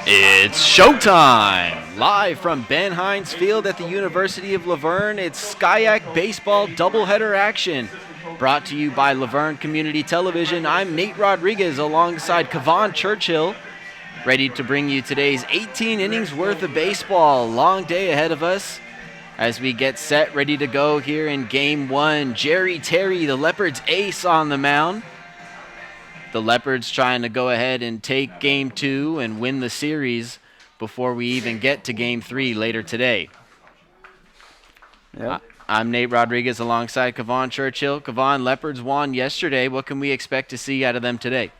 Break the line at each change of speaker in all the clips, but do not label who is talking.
It's showtime! Live from Ben Hines Field at the University of Laverne, it's Skyac Baseball doubleheader action. Brought to you by Laverne Community Television, I'm Nate Rodriguez alongside Kavan Churchill, ready to bring you today's 18 innings worth of baseball. Long day ahead of us as we get set, ready to go here in Game 1. Jerry Terry, the Leopards' ace, on the mound. The Leopards trying to go ahead and take Game 2 and win the series before we even get to Game 3 later today.
Yep.
I'm Nate Rodriguez alongside Kavan Churchill. Kavan, Leopards won yesterday. What can we expect to see out of them today?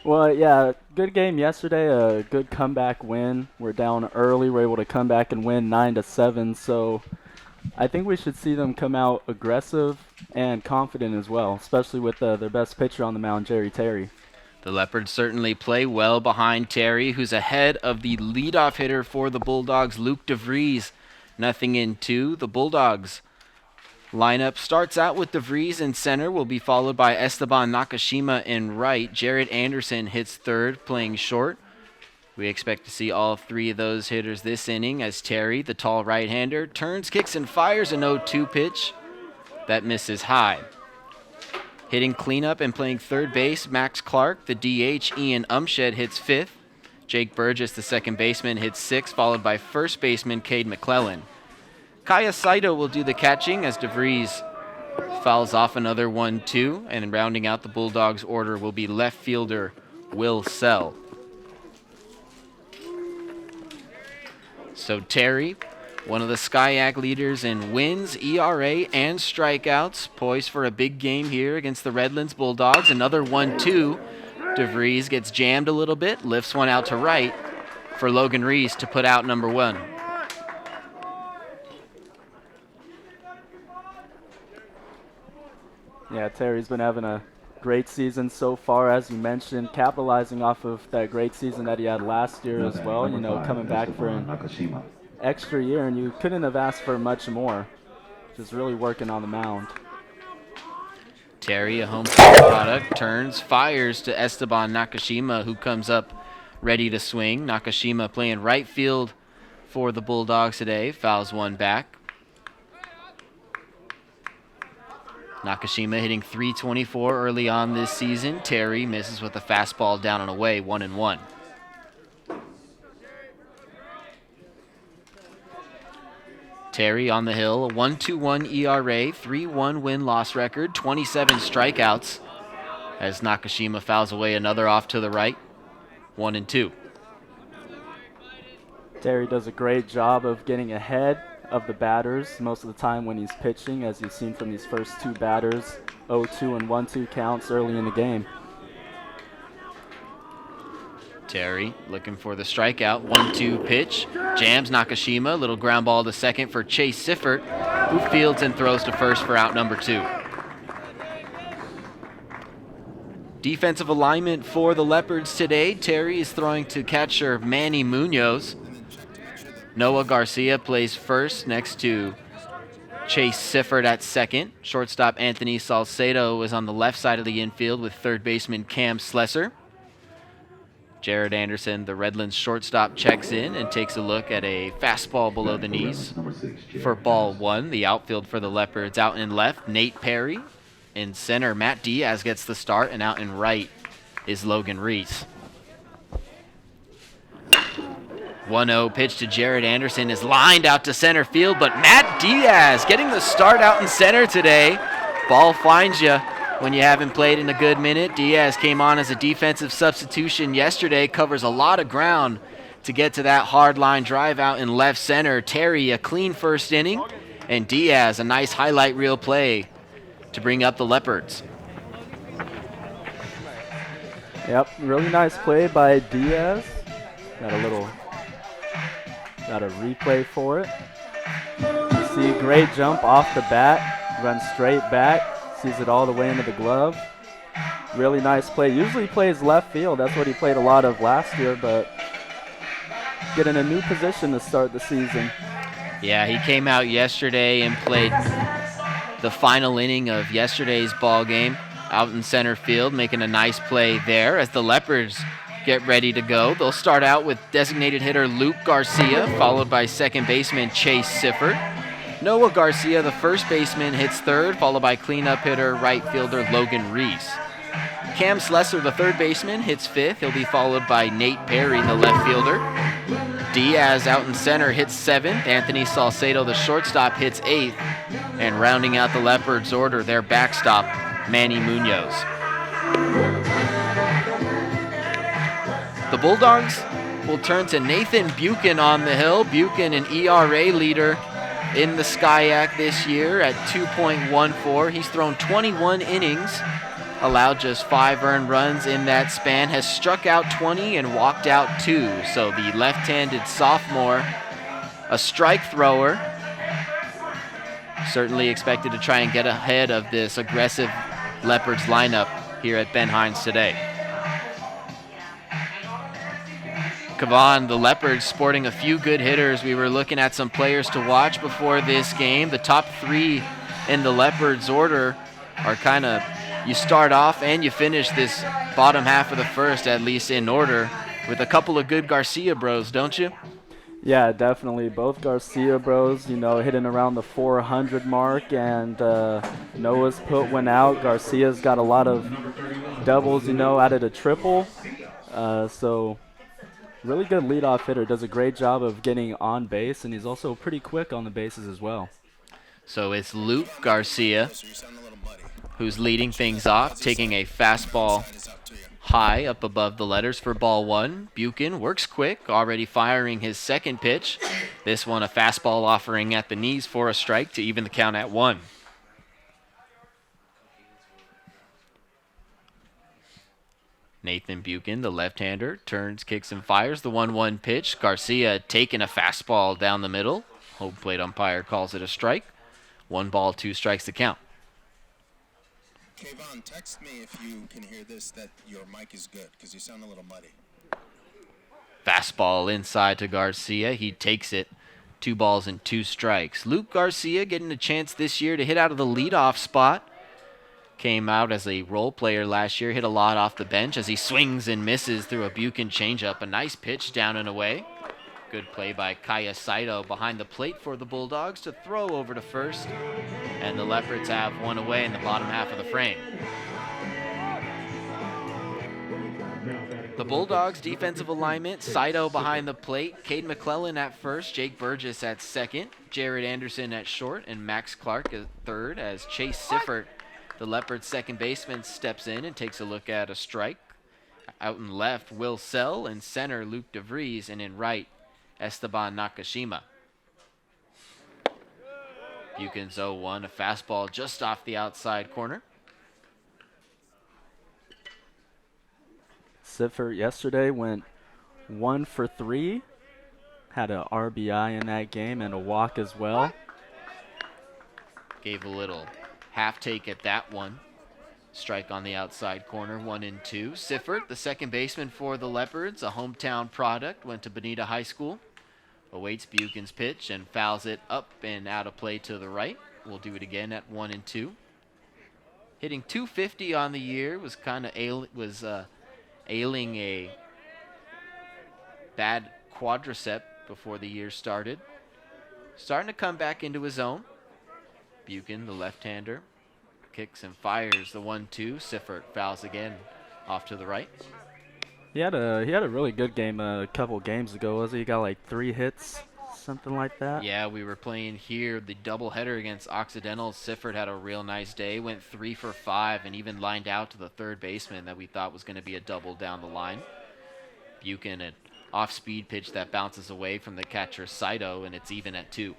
Well, yeah, good game yesterday, a good comeback win. We're down early. We're able to come back and win 9-7. So I think we should see them come out aggressive and confident as well, especially with their best pitcher on the mound, Jerry Terry.
The Leopards certainly play well behind Terry, who's ahead of the leadoff hitter for the Bulldogs, Luke DeVries. 0-2. The Bulldogs lineup starts out with DeVries in center, will be followed by Esteban Nakashima in right. Jared Anderson hits third, playing short. We expect to see all three of those hitters this inning as Terry, the tall right-hander, turns, kicks, and fires an 0-2 pitch that misses high. Hitting cleanup and playing third base, Max Clark. The DH, Ian Umshed, hits fifth. Jake Burgess, the second baseman, hits sixth, followed by first baseman Cade McClellan. Kaya Saito will do the catching as DeVries fouls off another 1-2, and rounding out the Bulldogs' order will be left fielder Will Sell. So Terry, one of the Skyac leaders in wins, ERA, and strikeouts, poised for a big game here against the Redlands Bulldogs. Another 1-2. DeVries gets jammed a little bit, lifts one out to right for Logan Reese to put out number one.
Yeah, Terry's been having a great season so far, as you mentioned, capitalizing off of that great season that he had last year as well, coming back for an extra year, and you couldn't have asked for much more. Just really working on the mound.
Terry, a home field product, turns, fires to Esteban Nakashima, who comes up ready to swing. Nakashima playing right field for the Bulldogs today, fouls one back. Nakashima hitting .324 early on this season. Terry misses with a fastball down and away, 1-1. Terry on the hill, a 1.21 ERA, 3-1 win-loss record, 27 strikeouts as Nakashima fouls away another off to the right, 1-2.
Terry does a great job of getting ahead of the batters most of the time when he's pitching, as you've seen from these first two batters, 0-2 and 1-2 counts early in the game.
Terry looking for the strikeout, 1-2 pitch, jams Nakashima, little ground ball to second for Chase Siffert, who fields and throws to first for out number 2. Defensive alignment for the Leopards today. Terry is throwing to catcher Manny Munoz. Noah Garcia plays first next to Chase Siffert at second. Shortstop Anthony Salcedo is on the left side of the infield with third baseman Cam Slesser. Jared Anderson, the Redlands shortstop, checks in and takes a look at a fastball below the knees for ball one. The outfield for the Leopards out in left, Nate Perry. In center, Matt Diaz gets the start, and out in right is Logan Reese. 1-0 pitch to Jared Anderson is lined out to center field, but Matt Diaz getting the start out in center today. Ball finds you when you haven't played in a good minute. Diaz came on as a defensive substitution yesterday, covers a lot of ground to get to that hard line drive out in left center. Terry, a clean first inning, and Diaz, a nice highlight reel play to bring up the Leopards.
Yep, really nice play by Diaz. Got a replay for it. You see, great jump off the bat, runs straight back, sees it all the way into the glove. Really nice play. Usually plays left field. That's what he played a lot of last year, but getting a new position to start the season.
Yeah, he came out yesterday and played the final inning of yesterday's ball game out in center field, making a nice play there as the Leopards get ready to go. They'll start out with designated hitter Luke Garcia, followed by second baseman Chase Sifford. Noah Garcia, the first baseman, hits third, followed by cleanup hitter right fielder Logan Reese. Cam Slesser, the third baseman, hits fifth. He'll be followed by Nate Perry, the left fielder. Diaz out in center hits seventh. Anthony Salcedo, the shortstop, hits eighth. And rounding out the Leopards' order, their backstop, Manny Munoz. The Bulldogs will turn to Nathan Buchan on the hill. Buchan, an ERA leader in the SCIAC this year at 2.14. He's thrown 21 innings, allowed just 5 earned runs in that span, has struck out 20 and walked out 2. So the left-handed sophomore, a strike thrower, certainly expected to try and get ahead of this aggressive Leopards lineup here at Ben Hines today. Cavan, the Leopards, sporting a few good hitters. We were looking at some players to watch before this game. The top 3 in the Leopards order are kind of, you start off and you finish this bottom half of the first, at least in order, with a couple of good Garcia bros, don't you?
Yeah, definitely. Both Garcia bros, hitting around the 400 mark, and Noah's put one out. Garcia's got a lot of doubles, added a triple. So really good leadoff hitter. Does a great job of getting on base, and he's also pretty quick on the bases as well.
So it's Luke Garcia who's leading things off, taking a fastball high up above the letters for ball 1. Buchan works quick, already firing his second pitch. This one a fastball offering at the knees for a strike to even the count at 1. Nathan Buchan, the left-hander, turns, kicks, and fires the 1-1 pitch. Garcia taking a fastball down the middle. Home plate umpire calls it a strike. 1 ball, 2 strikes to count.
Kayvon, text me if you can hear this, that your mic is good, because you sound a little muddy.
Fastball inside to Garcia. He takes it. 2 balls and 2 strikes. Luke Garcia getting a chance this year to hit out of the leadoff spot. Came out as a role player last year, hit a lot off the bench as he swings and misses through a Buchan changeup. A nice pitch down and away. Good play by Kaya Saito behind the plate for the Bulldogs to throw over to first. And the Leopards have one away in the bottom half of the frame. The Bulldogs' defensive alignment, Saito behind the plate, Cade McClellan at first, Jake Burgess at second, Jared Anderson at short, and Max Clark at third as Chase Sifford, the Leopards' second baseman, steps in and takes a look at a strike. Out in left, Will Sell, in center, Luke DeVries, and in right, Esteban Nakashima. Buchan's 0-1, a fastball just off the outside corner.
Sifford yesterday went 1 for 3, had an RBI in that game and a walk as well.
Gave a little half take at that one. Strike on the outside corner, 1-2. Sifford, the second baseman for the Leopards, a hometown product, went to Bonita High School. Awaits Buchan's pitch and fouls it up and out of play to the right. We'll do it again at 1-2. Hitting .250 on the year, was kind of ailing a bad quadricep before the year started. Starting to come back into his own. Buchan, the left-hander, kicks and fires the 1-2. Sifford fouls again off to the right.
He had a really good game a couple games ago, was he? He got like 3 hits, something like that.
Yeah, we were playing here the doubleheader against Occidental. Sifford had a real nice day, went 3 for 5, and even lined out to the third baseman that we thought was going to be a double down the line. Buchan, an off-speed pitch that bounces away from the catcher Saito, and it's even at 2.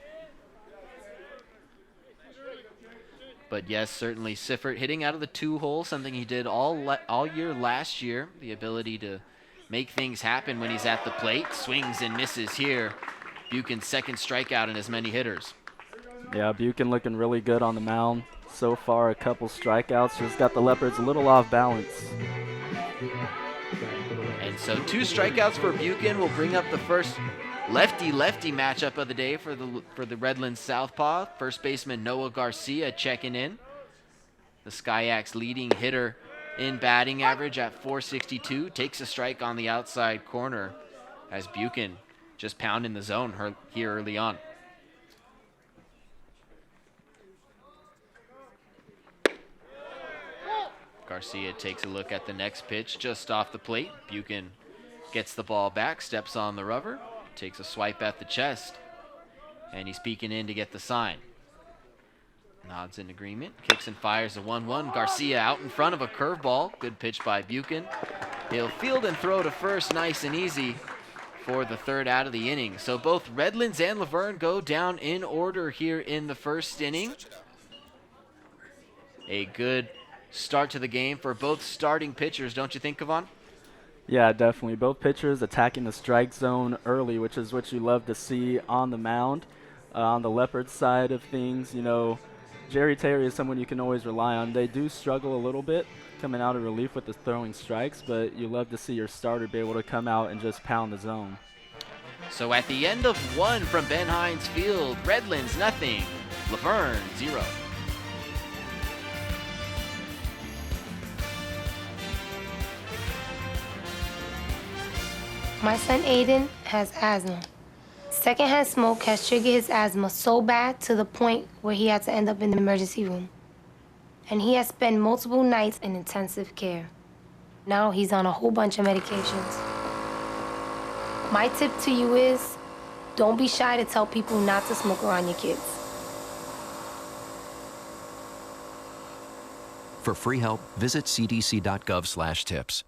But yes, certainly Sifford hitting out of the 2-hole, something he did all year last year. The ability to make things happen when he's at the plate. Swings and misses here. Buchan's second strikeout in as many hitters.
Yeah, Buchan looking really good on the mound so far. A couple strikeouts, just got the Leopards a little off balance.
And so 2 strikeouts for Buchan will bring up the first lefty-lefty matchup of the day for the Redlands Southpaw. First baseman Noah Garcia checking in. The SCIAC's leading hitter in batting average at 462. Takes a strike on the outside corner as Buchan just pounding the zone here early on. Garcia takes a look at the next pitch just off the plate. Buchan gets the ball back, steps on the rubber, takes a swipe at the chest, and he's peeking in to get the sign. Nods in agreement, kicks and fires a 1-1. Garcia out in front of a curveball. Good pitch by Buchan. He'll field and throw to first, nice and easy for the third out of the inning. So both Redlands and Laverne go down in order here in the first inning. A good start to the game for both starting pitchers, don't you think, Kevon?
Yeah, definitely. Both pitchers attacking the strike zone early, which is what you love to see on the mound. On the Leopards side of things, you know, Jerry Terry is someone you can always rely on. They do struggle a little bit coming out of relief with the throwing strikes, but you love to see your starter be able to come out and just pound the zone.
So at the end of one from Ben Hines Field, Redlands nothing, Laverne 0.
My son Aiden has asthma. Secondhand smoke has triggered his asthma so bad to the point where he had to end up in the emergency room. And he has spent multiple nights in intensive care. Now he's on a whole bunch of medications. My tip to you is, don't be shy to tell people not to smoke around your kids.
For free help, visit cdc.gov/tips.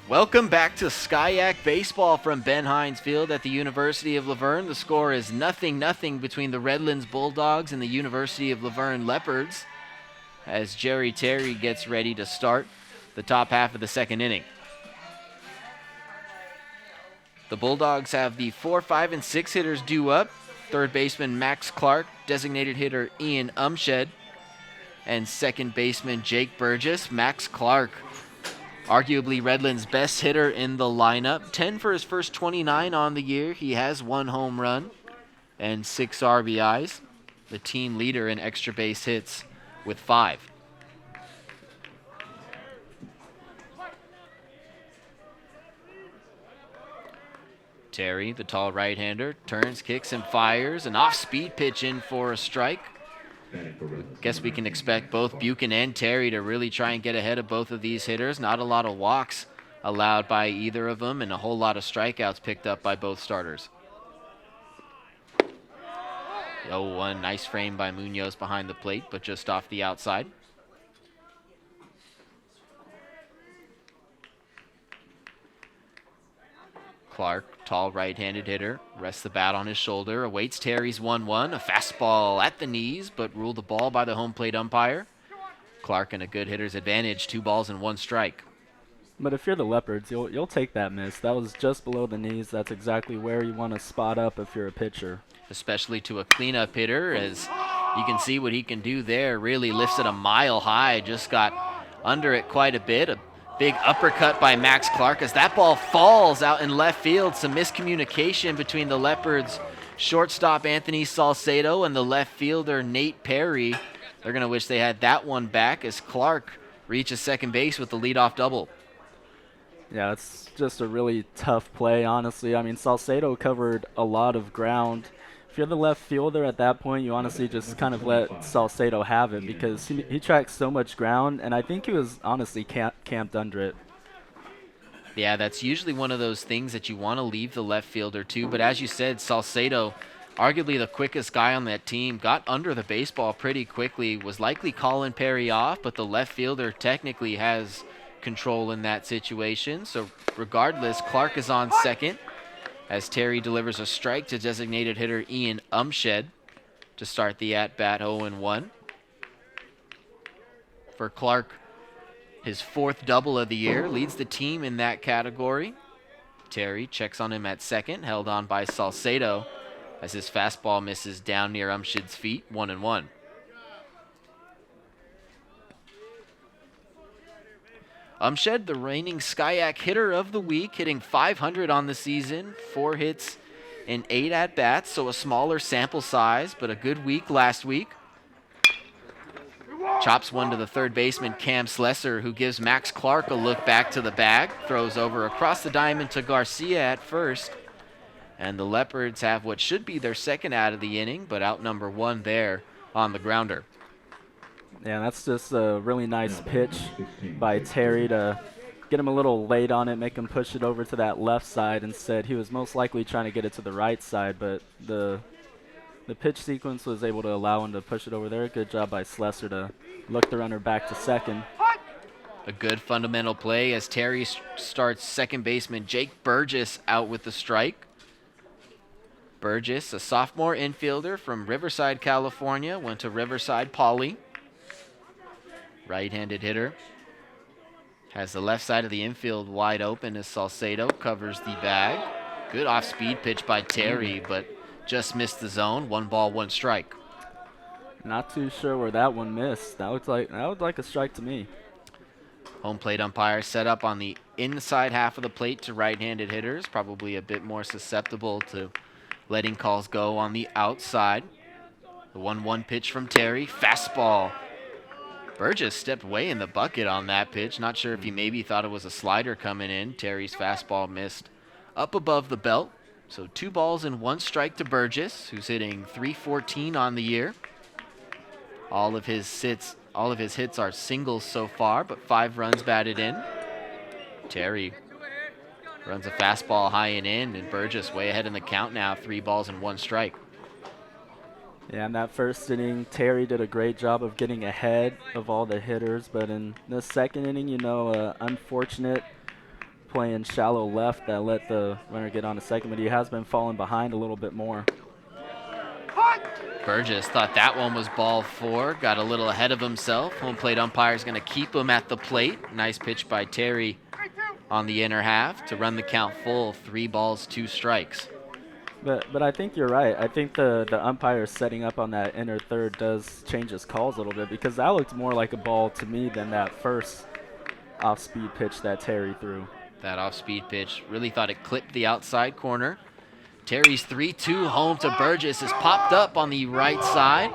Welcome back to Skyak Baseball from Ben Hines Field at the University of Laverne. The score is 0-0 between the Redlands Bulldogs and the University of Laverne Leopards as Jerry Terry gets ready to start the top half of the second inning. The Bulldogs have the 4, 5, and 6 hitters due up. Third baseman Max Clark, designated hitter Ian Umshed, and second baseman Jake Burgess. Max Clark, arguably Redlands' best hitter in the lineup. 10 for his first 29 on the year. He has 1 home run and 6 RBIs. The team leader in extra base hits with 5. Terry, the tall right-hander, turns, kicks, and fires. An off-speed pitch in for a strike. Guess we can expect both Buchan and Terry to really try and get ahead of both of these hitters. Not a lot of walks allowed by either of them, and a whole lot of strikeouts picked up by both starters. 0-1, nice frame by Munoz behind the plate, but just off the outside. Clark, tall right-handed hitter, rests the bat on his shoulder, awaits Terry's 1-1, a fastball at the knees, but ruled the ball by the home plate umpire. Clark in a good hitter's advantage, 2 balls and 1 strike.
But if you're the Leopards, you'll take that miss. That was just below the knees. That's exactly where you want to spot up if you're a pitcher.
Especially to a cleanup hitter, as you can see what he can do there. Really lifts it a mile high, just got under it quite a bit. A big uppercut by Max Clark as that ball falls out in left field. Some miscommunication between the Leopards shortstop Anthony Salcedo and the left fielder Nate Perry. They're going to wish they had that one back as Clark reaches second base with the leadoff double.
Yeah, it's just a really tough play, honestly. I mean, Salcedo covered a lot of ground. If you're the left fielder at that point, you honestly just kind of let Salcedo have it because he tracks so much ground, and I think he was honestly camped under it.
Yeah, that's usually one of those things that you want to leave the left fielder to, but as you said, Salcedo, arguably the quickest guy on that team, got under the baseball pretty quickly, was likely calling Perry off, but the left fielder technically has control in that situation. So regardless, Clark is on second as Terry delivers a strike to designated hitter Ian Umshed to start the at-bat 0-1. For Clark, his 4th double of the year, leads the team in that category. Terry checks on him at second, held on by Salcedo as his fastball misses down near Umshed's feet, 1-1. Umshed, the reigning Skyak hitter of the week, hitting .500 on the season, 4 hits and 8 at-bats, so a smaller sample size, but a good week last week. Chops one to the third baseman, Cam Slesser, who gives Max Clark a look back to the bag, throws over across the diamond to Garcia at first. And the Leopards have what should be their second out of the inning, but out number 1 there on the grounder.
Yeah, that's just a really nice pitch by Terry to get him a little late on it, make him push it over to that left side instead. He was most likely trying to get it to the right side, but the pitch sequence was able to allow him to push it over there. Good job by Slesser to look the runner back to second.
A good fundamental play as Terry starts second baseman Jake Burgess out with the strike. Burgess, a sophomore infielder from Riverside, California, went to Riverside Poly. Right-handed hitter. Has the left side of the infield wide open as Salcedo covers the bag. Good off-speed pitch by Terry, but just missed the zone. 1 ball, 1 strike.
Not too sure where that one missed. That looked like a strike to me.
Home plate umpire set up on the inside half of the plate to right-handed hitters, probably a bit more susceptible to letting calls go on the outside. The 1-1 pitch from Terry, fastball. Burgess stepped way in the bucket on that pitch. Not sure if he maybe thought it was a slider coming in. Terry's fastball missed up above the belt. So 2 balls and 1 strike to Burgess, who's hitting .314 on the year. All of his hits are singles so far, but 5 runs batted in. Terry runs a fastball high and in, and Burgess way ahead in the count now, 3 balls and 1 strike.
Yeah, in that first inning, Terry did a great job of getting ahead of all the hitters, but in the second inning, unfortunate playing shallow left that let the runner get on to second, but he has been falling behind a little bit more.
Burgess thought that one was ball 4, got a little ahead of himself. Home plate umpire is going to keep him at the plate. Nice pitch by Terry on the inner half to run the count full, 3 balls, 2 strikes.
But I think you're right. I think the umpire setting up on that inner third does change his calls a little bit, because that looked more like a ball to me than that first off-speed pitch that Terry threw.
That off-speed pitch, really thought it clipped the outside corner. Terry's 3-2 home to Burgess is popped up on the right side.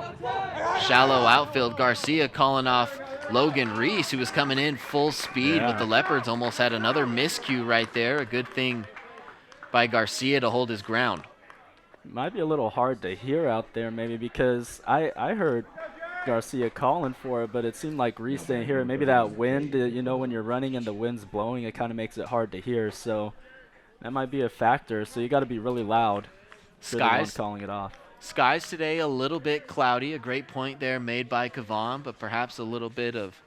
Shallow outfield, Garcia calling off Logan Reese, who was coming in full speed, but the Leopards almost had another miscue right there. A good thing by Garcia to hold his ground.
Might be a little hard to hear out there maybe, because I heard Garcia calling for it, but it seemed like Reese didn't hear it. Maybe that wind, when you're running and the wind's blowing, it kind of makes it hard to hear. So that might be a factor. So you got to be really loud.
Skies
calling it off.
Skies today a little bit cloudy. A great point there made by Kavan, but perhaps a little bit of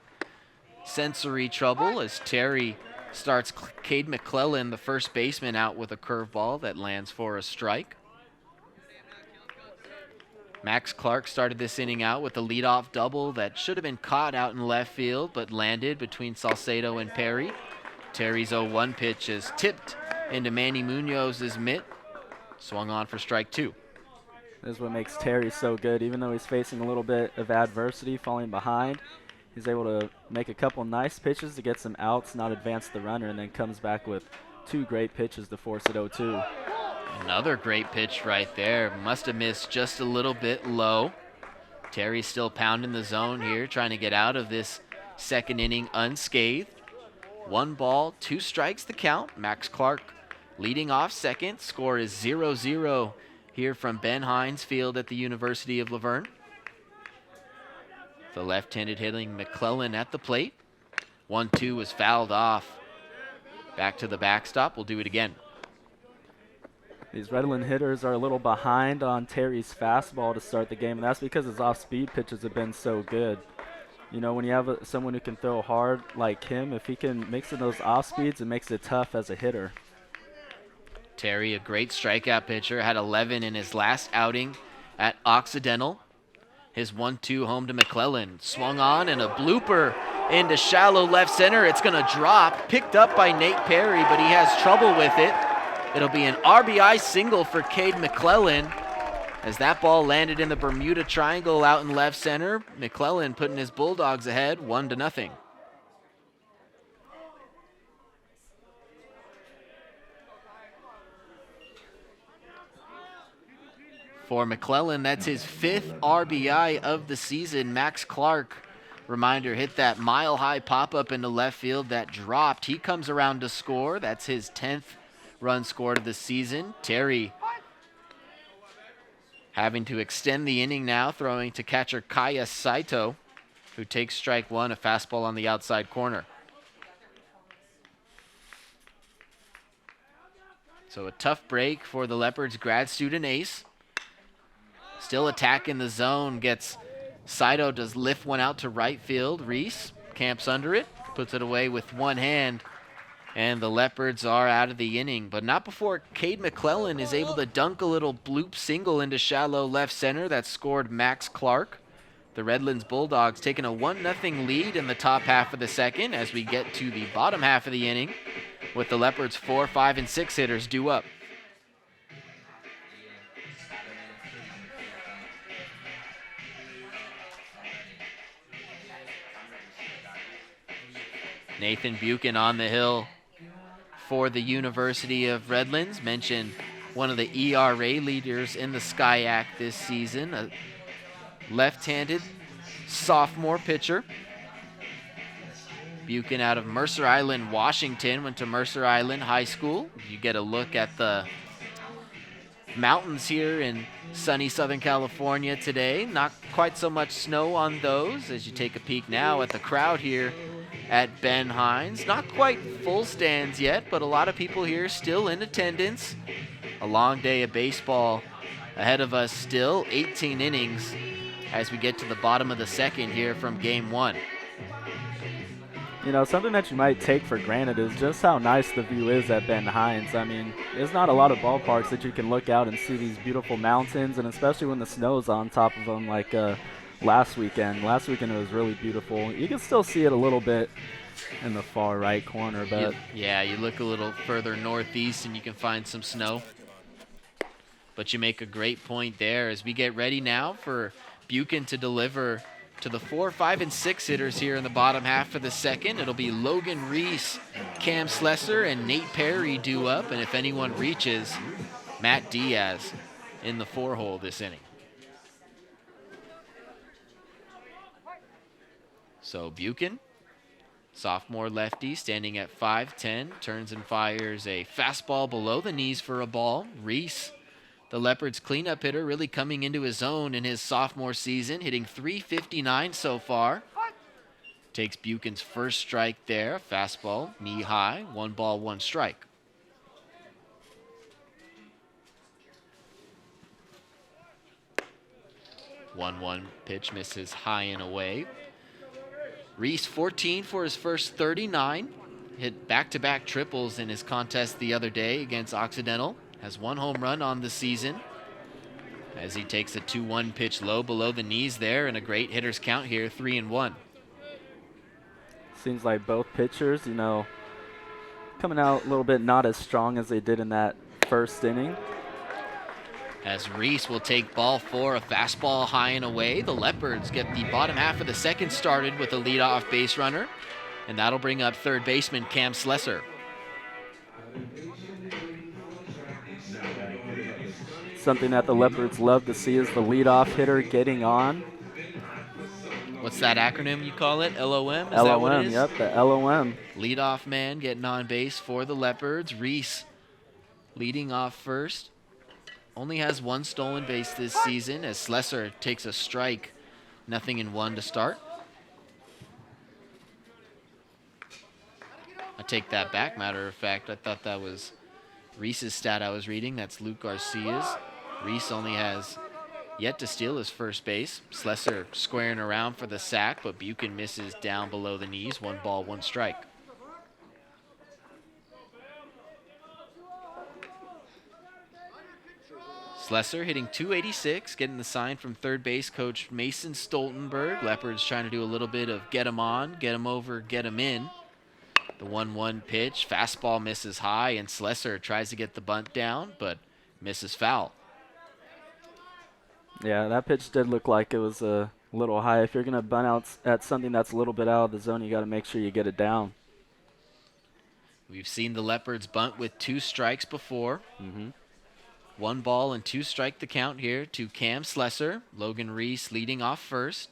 sensory trouble as Terry starts Cade McClellan, the first baseman, out with a curveball that lands for a strike. Max Clark started this inning out with a leadoff double that should have been caught out in left field, but landed between Salcedo and Perry. Terry's 0-1 pitch is tipped into Manny Munoz's mitt. Swung on for strike 2.
This is what makes Terry so good. Even though he's facing a little bit of adversity, falling behind, he's able to make a couple nice pitches to get some outs, not advance the runner, and then comes back with 2 great pitches to force it 0-2.
Another great pitch right there. Must have missed just a little bit low. Terry's still pounding the zone here, trying to get out of this second inning unscathed. 1 ball, 2 strikes the count. Max Clark leading off second. Score is 0-0 here from Ben Hines Field at the University of Laverne. The left-handed hitting McClellan at the plate. 1-2 was fouled off. Back to the backstop. We'll do it again.
These Redland hitters are a little behind on Terry's fastball to start the game, and that's because his off-speed pitches have been so good. When you have someone who can throw hard like him, if he can mix in those off-speeds, it makes it tough as a hitter.
Terry, a great strikeout pitcher, had 11 in his last outing at Occidental. His 1-2 home to McClellan. Swung on and a blooper into shallow left center. It's going to drop. Picked up by Nate Perry, but he has trouble with it. It'll be an RBI single for Cade McClellan as that ball landed in the Bermuda Triangle out in left center. McClellan putting his Bulldogs ahead 1-0. For McClellan, that's his 5th RBI of the season. Max Clark, reminder, hit that mile-high pop-up into left field that dropped. He comes around to score. That's his 10th run scored of the season. Terry having to extend the inning now, throwing to catcher Kaya Saito, who takes strike one, a fastball on the outside corner. So a tough break for the Leopards grad student ace. Still attacking the zone, gets Saito does lift one out to right field. Reese camps under it, puts it away with one hand, and the Leopards are out of the inning. But not before Cade McClellan is able to dunk a little bloop single into shallow left center that scored Max Clark. The Redlands Bulldogs taking a 1-0 lead in the top half of the second as we get to the bottom half of the inning with the Leopards 4, 5, and 6 hitters due up. Nathan Buchan on the hill for the University of Redlands. Mentioned one of the ERA leaders in the SCIAC this season. A left-handed sophomore pitcher. Buchan out of Mercer Island, Washington, went to Mercer Island High School. You get a look at the mountains here in sunny Southern California today. Not quite so much snow on those as you take a peek now at the crowd here at Ben Hines. Not quite full stands yet, but a lot of people here still in attendance. A long day of baseball ahead of us still. 18 innings as we get to the bottom of the second here from game one.
You know, something that you might take for granted is just how nice the view is at Ben Hines. I mean, there's not a lot of ballparks that you can look out and see these beautiful mountains, and especially when the snow's on top of them, like last weekend. Last weekend it was really beautiful. You can still see it a little bit in the far right corner, but
you look a little further northeast and you can find some snow. But you make a great point there as we get ready now for Buchan to deliver to the 4, 5, and 6 hitters here in the bottom half of the second. It'll be Logan Reese, Cam Slesser, and Nate Perry due up, and if anyone reaches, Matt Diaz in the 4-hole this inning. So Buchan, sophomore lefty, standing at 5'10", turns and fires a fastball below the knees for a ball. Reese, the Leopards cleanup hitter, really coming into his own in his sophomore season, hitting .359 so far. Takes Buchan's first strike there, fastball, knee high, 1 ball, 1 strike. One pitch misses high and away. Reese 14 for his first 39. Hit back-to-back triples in his contest the other day against Occidental. Has 1 home run on the season as he takes a 2-1 pitch low below the knees there, and a great hitter's count here, 3-1.
seems like both pitchers, you know, coming out a little bit not as strong as they did in that first inning.
As Reese will take ball 4, a fastball high and away. The Leopards get the bottom half of the second started with a leadoff base runner, and that'll bring up third baseman Cam Slesser.
Something that the Leopards love to see is the leadoff hitter getting on.
What's that acronym you call it? LOM? Is that what it is?
Yep, the LOM.
Leadoff man getting on base for the Leopards. Reese leading off first. Only has 1 stolen base this season as Slesser takes a strike. 0-1 to start. I take that back. Matter of fact, I thought that was Reese's stat I was reading. That's Luke Garcia's. Reese only has yet to steal his first base. Slesser squaring around for the sack, but Buchan misses down below the knees. 1 ball, 1 strike. Slesser hitting .286, getting the sign from third base coach Mason Stoltenberg. Leopards trying to do a little bit of get him on, get him over, get him in. The 1-1 pitch, fastball misses high, and Slesser tries to get the bunt down, but misses foul.
Yeah, that pitch did look like it was a little high. If you're going to bunt out at something that's a little bit out of the zone, you got to make sure you get it down.
We've seen the Leopards bunt with 2 strikes before. 1 ball and 2 strike the count here to Cam Slesser. Logan Reese leading off first.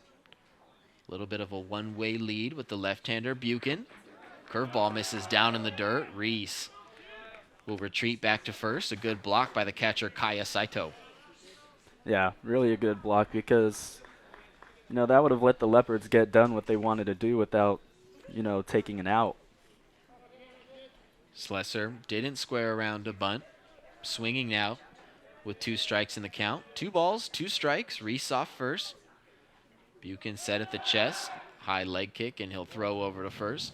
A little bit of a one-way lead with the left-hander Buchan. Curveball misses down in the dirt. Reese will retreat back to first. A good block by the catcher Kaya Saito.
Yeah, really a good block because, that would have let the Leopards get done what they wanted to do without, taking an out.
Slesser didn't square around a bunt. Swinging now with 2 strikes in the count. 2 balls, 2 strikes. Reese off first. Buchan set at the chest. High leg kick, and he'll throw over to first.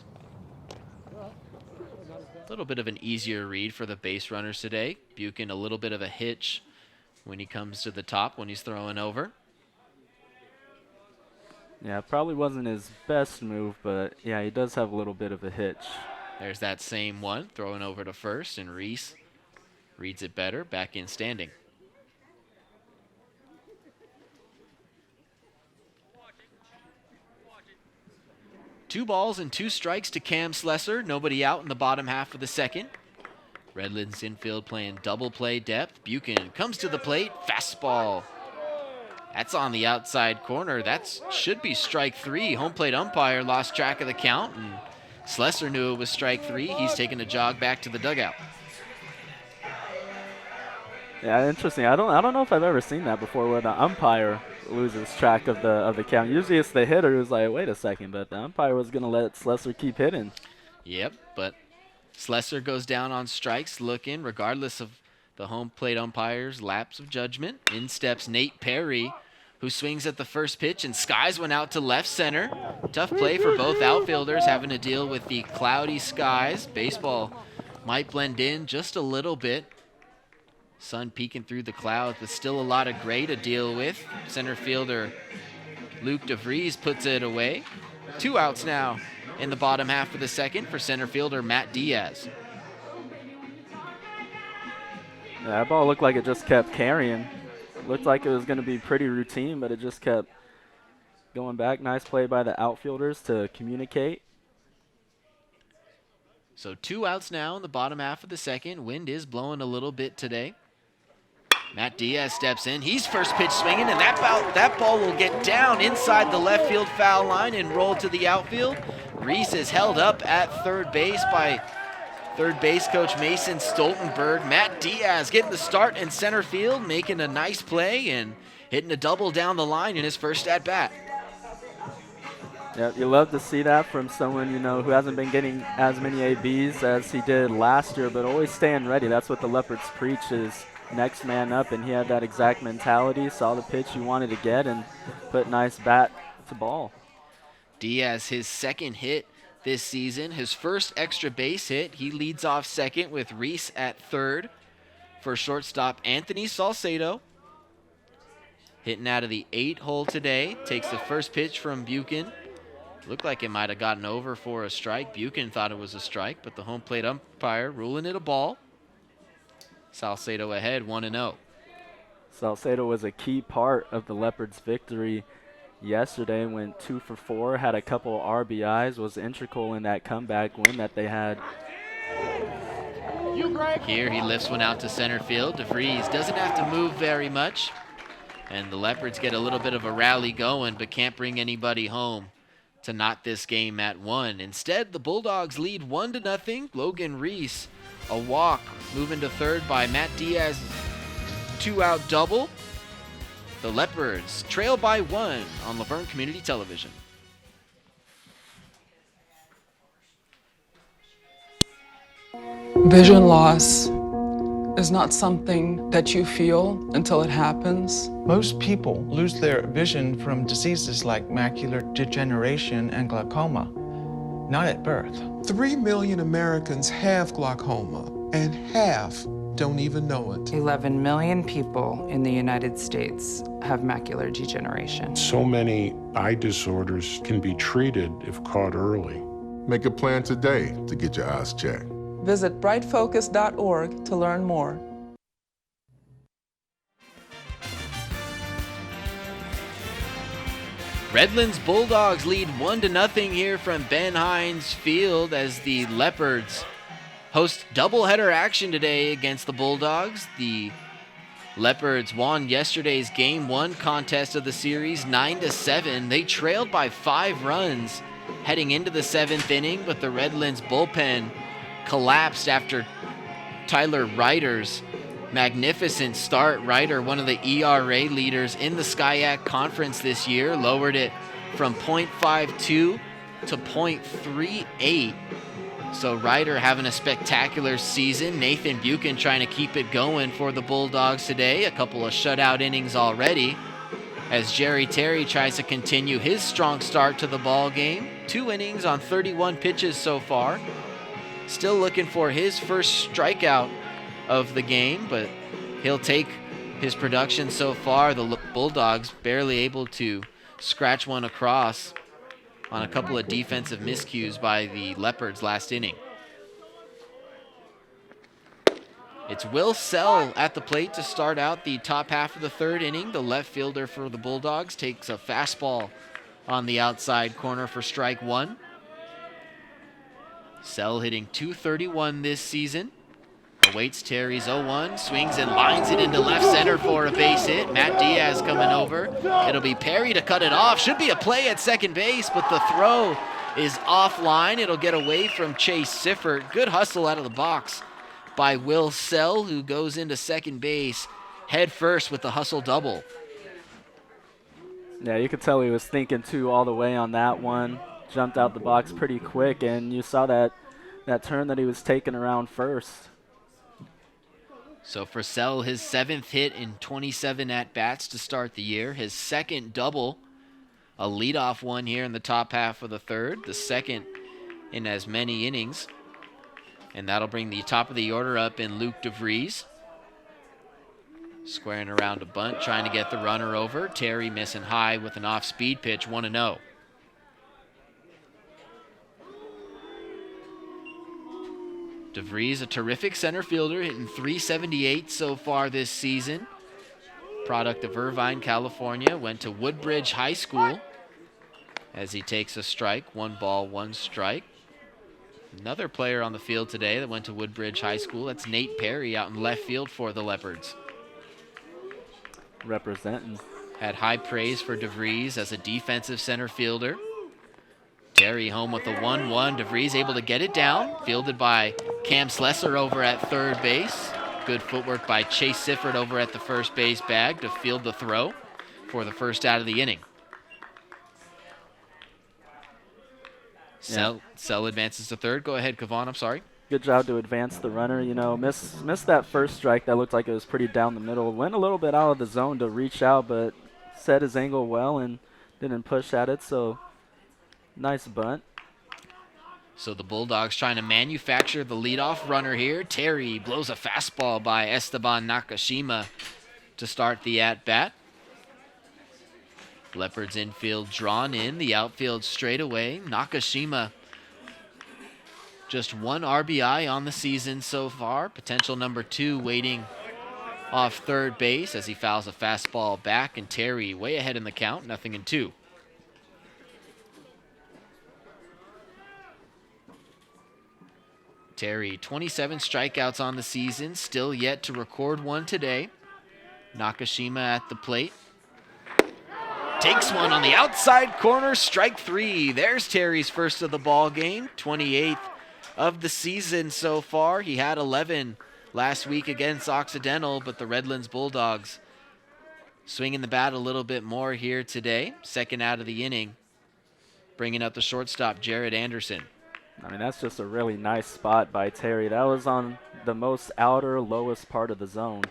A little bit of an easier read for the base runners today. Buchan a little bit of a hitch when he comes to the top when he's throwing over.
Yeah, probably wasn't his best move, but yeah, he does have a little bit of a hitch.
There's that same one, throwing over to first, and Reese reads it better, back in standing. Two balls and 2 strikes to Cam Slesser. Nobody out in the bottom half of the second. Redlands infield playing double play depth. Buchan comes to the plate. Fastball. That's on the outside corner. That should be strike 3. Home plate umpire lost track of the count, and Slesser knew it was strike 3. He's taking a jog back to the dugout.
Yeah, interesting. I don't know if I've ever seen that before where the umpire loses track of the count. Usually it's the hitter who's like, wait a second, but the umpire was going to let Slesser keep hitting.
Yep, but Slesser goes down on strikes looking, regardless of the home plate umpire's lapse of judgment. In steps Nate Perry, who swings at the first pitch and skies one out to left center. Tough play for both outfielders having to deal with the cloudy skies. Baseball might blend in just a little bit. Sun peeking through the clouds, but still a lot of gray to deal with. Center fielder Luke DeVries puts it away. 2 outs now in the bottom half of the second for center fielder Matt Diaz.
Yeah, that ball looked like it just kept carrying. Looked like it was going to be pretty routine, but it just kept going back. Nice play by the outfielders to communicate.
So 2 outs now in the bottom half of the second. Wind is blowing a little bit today. Matt Diaz steps in. He's first pitch swinging, and that ball will get down inside the left field foul line and roll to the outfield. Reese is held up at third base by third base coach Mason Stoltenberg. Matt Diaz getting the start in center field, making a nice play and hitting a double down the line in his first at bat.
Yeah, you love to see that from someone, who hasn't been getting as many ABs as he did last year, but always staying ready. That's what the Leopards preach is next man up, and he had that exact mentality, saw the pitch he wanted to get, and put nice bat to ball.
Diaz, his second hit this season, his first extra base hit. He leads off second with Reese at third. For shortstop Anthony Salcedo, hitting out of the 8-hole today, takes the first pitch from Buchan. Looked like it might have gotten over for a strike. Buchan thought it was a strike, but the home plate umpire ruling it a ball. Salcedo ahead, 1-0.
Salcedo was a key part of the Leopards' victory yesterday. Went 2 for 4, had a couple RBIs, was integral in that comeback win that they had.
Here he lifts one out to center field. DeVries doesn't have to move very much. And the Leopards get a little bit of a rally going, but can't bring anybody home to knot this game at 1. Instead, the Bulldogs lead 1-0. Logan Reese, a walk, moving to third by Matt Diaz, 2-out double. The Leopards trail by 1 on Laverne Community Television.
Vision loss is not something that you feel until it happens.
Most people lose their vision from diseases like macular degeneration and glaucoma, not at birth.
3 million Americans have glaucoma, and half don't even know it.
11 million people in the United States have macular degeneration.
So many eye disorders can be treated if caught early.
Make a plan today to get your eyes checked.
Visit brightfocus.org to learn more.
Redlands Bulldogs lead 1-0 here from Ben Hines Field as the Leopards host doubleheader action today against the Bulldogs. The Leopards won yesterday's Game 1 contest of the series 9-7. They trailed by 5 runs heading into the 7th inning, but the Redlands bullpen collapsed after Tyler Ryder's magnificent start. Ryder, one of the ERA leaders in the SCIAC Conference this year, lowered it from .52 to .38. So Ryder having a spectacular season. Nathan Buchan trying to keep it going for the Bulldogs today. A couple of shutout innings already as Jerry Terry tries to continue his strong start to the ball game. 2 innings on 31 pitches so far. Still looking for his first strikeout of the game, but he'll take his production so far. The Bulldogs barely able to scratch one across on a couple of defensive miscues by the Leopards last inning. It's Will Sell at the plate to start out the top half of the 3rd inning. The left fielder for the Bulldogs takes a fastball on the outside corner for strike 1. Sell hitting .231 this season. Awaits Terry's 0-1, swings and lines it into left center for a base hit. Matt Diaz coming over. It'll be Perry to cut it off. Should be a play at second base, but the throw is offline. It'll get away from Chase Siffert. Good hustle out of the box by Will Sell, who goes into second base head first with the hustle double.
Yeah, you could tell he was thinking too all the way on that one. Jumped out the box pretty quick, and you saw that turn that he was taking around first.
So for Sell, his 7th hit in 27 at-bats to start the year. His 2nd double, a leadoff one here in the top half of the 3rd. The 2nd in as many innings. And that'll bring the top of the order up in Luke DeVries. Squaring around a bunt, trying to get the runner over. Terry missing high with an off-speed pitch, 1-0. DeVries, a terrific center fielder, hitting .378 so far this season. Product of Irvine, California. Went to Woodbridge High School as he takes a strike. 1 ball, 1 strike. Another player on the field today that went to Woodbridge High School. That's Nate Perry out in left field for the Leopards.
Representing.
Had high praise for DeVries as a defensive center fielder. Terry home with the 1-1. DeVries able to get it down. Fielded by Cam Slesser over at third base. Good footwork by Chase Siffert over at the first base bag to field the throw for the first out of the inning. Sell advances to third. Go ahead, Kevon. I'm sorry.
Good job to advance the runner. You know, missed that first strike. That looked like it was pretty down the middle. Went a little bit out of the zone to reach out, but set his angle well and didn't push at it. So nice bunt.
So the Bulldogs trying to manufacture the leadoff runner here. Terry blows a fastball by Esteban Nakashima to start the at-bat. Leopards infield drawn in, the outfield straight away. Nakashima, just 1 RBI on the season so far. Potential number 2 waiting off third base as he fouls a fastball back, and Terry way ahead in the count, 0-2. Terry, 27 strikeouts on the season, still yet to record one today. Nakashima at the plate. Takes one on the outside corner, strike 3. There's Terry's first of the ball game, 28th of the season so far. He had 11 last week against Occidental, but the Redlands Bulldogs swinging the bat a little bit more here today. Second out of the inning, bringing up the shortstop, Jared Anderson.
I mean, that's just a really nice spot by Terry. That was on the most outer, lowest part of the zone.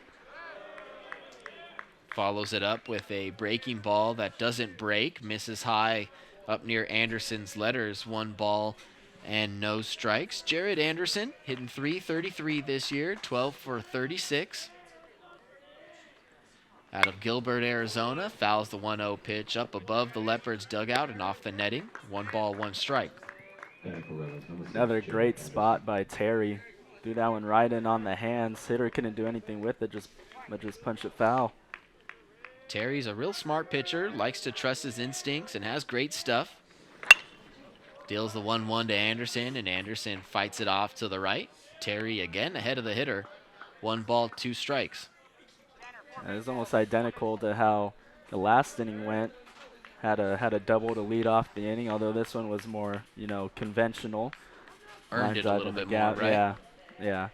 Follows it up with a breaking ball that doesn't break. Misses high up near Anderson's letters. 1 ball and no strikes. Jared Anderson hitting .333 this year, 12 for 36. Out of Gilbert, Arizona, fouls the 1-0 pitch up above the Leopards dugout and off the netting. 1 ball, 1 strike.
Another great spot by Terry. Threw that one right in on the hands. Hitter couldn't do anything with it, but just punch it foul.
Terry's a real smart pitcher, likes to trust his instincts, and has great stuff. Deals the 1-1 to Anderson, and Anderson fights it off to the right. Terry again ahead of the hitter. 1 ball, 2 strikes.
And it's almost identical to how the last inning went. Had a double to lead off the inning, although this one was more, conventional.
Earned
Line
it a
drive
little
in the
bit more,
gap.
right?
Yeah, yeah.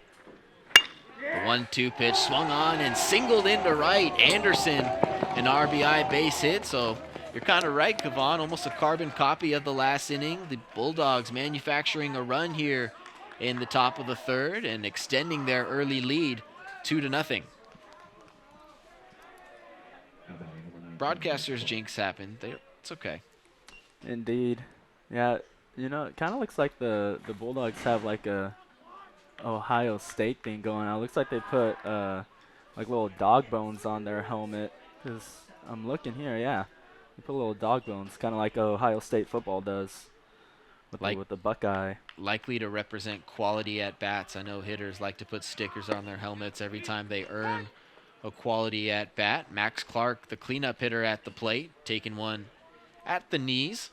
The 1-2 pitch swung on and singled into right. Anderson, an RBI base hit. So you're kind of right, Kevon. Almost a carbon copy of the last inning. The Bulldogs manufacturing a run here in the top of the third and extending their early lead 2-0. Broadcasters jinx happened. It's okay.
Indeed. Yeah, it kind of looks like the Bulldogs have like a Ohio State thing going on. It looks like they put like little dog bones on their helmet. Cause I'm looking here, yeah, they put little dog bones, kind of like Ohio State football does with the Buckeye.
Likely to represent quality at bats. I know hitters like to put stickers on their helmets every time they earn a quality at bat. Max Clark, the cleanup hitter at the plate, taking one at the knees.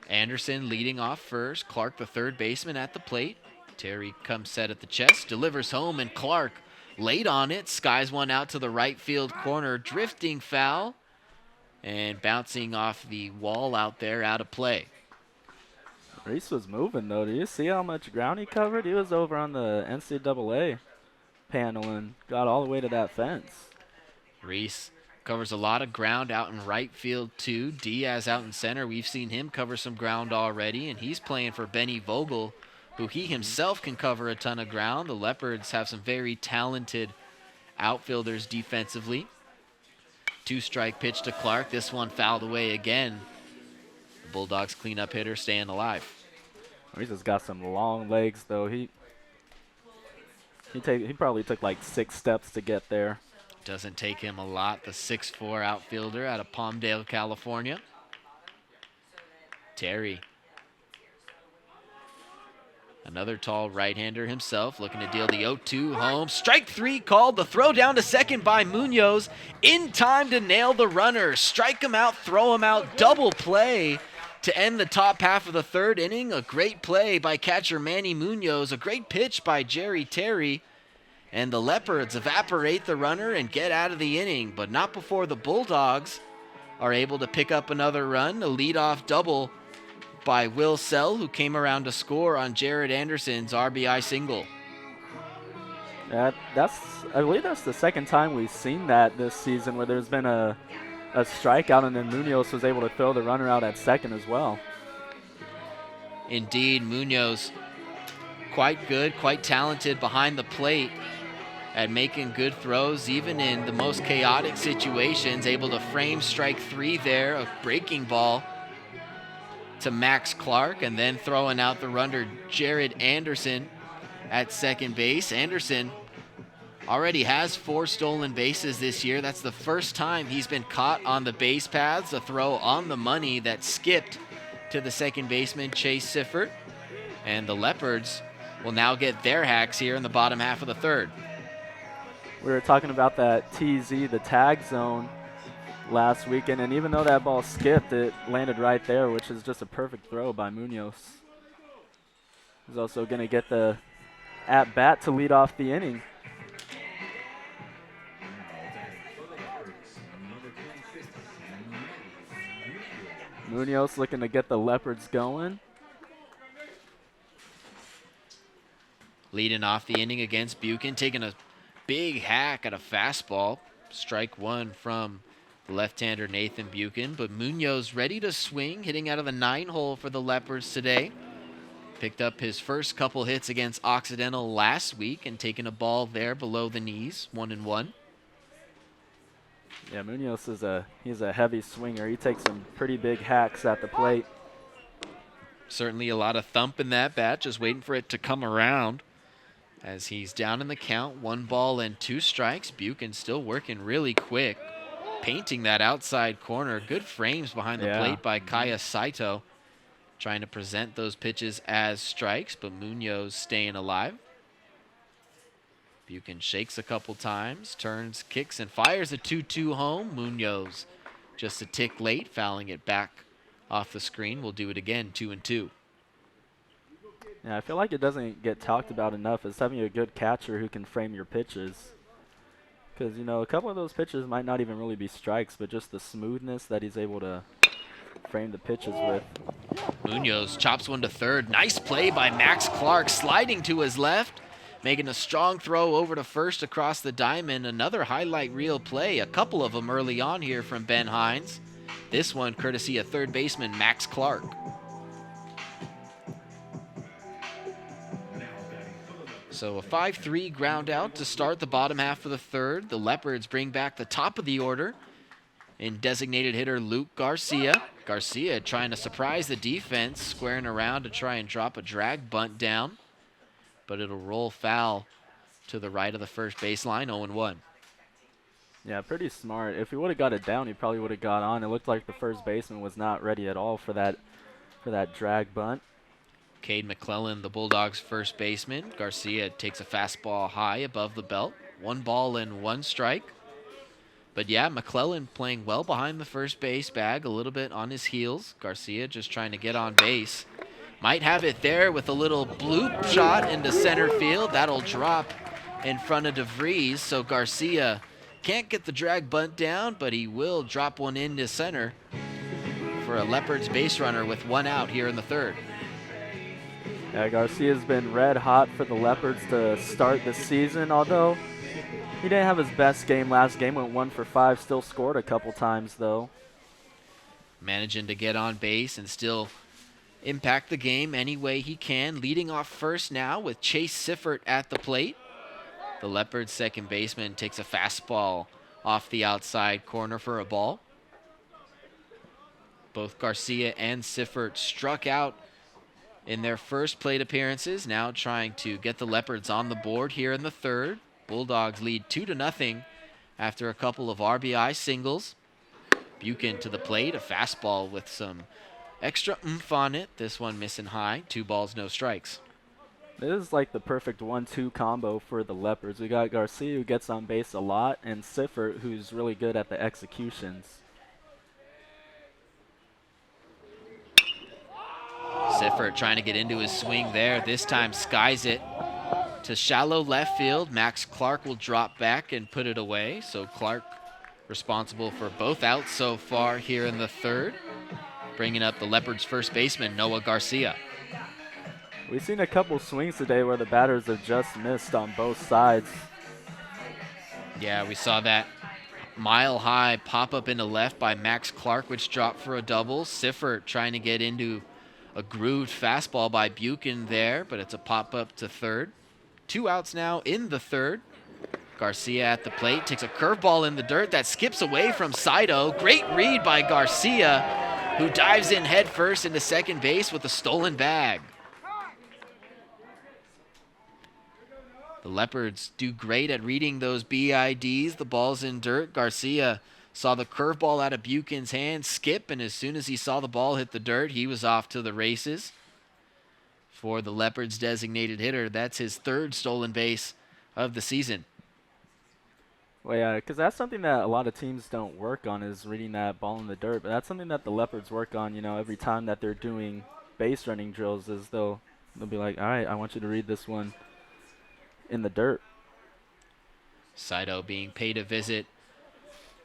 Anderson leading off first. Clark, the third baseman, at the plate. Terry comes set at the chest, delivers home, and Clark late on it. Skies one out to the right field corner. Drifting foul and bouncing off the wall out there, out of play.
Reese was moving, though. Do you see how much ground he covered? He was over on the NCAA panel and got all the way to that fence.
Reese covers a lot of ground out in right field, too. Diaz out in center. We've seen him cover some ground already, and he's playing for Benny Vogel, who he himself can cover a ton of ground. The Leopards have some very talented outfielders defensively. 2-strike pitch to Clark. This one fouled away again. The Bulldogs cleanup hitter staying alive.
Reese has got some long legs, though. He probably took like 6 steps to get there.
Doesn't take him a lot. The 6'4" outfielder out of Palmdale, California. Terry. Another tall right-hander himself, looking to deal the 0-2 home. Strike 3 called. The throw down to second by Munoz. In time to nail the runner. Strike him out, throw him out. Double play to end the top half of the third inning. A great play by catcher Manny Munoz. A great pitch by Jerry Terry. And the Leopards evaporate the runner and get out of the inning, but not before the Bulldogs are able to pick up another run. A leadoff double by Will Sell, who came around to score on Jared Anderson's RBI single.
I believe that's the second time we've seen that this season, where there's been a strikeout and then Munoz was able to throw the runner out at second as well.
Indeed, Munoz quite good, quite talented behind the plate at making good throws, even in the most chaotic situations, able to frame strike 3 there, a breaking ball to Max Clark, and then throwing out the runner Jared Anderson at second base. Anderson already has 4 stolen bases this year. That's the first time he's been caught on the base paths. A throw on the money that skipped to the second baseman, Chase Siffert. And the Leopards will now get their hacks here in the bottom half of the third.
We were talking about that TZ, the tag zone, last weekend, and even though that ball skipped, it landed right there, which is just a perfect throw by Munoz. He's also going to get the at-bat to lead off the inning. Munoz looking to get the Leopards going.
Leading off the inning against Buchan, taking a big hack at a fastball. Strike 1 from the left-hander Nathan Buchan, but Munoz ready to swing, hitting out of the 9-hole for the Leopards today. Picked up his first couple hits against Occidental last week and taking a ball there below the knees, 1-1.
Yeah, Munoz he's a heavy swinger. He takes some pretty big hacks at the plate.
Certainly a lot of thump in that bat, just waiting for it to come around. As he's down in the count, 1 ball and 2 strikes. Buchan still working really quick, painting that outside corner. Good frames behind the plate by Kaya Saito, trying to present those pitches as strikes, but Munoz staying alive. Buchan shakes a couple times, turns, kicks, and fires a 2-2 home. Munoz just a tick late, fouling it back off the screen. We'll do it again, 2-2.
Yeah, I feel like it doesn't get talked about enough as having a good catcher who can frame your pitches. Because, you know, a couple of those pitches might not even really be strikes, but just the smoothness that he's able to frame the pitches with.
Munoz chops one to third. Nice play by Max Clark, sliding to his left, making a strong throw over to first across the diamond. Another highlight reel play, a couple of them early on here from Ben Hines. This one courtesy of third baseman Max Clark. So a 5-3 ground out to start the bottom half of the third. The Leopards bring back the top of the order in designated hitter Luke Garcia. Garcia trying to surprise the defense, squaring around to try and drop a drag bunt down, but it'll roll foul to the right of the first baseline, 0-1.
Yeah, pretty smart. If he would have got it down, he probably would have got on. It looked like the first baseman was not ready at all for that drag bunt.
Cade McClellan, the Bulldogs' first baseman. Garcia takes a fastball high above the belt. 1 ball and 1 strike. But yeah, McClellan playing well behind the first base bag, a little bit on his heels. Garcia just trying to get on base. Might have it there with a little bloop shot into center field. That'll drop in front of DeVries, so Garcia can't get the drag bunt down, but he will drop one into center for a Leopards base runner with 1 out here in the third.
Yeah, Garcia's been red hot for the Leopards to start the season, although he didn't have his best game last game, went 1 for 5, still scored a couple times though.
Managing to get on base and still impact the game any way he can. Leading off first now with Chase Siffert at the plate. The Leopards second baseman takes a fastball off the outside corner for a ball. Both Garcia and Siffert struck out in their first plate appearances, now trying to get the Leopards on the board here in the third. Bulldogs lead 2-0 after a couple of RBI singles. Buchan to the plate, a fastball with some extra oomph on it. This one missing high, 2 balls, no strikes.
This is like the perfect 1-2 combo for the Leopards. We got Garcia, who gets on base a lot, and Siffert, who's really good at the executions.
Siffert trying to get into his swing there. This time skies it to shallow left field. Max Clark will drop back and put it away. So Clark responsible for both outs so far here in the third. Bringing up the Leopards first baseman, Noah Garcia.
We've seen a couple swings today where the batters have just missed on both sides.
Yeah, we saw that mile high pop up into left by Max Clark, which dropped for a double. Siffert trying to get into a grooved fastball by Buchan there, but it's a pop-up to third. 2 outs now in the third. Garcia at the plate, takes a curveball in the dirt that skips away from Saito. Great read by Garcia, who dives in head first into second base with a stolen bag. The Leopards do great at reading those BIDs. The ball's in dirt. Garcia saw the curveball out of Buchan's hand skip, and as soon as he saw the ball hit the dirt, he was off to the races. For the Leopards designated hitter, that's his 3rd stolen base of the season.
Well, yeah, because that's something that a lot of teams don't work on, is reading that ball in the dirt. But that's something that the Leopards work on, you know, every time that they're doing base running drills, is they'll be like, all right, I want you to read this one in the dirt.
Saito being paid a visit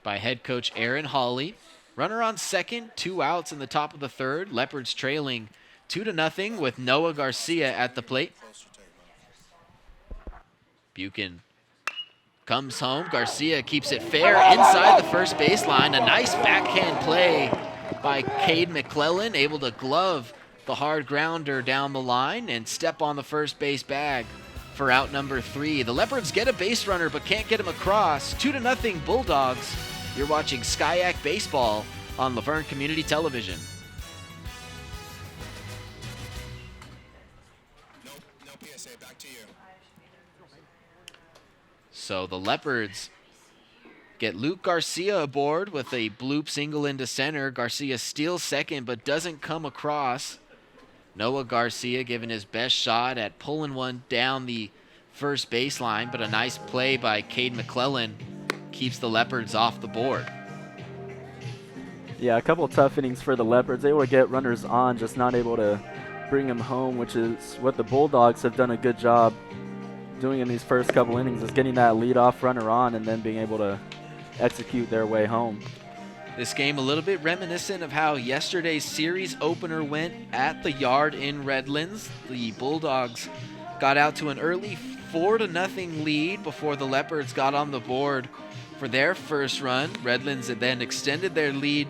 by head coach Aaron Hawley. Runner on second, 2 outs in the top of the third. Leopards trailing 2-0 with Noah Garcia at the plate. Buchan comes home. Garcia keeps it fair inside the first baseline. A nice backhand play by Cade McClellan, able to glove the hard grounder down the line and step on the first base bag for out number 3. The Leopards get a base runner but can't get him across. 2-0 Bulldogs. You're watching Skyac Baseball on Laverne Community Television.
No PSA, back to you.
So the Leopards get Luke Garcia aboard with a bloop single into center. Garcia steals second but doesn't come across. Noah Garcia giving his best shot at pulling one down the first baseline, but a nice play by Cade McClellan keeps the Leopards off the board.
Yeah, a couple tough innings for the Leopards. They will get runners on, just not able to bring them home, which is what the Bulldogs have done a good job doing in these first couple innings, is getting that leadoff runner on and then being able to execute their way home.
This game a little bit reminiscent of how yesterday's series opener went at the Yard in Redlands. The Bulldogs got out to an early 4-0 lead before the Leopards got on the board for their first run. Redlands had then extended their lead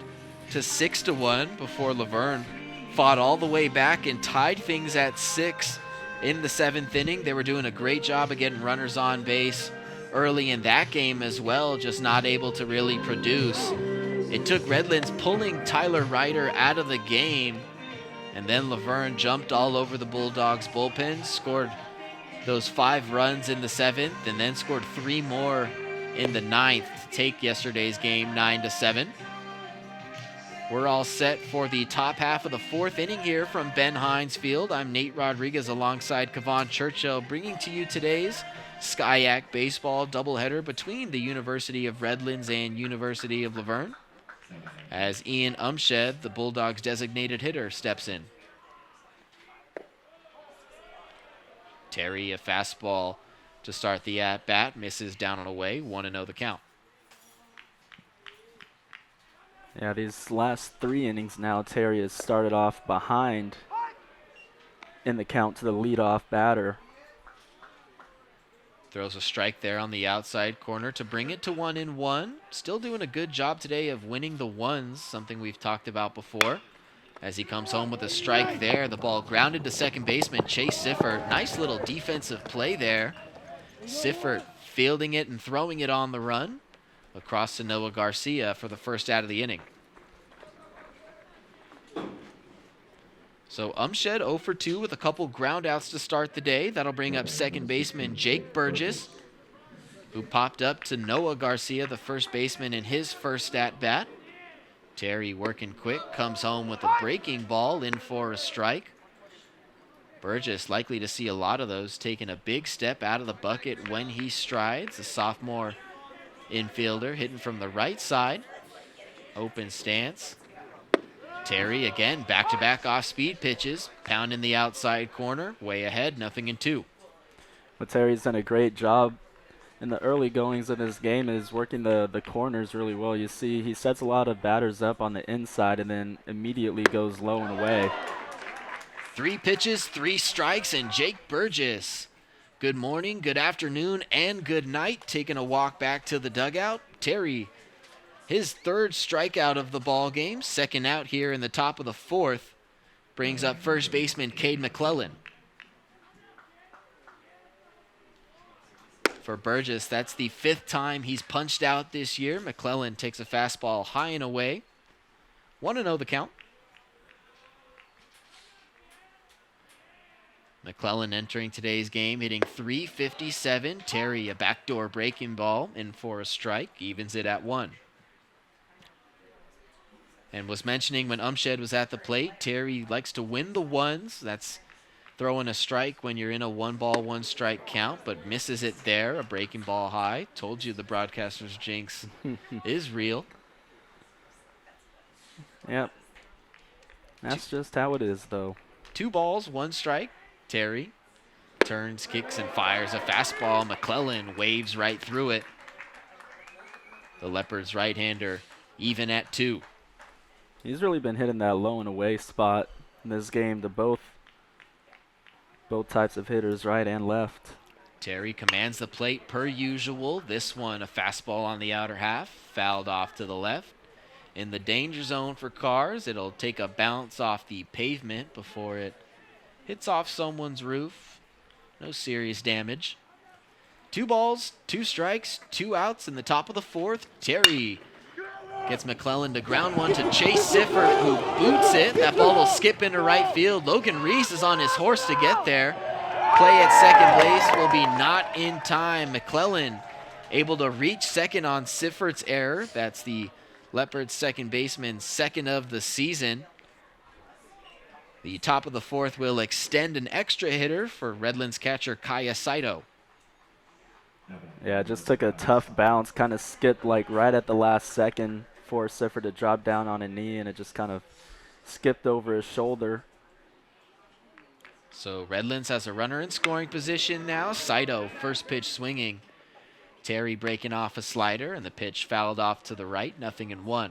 to 6-1 before Laverne fought all the way back and tied things at 6 in the 7th inning. They were doing a great job of getting runners on base early in that game as well, just not able to really produce. It took Redlands pulling Tyler Ryder out of the game, and then Laverne jumped all over the Bulldogs bullpen, scored those 5 runs in the 7th, and then scored 3 more in the 9th to take yesterday's game 9-7. We're all set for the top half of the 4th inning here from Ben Hines Field. I'm Nate Rodriguez alongside Kevon Churchill, bringing to you today's Skyac baseball doubleheader between the University of Redlands and University of Laverne, as Ian Umshed, the Bulldogs' designated hitter, steps in. Terry, a fastball to start the at-bat, misses down and away, 1-0 the count.
Yeah, these last 3 innings now, Terry has started off behind in the count to the leadoff batter.
Throws a strike there on the outside corner to bring it to 1-1. Still doing a good job today of winning the ones, something we've talked about before. As he comes home with a strike there, the ball grounded to second baseman Chase Siffert. Nice little defensive play there. Siffert fielding it and throwing it on the run across to Noah Garcia for the first out of the inning. So Umshed 0 for 2 with a couple ground outs to start the day. That'll bring up second baseman Jake Burgess, who popped up to Noah Garcia, the first baseman, in his first at-bat. Terry working quick, comes home with a breaking ball in for a strike. Burgess likely to see a lot of those, taking a big step out of the bucket when he strides. The sophomore infielder hitting from the right side. Open stance. Terry again, back-to-back off-speed pitches, pounding the outside corner, way ahead, 0-2.
But Terry's done a great job in the early goings of this game, is working the corners really well. You see he sets a lot of batters up on the inside and then immediately goes low and away.
3 pitches, 3 strikes, and Jake Burgess. Good morning, good afternoon, and good night. Taking a walk back to the dugout. Terry, his 3rd strikeout of the ball game, 2nd out here in the top of the 4th, brings up first baseman Cade McClellan. For Burgess, that's the 5th time he's punched out this year. McClellan takes a fastball high and away. 1-0 the count. McClellan entering today's game, hitting .357. Terry, a backdoor breaking ball in for a strike, evens it at 1. And was mentioning when Umshed was at the plate, Terry likes to win the ones. That's throwing a strike when you're in a 1-ball, 1-strike count, but misses it there, a breaking ball high. Told you the broadcaster's jinx is real.
Yep. That's just how it is, though.
2 balls, 1 strike. Terry turns, kicks, and fires a fastball. McClellan waves right through it. The Leopards right-hander even at 2.
He's really been hitting that low and away spot in this game to both types of hitters, right and left.
Terry commands the plate per usual. This one, a fastball on the outer half, fouled off to the left. In the danger zone for Cars, it'll take a bounce off the pavement before it hits off someone's roof. No serious damage. 2 balls, 2 strikes, 2 outs in the top of the 4th. Terry gets McClellan to ground one to Chase Siffert, who boots it. That ball will skip into right field. Logan Reese is on his horse to get there. Play at second base will be not in time. McClellan able to reach second on Siffert's error. That's the Leopards second baseman's 2nd of the season. The top of the 4th will extend an extra hitter for Redlands catcher Kaya Saito.
Yeah, just took a tough bounce, kind of skipped like right at the last second for Sifford to drop down on a knee, and it just kind of skipped over his shoulder.
So Redlands has a runner in scoring position now. Saito, first pitch swinging. Terry breaking off a slider, and the pitch fouled off to the right, 0-1.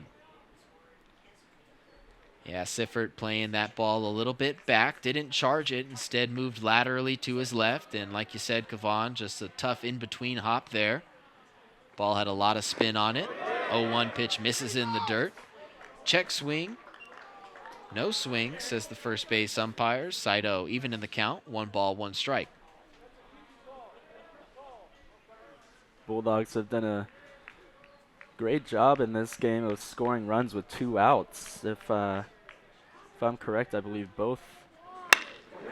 Yeah, Sifford playing that ball a little bit back, didn't charge it, instead moved laterally to his left, and like you said, Kavon, just a tough in-between hop there. Ball had a lot of spin on it. 0-1 pitch misses in the dirt. Check swing. No swing, says the first base umpires. Saito even in the count, 1 ball, 1 strike.
Bulldogs have done a great job in this game of scoring runs with 2 outs. If I'm correct, I believe both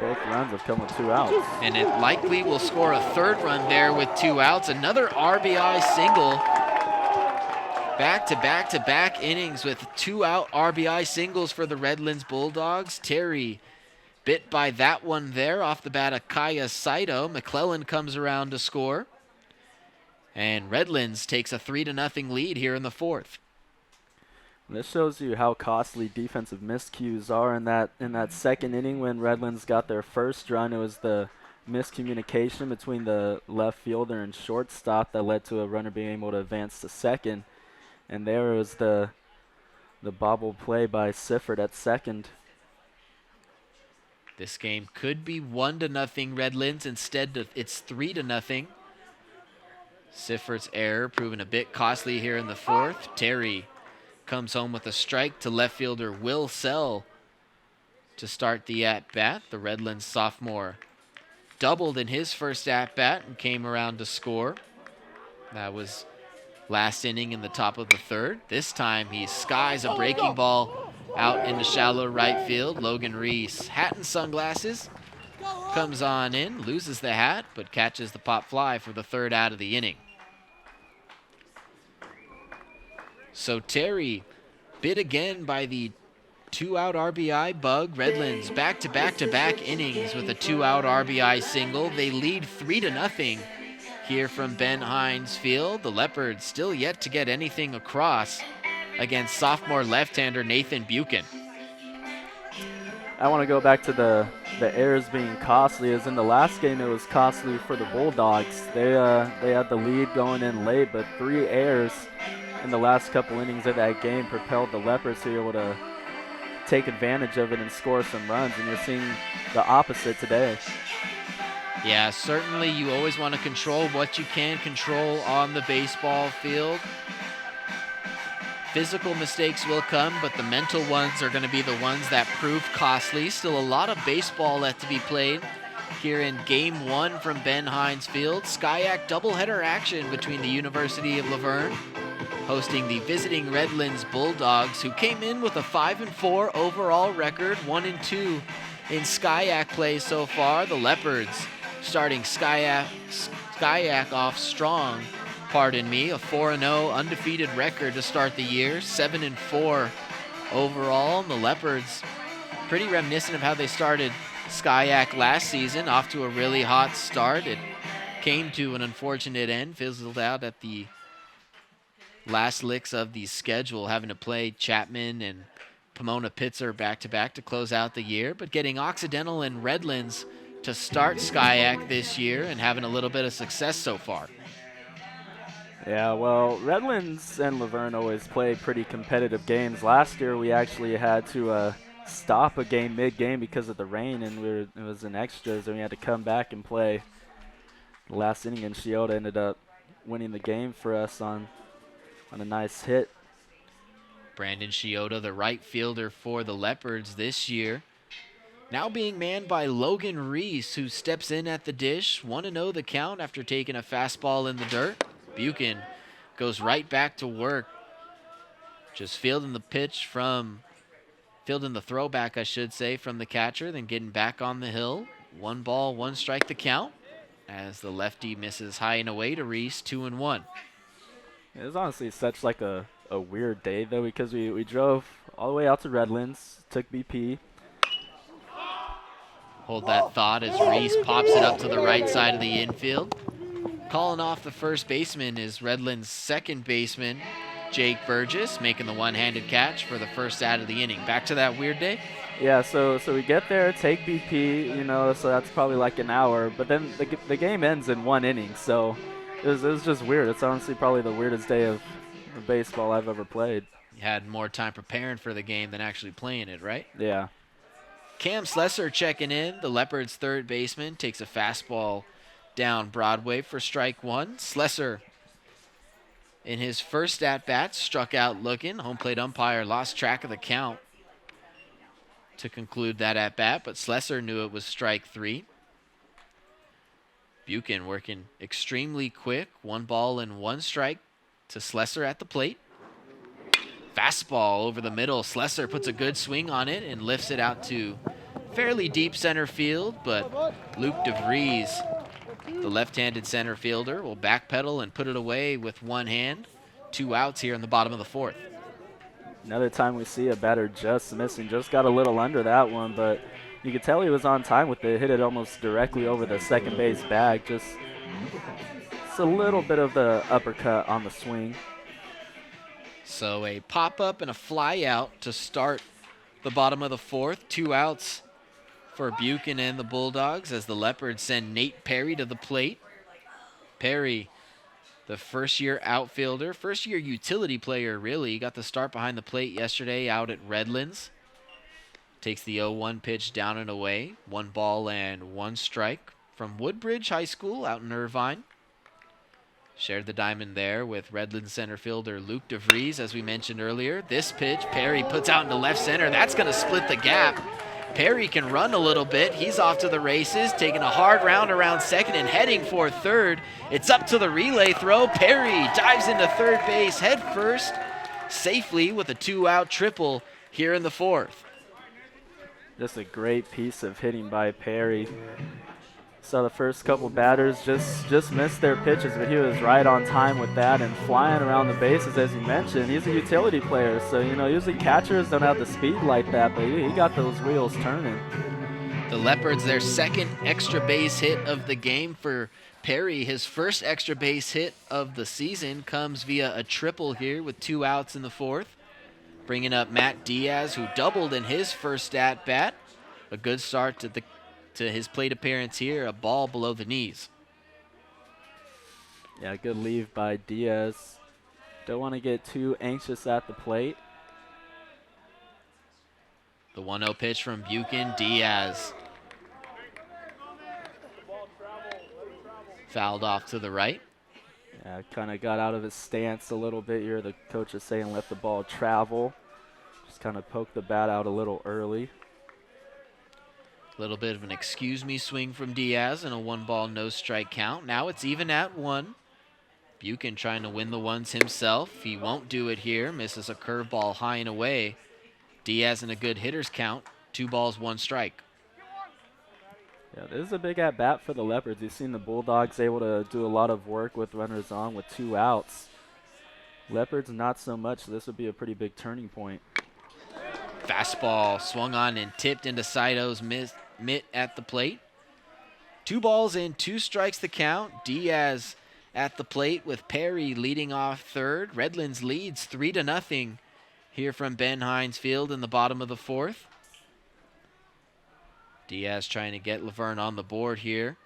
runs have come with 2 outs.
And it likely will score a 3rd run there with 2 outs. Another RBI single. Back-to-back-to-back innings with 2-out RBI singles for the Redlands Bulldogs. Terry bit by that one there off the bat of Kaya Saito. McClellan comes around to score. And Redlands takes a 3-0 lead here in the 4th.
This shows you how costly defensive miscues are in that 2nd inning when Redlands got their first run. It was the miscommunication between the left fielder and shortstop that led to a runner being able to advance to 2nd. And there was the bobble play by Sifford at 2nd.
This game could be 1-0 Redlands. Instead, it's 3-0. Sifford's error proving a bit costly here in the 4th. Terry comes home with a strike to left fielder Will Sell to start the at-bat. The Redlands sophomore doubled in his first at-bat and came around to score. That was last inning in the top of the 3rd. This time he skies a breaking ball out into shallow right field. Logan Reese, hat and sunglasses, comes on in, loses the hat, but catches the pop fly for the 3rd out of the inning. So Terry bit again by the 2-out RBI bug. Redlands back-to-back-to-back innings with a 2-out RBI single. They lead 3-0 here from Ben Hines Field. The Leopards still yet to get anything across against sophomore left-hander Nathan Buchan.
I want to go back to the errors being costly. As in the last game, it was costly for the Bulldogs. They had the lead going in late, but 3 errors in the last couple innings of that game propelled the Leopards to be able to take advantage of it and score some runs, and you're seeing the opposite today.
Yeah, certainly you always want to control what you can control on the baseball field. Physical mistakes will come, but the mental ones are going to be the ones that prove costly. Still a lot of baseball left to be played here in Game 1 from Ben Hines Field. SCIAC doubleheader action between the University of Laverne hosting the visiting Redlands Bulldogs, who came in with a 5-4 overall record, 1-2 in SCIAC play so far. The Leopards starting SCIAC off strong, pardon me, a 4-0 undefeated record to start the year, 7-4 overall. And the Leopards pretty reminiscent of how they started SCIAC last season, off to a really hot start. It came to an unfortunate end, fizzled out at the last licks of the schedule, having to play Chapman and Pomona Pitzer back-to-back to close out the year, but getting Occidental and Redlands to start SCIAC this year and having a little bit of success so far.
Yeah, well, Redlands and Laverne always play pretty competitive games. Last year we actually had to stop a game mid-game because of the rain, and it was in extras, and we had to come back and play the last inning, and Shiota ended up winning the game for us on a nice hit.
Brandon Shiota, the right fielder for the Leopards this year, now being manned by Logan Reese, who steps in at the dish. 1-0 the count after taking a fastball in the dirt. Buchan goes right back to work, just fielding the throwback, I should say, from the catcher, then getting back on the hill. 1 ball, 1 strike the count as the lefty misses high and away to Reese, 2-1.
It was honestly such like a weird day, though, because we drove all the way out to Redlands, took BP.
Hold that thought as Reese pops it up to the right side of the infield. Calling off the first baseman is Redlands' second baseman, Jake Burgess making the one-handed catch for the first out of the inning. Back to that weird day.
Yeah, so we get there, take BP, so that's probably like an hour, but then the game ends in 1 inning, so it was just weird. It's honestly probably the weirdest day of baseball I've ever played.
You had more time preparing for the game than actually playing it, right?
Yeah.
Cam Slesser checking in. The Leopards' third baseman takes a fastball down Broadway for strike 1. Slesser, in his first at-bat, struck out looking. Home plate umpire lost track of the count to conclude that at-bat, but Slesser knew it was strike 3. Buchan working extremely quick. 1 ball and 1 strike to Slesser at the plate. Fastball over the middle. Slesser puts a good swing on it and lifts it out to fairly deep center field, but Luke DeVries, the left-handed center fielder, will backpedal and put it away with 1 hand. 2 outs here in the bottom of the 4th.
Another time we see a batter just missing. Just got a little under that one, but you could tell he was on time with it. Hit it almost directly over the second base bag. Just a little bit of the uppercut on the swing.
So a pop-up and a fly out to start the bottom of the 4th. 2 outs for Buchan and the Bulldogs as the Leopards send Nate Perry to the plate. Perry, the first-year outfielder, first-year utility player, really. Got the start behind the plate yesterday out at Redlands. Takes the 0-1 pitch down and away. 1 ball and 1 strike from Woodbridge High School out in Irvine. Shared the diamond there with Redlands center fielder Luke DeVries, as we mentioned earlier. This pitch, Perry puts out into left center. That's going to split the gap. Perry can run a little bit. He's off to the races, taking a hard round around second and heading for third. It's up to the relay throw. Perry dives into third base head first, safely with a 2-out triple here in the 4th.
Just a great piece of hitting by Perry. So the first couple batters just missed their pitches, but he was right on time with that and flying around the bases, as you mentioned. He's a utility player, so usually catchers don't have the speed like that, but he got those wheels turning.
The Leopards, their second extra base hit of the game for Perry. His first extra base hit of the season comes via a triple here with 2 outs in the 4th. Bringing up Matt Diaz, who doubled in his first at-bat. A good start to his plate appearance here, a ball below the knees.
Yeah, good leave by Diaz. Don't want to get too anxious at the plate.
The 1-0 pitch from Buchan. Diaz fouled off to the right.
Yeah, kind of got out of his stance a little bit here. The coach is saying let the ball travel. Just kind of poked the bat out a little early.
Little bit of an excuse me swing from Diaz and a 1-ball no strike count. Now it's even at 1. Buchan trying to win the ones himself. He won't do it here. Misses a curveball high and away. Diaz in a good hitter's count. 2 balls, 1 strike.
Yeah, this is a big at bat for the Leopards. You've seen the Bulldogs able to do a lot of work with runners on with 2 outs. Leopards not so much. So this would be a pretty big turning point.
Fastball swung on and tipped into Saido's mitt at the plate. 2 balls and 2 strikes the count. Diaz at the plate with Perry leading off third. Redlands leads 3-0 here from Ben Hines Field in the bottom of the 4th. Diaz trying to get Laverne on the board here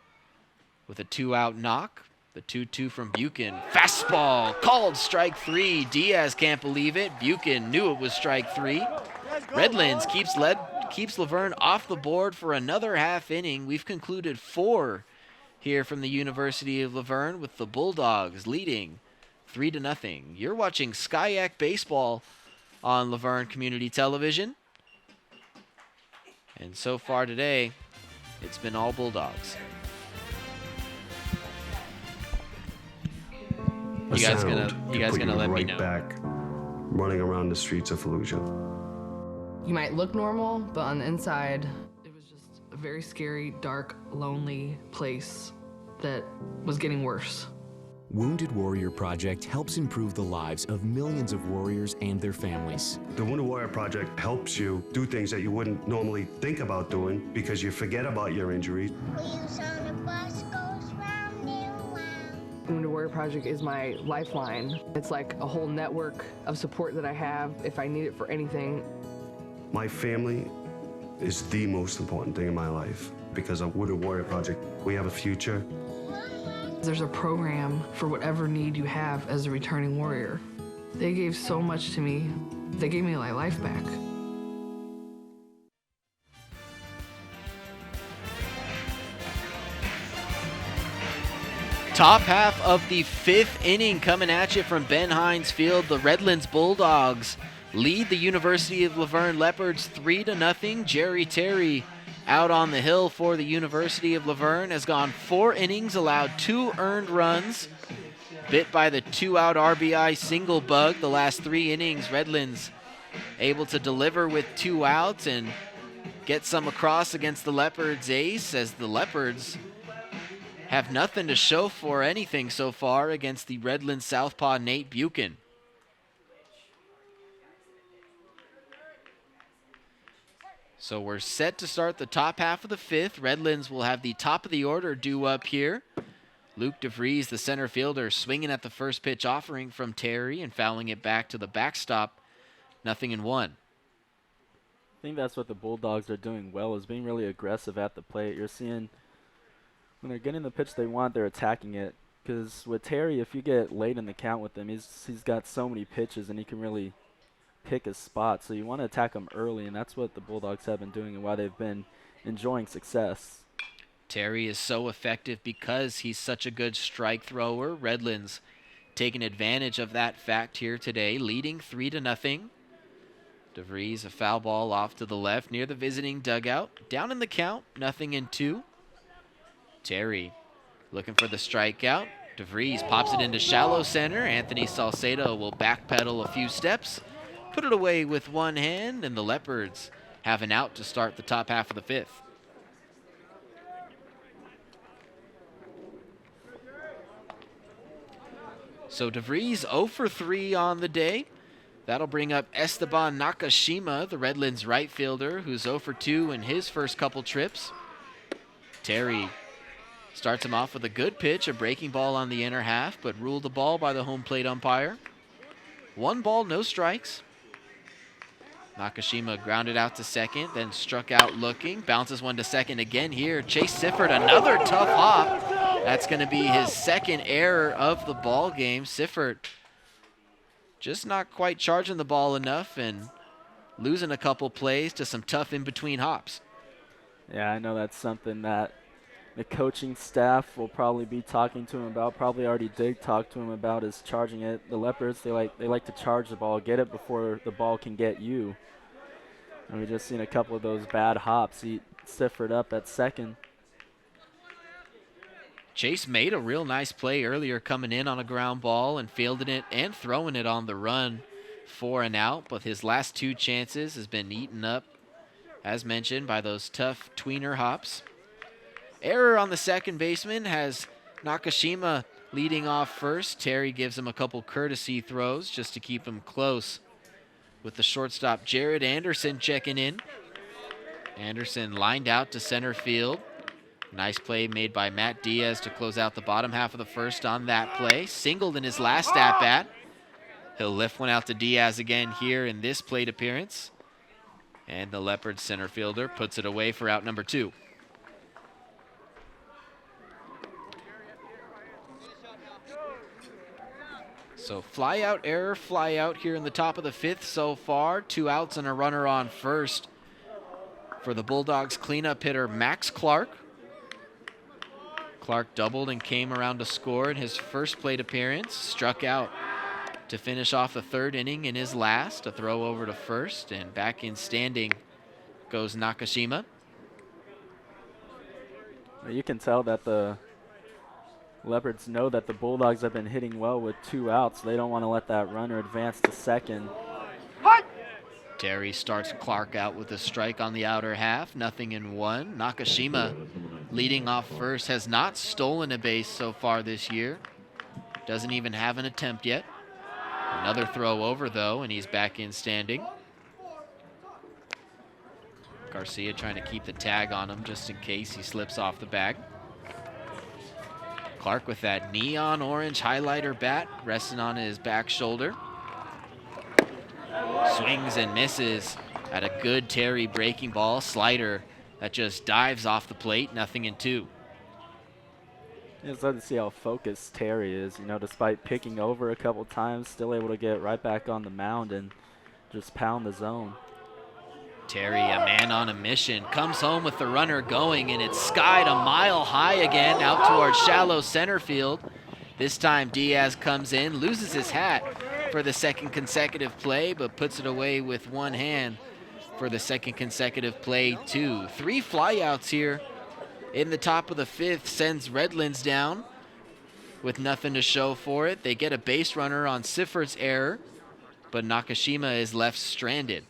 with a 2-out knock. The 2-2 from Buchan. Fastball called strike 3. Diaz can't believe it. Buchan knew it was strike 3. Redlands keeps Laverne off the board for another half inning. We've concluded 4 here from the University of Laverne with the Bulldogs leading 3-0. You're watching Skyac Baseball on Laverne Community Television. And so far today, it's been all Bulldogs. You guys gonna let me know?
Back running around the streets of Fallujah.
You might look normal, but on the inside, it was just a very scary, dark, lonely place that was getting worse.
Wounded Warrior Project helps improve the lives of millions of warriors and their families.
The Wounded Warrior Project helps you do things that you wouldn't normally think about doing because you forget about your injuries.
Wounded Warrior Project is my lifeline. It's like a whole network of support that I have if I need it for anything.
My family is the most important thing in my life because of Wounded Warrior Project. We have a future.
There's a program for whatever need you have as a returning warrior. They gave so much to me. They gave me my life back.
Top half of the 5th inning coming at you from Ben Hines Field. The Redlands Bulldogs lead the University of Laverne Leopards 3-0. Jerry Terry out on the hill for the University of Laverne has gone 4 innings, allowed 2 earned runs. Bit by the 2-out RBI single bug the last 3 innings. Redlands able to deliver with 2 outs and get some across against the Leopards ace, as the Leopards have nothing to show for anything so far against the Redlands southpaw Nate Buchan. So we're set to start the top half of the 5th. Redlands will have the top of the order due up here. Luke DeVries, the center fielder, swinging at the first pitch offering from Terry and fouling it back to the backstop. 0-1.
I think that's what the Bulldogs are doing well, is being really aggressive at the plate. You're seeing when they're getting the pitch they want, they're attacking it. Because with Terry, if you get late in the count with him, he's got so many pitches and he can really pick his spot. So you want to attack him early, and that's what the Bulldogs have been doing and why they've been enjoying success.
Terry is so effective because he's such a good strike thrower. Redlands taking advantage of that fact here today, leading 3-0. DeVries, a foul ball off to the left near the visiting dugout. Down in the count, 0-2. Terry looking for the strikeout. DeVries pops it into shallow center. Anthony Salcedo will backpedal a few steps, put it away with one hand, and the Leopards have an out to start the top half of the 5th. So DeVries 0 for 3 on the day. That'll bring up Esteban Nakashima, the Redlands right fielder, who's 0 for 2 in his first couple trips. Terry starts him off with a good pitch, a breaking ball on the inner half, but ruled the ball by the home plate umpire. 1 ball, no strikes. Nakashima grounded out to second, then struck out looking, bounces one to second again here. Chase Sifford, another tough hop. That's going to be his second error of the ball game. Sifford just not quite charging the ball enough and losing a couple plays to some tough in-between hops.
Yeah, I know that's something that the coaching staff will probably be talking to him about, probably already did talk to him about, is charging it. The Leopards, they like to charge the ball, get it before the ball can get you. And we just seen a couple of those bad hops eat Sifford up at second.
Chase made a real nice play earlier, coming in on a ground ball and fielding it and throwing it on the run for an out, but his last 2 chances has been eaten up, as mentioned, by those tough tweener hops. Error on the second baseman has Nakashima leading off first. Terry gives him a couple courtesy throws just to keep him close, with the shortstop Jared Anderson checking in. Anderson lined out to center field. Nice play made by Matt Diaz to close out the bottom half of the first on that play. Singled in his last at-bat. He'll lift one out to Diaz again here in this plate appearance. And the Leopards center fielder puts it away for out number 2. So fly out, error, fly out here in the top of the 5th so far. 2 outs and a runner on first for the Bulldogs cleanup hitter Max Clark. Clark doubled and came around to score in his first plate appearance. Struck out to finish off the 3rd inning in his last. A throw over to first, and back in standing goes Nakashima.
Well, you can tell that the Leopards know that the Bulldogs have been hitting well with 2 outs. They don't want to let that runner advance to second.
Terry starts Clark out with a strike on the outer half, 0-1. Nakashima leading off first, has not stolen a base so far this year. Doesn't even have an attempt yet. Another throw over though, and he's back in standing. Garcia trying to keep the tag on him just in case he slips off the bag. Clark with that neon orange highlighter bat resting on his back shoulder. Swings and misses at a good Terry breaking ball slider that just dives off the plate, 0-2.
It's hard to see how focused Terry is, you know, despite picking over a couple times, still able to get right back on the mound and just pound the zone.
Terry, a man on a mission, comes home with the runner going, and it's skied a mile high again out towards shallow center field. This time Diaz comes in, loses his hat for the second consecutive play, but puts it away with one hand for the second consecutive play too. 3 flyouts here in the top of the 5th sends Redlands down with nothing to show for it. They get a base runner on Siffert's error, but Nakashima is left stranded.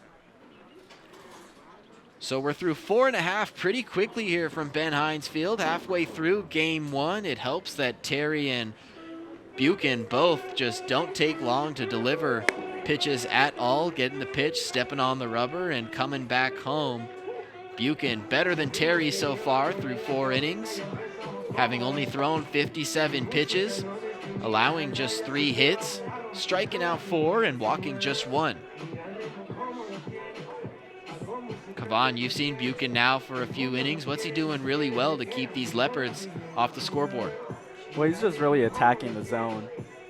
So we're through 4.5 pretty quickly here from Ben Hines Field. Halfway through game 1, it helps that Terry and Buchan both just don't take long to deliver pitches at all, getting the pitch, stepping on the rubber, and coming back home. Buchan better than Terry so far through 4 innings, having only thrown 57 pitches, allowing just 3 hits, striking out 4 and walking just 1. Kavan, you've seen Buchan now for a few innings. What's he doing really well to keep these Leopards off the scoreboard?
Well, he's just really attacking the zone.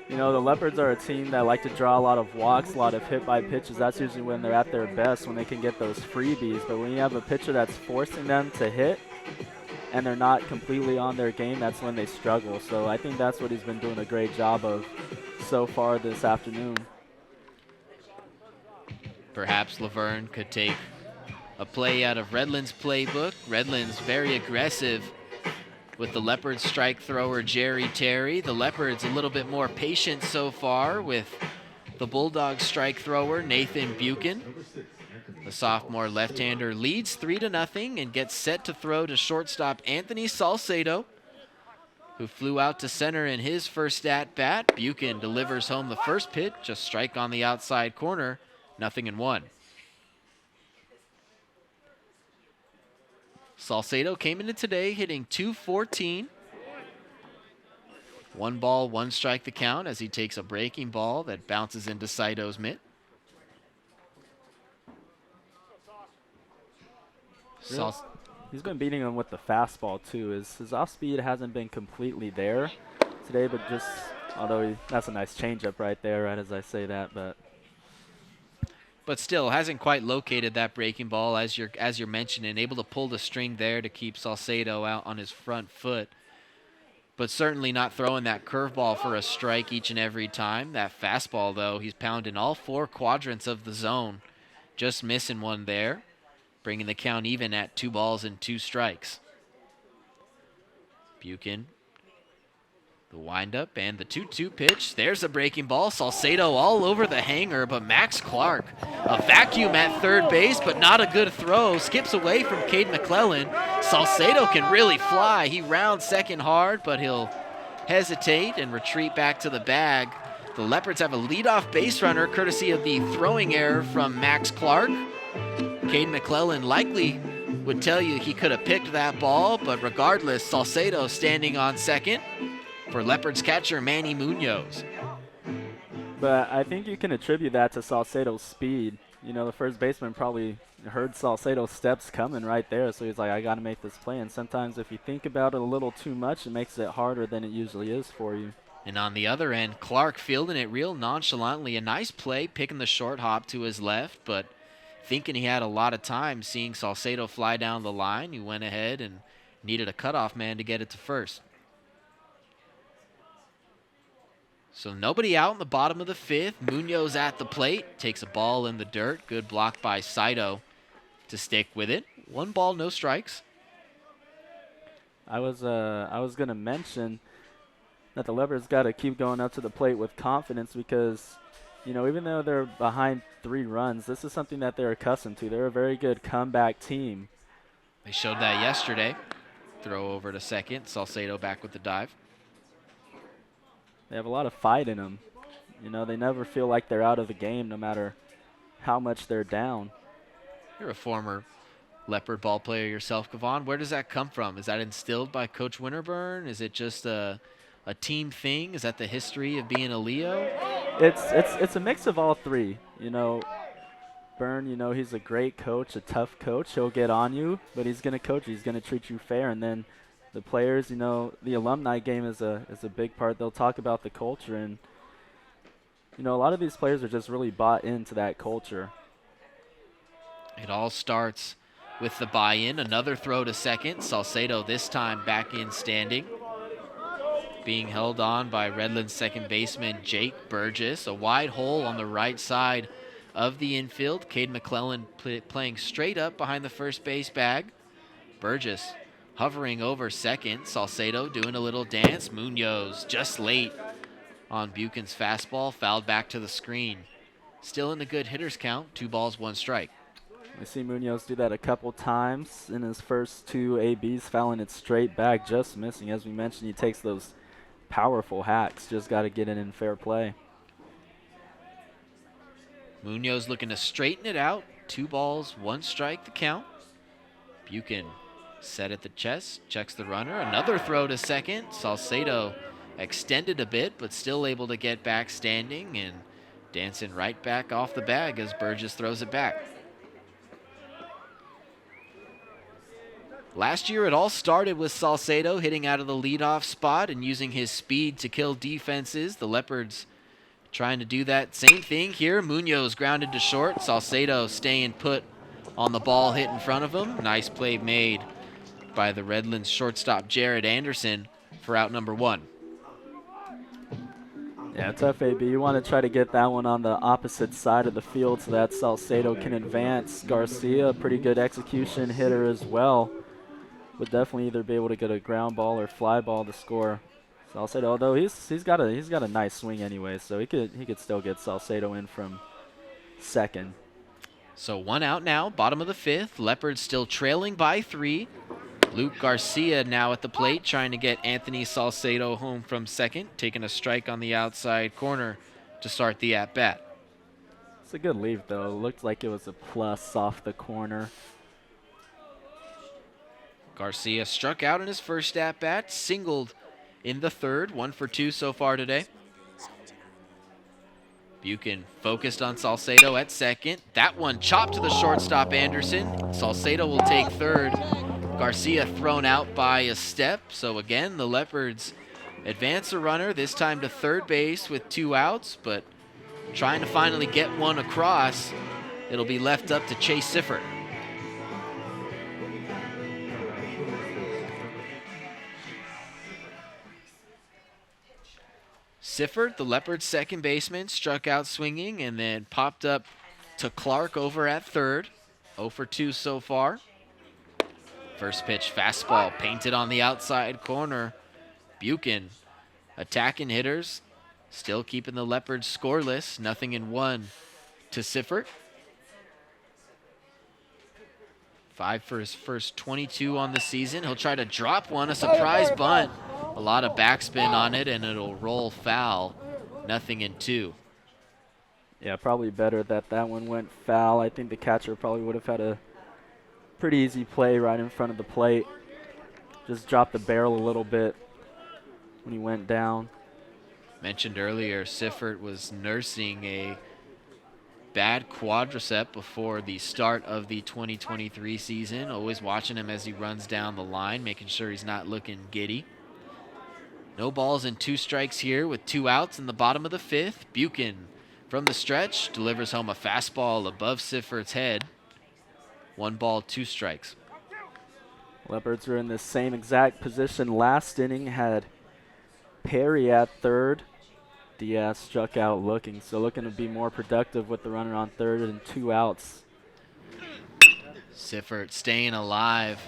You know, the Leopards are a team that like to draw a lot of walks, a lot of hit by pitches. That's usually when they're at their best, when they can get those freebies. But when you have a pitcher that's forcing them to hit and they're not completely on their game, that's when they struggle. So I think that's what he's been doing a great job of so far this afternoon.
Perhaps Laverne could take a play out of Redlands' playbook. Redlands very aggressive with the Leopards strike thrower Jerry Terry. The Leopards a little bit more patient so far with the Bulldogs strike thrower Nathan Buchan. The sophomore left-hander leads 3-0 and gets set to throw to shortstop Anthony Salcedo, who flew out to center in his first at-bat. Buchan delivers home the first pitch, a strike on the outside corner, 0-1. Salcedo came into today hitting .214. 1 ball, 1 strike the count as he takes a breaking ball that bounces into Saito's mitt.
He's been beating him with the fastball too. His off speed hasn't been completely there today, but just, although that's a nice changeup right there, right as I say that,
but still hasn't quite located that breaking ball as you're mentioning, able to pull the string there to keep Salcedo out on his front foot. But certainly not throwing that curveball for a strike each and every time. That fastball, though, he's pounding all 4 quadrants of the zone. Just missing one there, bringing the count even at 2 balls and 2 strikes. Buchan, the windup and the 2-2 pitch. There's a breaking ball. Salcedo all over the hanger, but Max Clark, a vacuum at third base, but not a good throw. Skips away from Cade McClellan. Salcedo can really fly. He rounds second hard, but he'll hesitate and retreat back to the bag. The Leopards have a leadoff base runner courtesy of the throwing error from Max Clark. Cade McClellan likely would tell you he could have picked that ball, but regardless, Salcedo standing on second for Leopards catcher Manny Munoz.
But I think you can attribute that to Salcedo's speed. You know, the first baseman probably heard Salcedo's steps coming right there, so he's like, I got to make this play. And sometimes if you think about it a little too much, it makes it harder than it usually is for you.
And on the other end, Clark fielding it real nonchalantly. A nice play, picking the short hop to his left, but thinking he had a lot of time seeing Salcedo fly down the line, he went ahead and needed a cutoff man to get it to first. So nobody out in the bottom of the 5th. Munoz at the plate, takes a ball in the dirt. Good block by Saito to stick with it. 1 ball, no strikes.
I was going to mention that the Leopards got to keep going up to the plate with confidence because, you know, even though they're behind 3 runs, this is something that they're accustomed to. They're a very good comeback team.
They showed that yesterday. Throw over to second. Salcedo back with the dive.
They have a lot of fight in them. You know, they never feel like they're out of the game no matter how much they're down.
You're a former Leopard ball player yourself, Kavan. Where does that come from? Is that instilled by Coach Winterburn? Is it just a a team thing? Is that the history of being a Leo?
It's a mix of all three. You know, Byrne, you know, he's a great coach, a tough coach. He'll get on you, but he's going to coach you. He's going to treat you fair. And then the players, you know, the alumni game is a big part. They'll talk about the culture. And, you know, a lot of these players are just really bought into that culture.
It all starts with the buy-in. Another throw to second. Salcedo this time back in standing. Being held on by Redlands second baseman Jake Burgess. A wide hole on the right side of the infield. Cade McClellan playing straight up behind the first base bag. Burgess hovering over second. Salcedo doing a little dance. Munoz just late on Buchan's fastball. Fouled back to the screen. Still in the good hitters count. 2 balls, 1 strike.
I see Munoz do that a couple times in his first 2 ABs, fouling it straight back, just missing. As we mentioned, he takes those powerful hacks. Just got to get it in fair play.
Munoz looking to straighten it out. 2 balls, 1 strike the count. Buchan set at the chest, checks the runner. Another throw to second. Salcedo extended a bit, but still able to get back standing and dancing right back off the bag as Burgess throws it back. Last year, it all started with Salcedo hitting out of the leadoff spot and using his speed to kill defenses. The Leopards trying to do that same thing here. Munoz grounded to short. Salcedo staying put on the ball hit in front of him. Nice play made by the Redlands shortstop Jared Anderson for out number 1.
Yeah, tough AB. You want to try to get that one on the opposite side of the field so that Salcedo can advance. Garcia, pretty good execution hitter as well. Would definitely either be able to get a ground ball or fly ball to score. Salcedo, although he's got a nice swing anyway, so he could still get Salcedo in from second.
So 1 out now, bottom of the 5th. Leopards still trailing by 3. Luke Garcia now at the plate, trying to get Anthony Salcedo home from second, taking a strike on the outside corner to start the at-bat.
It's a good leave, though. It looked like it was a plus off the corner.
Garcia struck out in his first at-bat, singled in the 3rd, 1 for 2 so far today. Buchan focused on Salcedo at second. That one chopped to the shortstop Anderson. Salcedo will take 3rd. Garcia thrown out by a step. So again, the Leopards advance a runner, this time to 3rd base with 2 outs, but trying to finally get one across. It'll be left up to Chase Siffert. Siffert, the Leopards' second baseman, struck out swinging and then popped up to Clark over at 3rd. 0 for 2 so far. First pitch fastball painted on the outside corner. Buchan attacking hitters, still keeping the Leopards scoreless. 0-1 to Siffert. 5 for his first 22 on the season. He'll try to drop one, a surprise bunt. A lot of backspin on it, and it'll roll foul. 0-2.
Yeah, probably better that one went foul. I think the catcher probably would have had a pretty easy play right in front of the plate. Just dropped the barrel a little bit when he went down.
Mentioned earlier, Siffert was nursing a bad quadricep before the start of the 2023 season. Always watching him as he runs down the line, making sure he's not looking giddy. No balls and 2 strikes here with 2 outs in the bottom of the 5th. Buchan from the stretch delivers home a fastball above Siffert's head. 1 ball, 2 strikes.
Leopards are in the same exact position last inning. Had Perry at 3rd. Diaz struck out looking to be more productive with the runner on 3rd and 2 outs.
Siffert staying alive.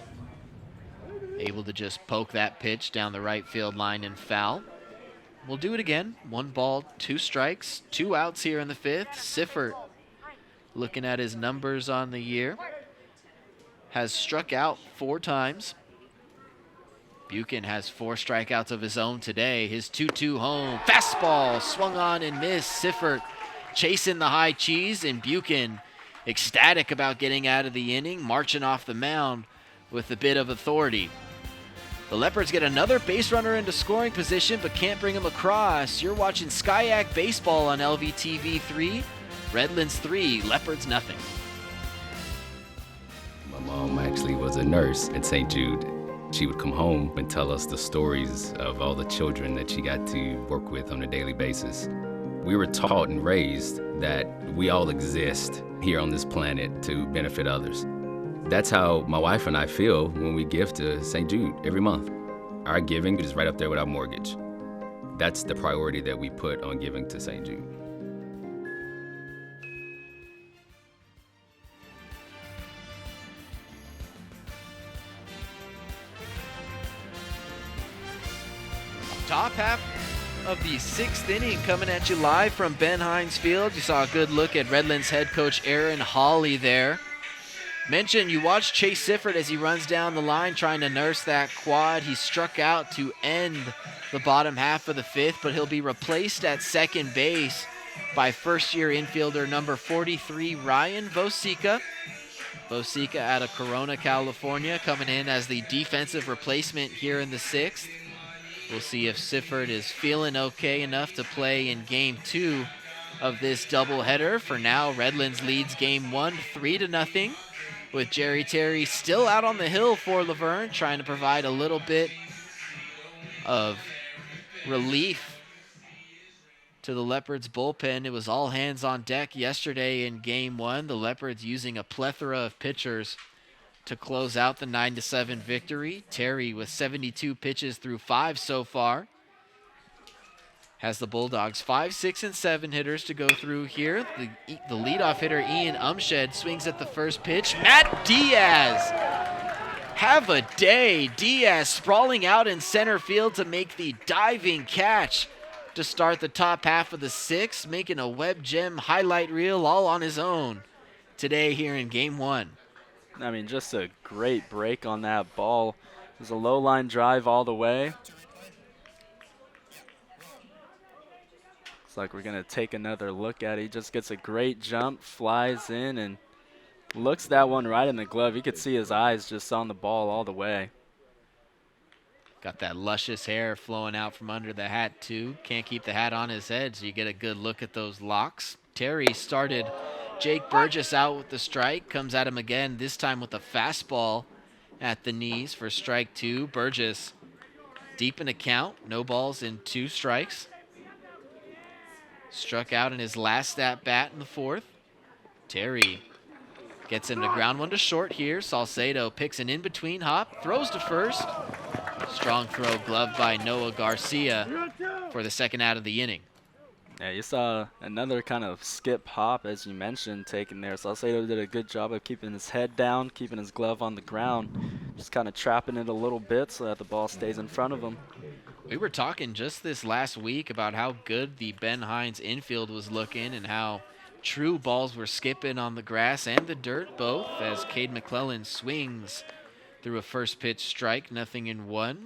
Able to just poke that pitch down the right field line and foul. We'll do it again. 1 ball, 2 strikes, 2 outs here in the 5th. Siffert, looking at his numbers on the year, has struck out 4 times. Buchan has 4 strikeouts of his own today. His 2-2 home. Fastball swung on and missed. Siffert chasing the high cheese, and Buchan ecstatic about getting out of the inning, marching off the mound with a bit of authority. The Leopards get another base runner into scoring position, but can't bring him across. You're watching Skyac Baseball on LVTV 3. Redlands 3, Leopards nothing.
My mom actually was a nurse at St. Jude. She would come home and tell us the stories of all the children that she got to work with on a daily basis. We were taught and raised that we all exist here on this planet to benefit others. That's how my wife and I feel when we give to St. Jude every month. Our giving is right up there with our mortgage. That's the priority that we put on giving to St. Jude.
Top half of the 6th inning coming at you live from Ben Hines Field. You saw a good look at Redlands head coach Aaron Hawley there. Mentioned you watched Chase Sifford as he runs down the line trying to nurse that quad. He struck out to end the bottom half of the 5th, but he'll be replaced at second base by first-year infielder number 43, Ryan Vosica. Vosica out of Corona, California, coming in as the defensive replacement here in the 6th. We'll see if Sifford is feeling okay enough to play in Game 2 of this doubleheader. For now, Redlands leads Game 1 3-0, with Jerry Terry still out on the hill for Laverne, trying to provide a little bit of relief to the Leopards bullpen. It was all hands on deck yesterday in Game 1. The Leopards using a plethora of pitchers to close out the 9-7 victory. Terry with 72 pitches through 5 so far has the Bulldogs 5, 6, and 7 hitters to go through here. The leadoff hitter, Ian Umshed, swings at the first pitch. Matt Diaz, have a day. Diaz sprawling out in center field to make the diving catch to start the top half of the 6th, making a Web Gem highlight reel all on his own today here in Game 1.
I mean, just a great break on that ball. It was a low line drive all the way. Looks like we're going to take another look at it. He just gets a great jump, flies in, and looks that one right in the glove. You could see his eyes just on the ball all the way.
Got that luscious hair flowing out from under the hat, too. Can't keep the hat on his head, so you get a good look at those locks. Terry started Jake Burgess out with the strike. Comes at him again, this time with a fastball at the knees for strike 2. Burgess deep in the count. No balls in 2 strikes. Struck out in his last at-bat in the 4th. Terry gets him to ground one to short here. Salcedo picks an in-between hop, throws to first. Strong throw gloved by Noah Garcia for the second out of the inning.
Yeah, you saw another kind of skip hop, as you mentioned, taken there. Salcedo did a good job of keeping his head down, keeping his glove on the ground, just kind of trapping it a little bit so that the ball stays in front of him.
We were talking just this last week about how good the Ben Hines infield was looking and how true balls were skipping on the grass and the dirt both, as Cade McClellan swings through a first pitch strike, 0-1.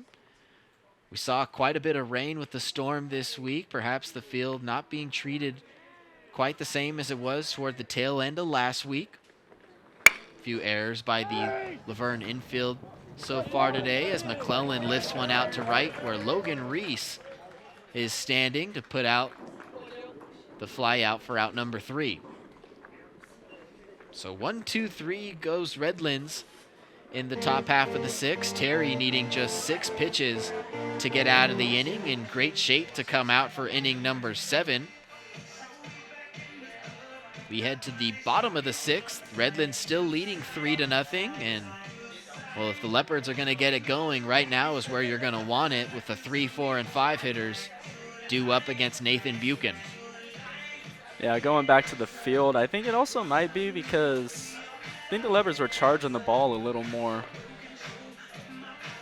We saw quite a bit of rain with the storm this week, perhaps the field not being treated quite the same as it was toward the tail end of last week. A few errors by the Laverne infield so far today, as McClellan lifts one out to right where Logan Reese is standing to put out the fly out for out number 3. So 1-2-3 goes Redlands in the top half of the 6th. Terry needing just 6 pitches to get out of the inning, in great shape to come out for inning number 7. We head to the bottom of the 6th. Redlands still leading 3-0, and well, if the Leopards are going to get it going, right now is where you're going to want it, with the 3, 4, and 5 hitters due up against Nathan Buchan.
Yeah, going back to the field, I think it also might be because I think the Leopards were charging the ball a little more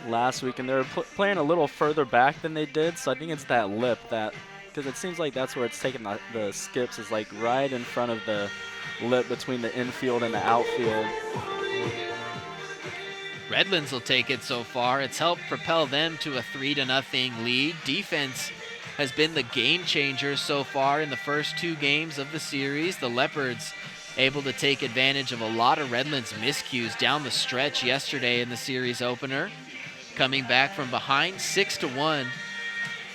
last week, and they were playing a little further back than they did, so I think it's that lip that, because it seems like that's where it's taking the skips, is like right in front of the lip between the infield and the outfield.
Redlands will take it so far. It's helped propel them to a 3-0 lead. Defense has been the game changer so far in the first 2 games of the series. The Leopards able to take advantage of a lot of Redlands miscues down the stretch yesterday in the series opener. coming back from behind 6-1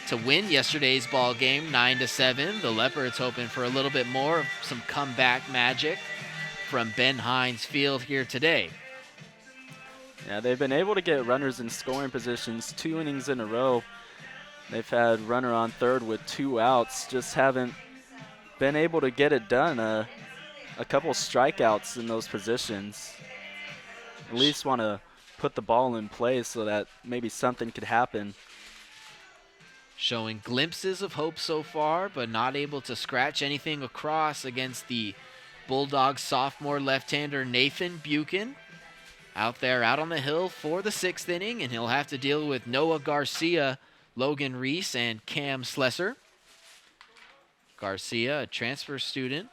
to win yesterday's ball game 9-7. The Leopards hoping for a little bit more of some comeback magic from Ben Hines Field here today.
Yeah, they've been able to get runners in scoring positions 2 innings in a row. They've had runner on third with 2 outs, just haven't been able to get it done. A couple strikeouts in those positions. At least want to put the ball in play so that maybe something could happen.
Showing glimpses of hope so far, but not able to scratch anything across against the Bulldogs sophomore left-hander Nathan Buchan. Out on the hill for the 6th inning, and he'll have to deal with Noah Garcia, Logan Reese, and Cam Slesser. Garcia, a transfer student